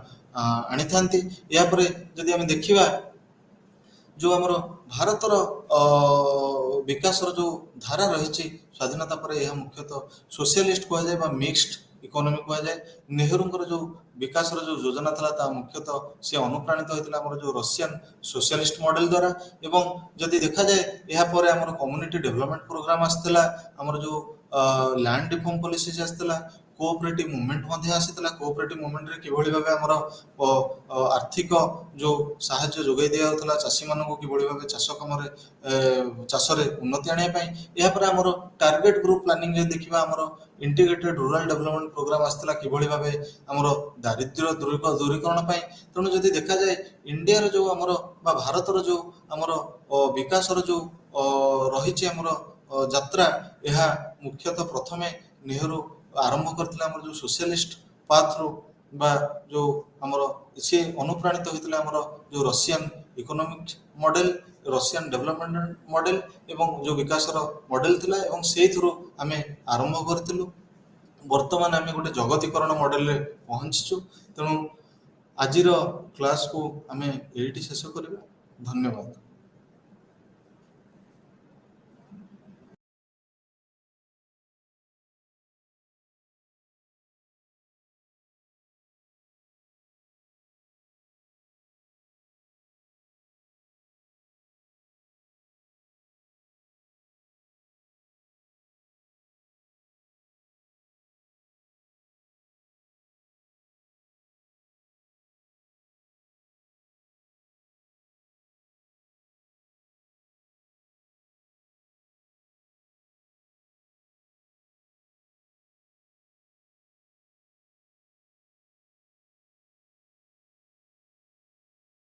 A: ଆଣିଥାନ୍ତି। ଏହାପରେ ଯଦି ଆମେ ଦେଖିବା ଯେଉଁ ଆମର ଭାରତର ବିକାଶର ଯେଉଁ ଧାରା ରହିଛି ସ୍ୱାଧୀନତା ପରେ ଏହା ମୁଖ୍ୟତଃ ସୋସିଆଲିଷ୍ଟ କୁହାଯାଏ ବା ମିକ୍ସଡ ଇକୋନୋମି କୁହାଯାଏ। ନେହେରୁଙ୍କର ଯେଉଁ ବିକାଶର ଯେଉଁ ଯୋଜନା ଥିଲା ତାହା ମୁଖ୍ୟତଃ ସେ ଅନୁପ୍ରାଣିତ ହୋଇଥିଲା ଆମର ଯେଉଁ ରସିଆନ ସୋସିଆଲିଷ୍ଟ ମଡେଲ ଦ୍ୱାରା ଏବଂ ଯଦି ଦେଖାଯାଏ ଏହାପରେ ଆମର କମ୍ୟୁନିଟି ଡେଭଲପମେଣ୍ଟ ପ୍ରୋଗ୍ରାମ ଆସିଥିଲା ଆମର ଯେଉଁ ଲ୍ୟାଣ୍ଡ ରିଫର୍ମ ପଲିସି ଆସିଥିଲା କୋଅପରେଟିଭ ମୁଭମେଣ୍ଟ ମଧ୍ୟ ଆସିଥିଲା କୋଅପରେଟିଭ ମୁଭମେଣ୍ଟରେ କିଭଳି ଭାବେ ଆମର ଆର୍ଥିକ ଯେଉଁ ସାହାଯ୍ୟ ଯୋଗାଇ ଦିଆଯାଉଥିଲା ଚାଷୀମାନଙ୍କୁ କିଭଳି ଭାବେ ଚାଷ କାମରେ ଚାଷରେ ଉନ୍ନତି ଆଣିବା ପାଇଁ ଏହାପରେ ଆମର ଟାର୍ଗେଟ ଗ୍ରୁପ ପ୍ଲାନିଂ ଯଦି ଦେଖିବା ଆମର ଇଣ୍ଟିଗ୍ରେଟେଡ ରୁରାଲ ଡେଭଲପମେଣ୍ଟ ପ୍ରୋଗ୍ରାମ ଆସିଥିଲା କିଭଳି ଭାବେ ଆମର ଦାରିଦ୍ର୍ୟ ଦୂରୀକରଣ ପାଇଁ। ତେଣୁ ଯଦି ଦେଖାଯାଏ ଇଣ୍ଡିଆର ଯେଉଁ ଆମର ବା ଭାରତର ଯେଉଁ ଆମର ବିକାଶର ଯେଉଁ ରହିଛି ଆମର ଯାତ୍ରା ଏହା ମୁଖ୍ୟତଃ ପ୍ରଥମେ ନେହେରୁ ଆରମ୍ଭ କରିଥିଲେ ଆମର ଯେଉଁ ସୋସିଆଲିଷ୍ଟ ପାଥରୁ ବା ଯେଉଁ ଆମର ସେ ଅନୁପ୍ରାଣିତ ହୋଇଥିଲେ ଆମର ଯେଉଁ Russian economic model Russian development model ଏବଂ ଯେଉଁ ବିକାଶର ମଡେଲ ଥିଲା ଏବଂ ସେଇଥିରୁ ଆମେ ଆରମ୍ଭ କରିଥିଲୁ। ବର୍ତ୍ତମାନ ଆମେ ଗୋଟେ ଜଗତୀକରଣ ମଡେଲରେ ପହଞ୍ଚିଛୁ। ତେଣୁ ଆଜିର କ୍ଲାସକୁ ଆମେ ଏଇଠି ଶେଷ କରିବା। ଧନ୍ୟବାଦ।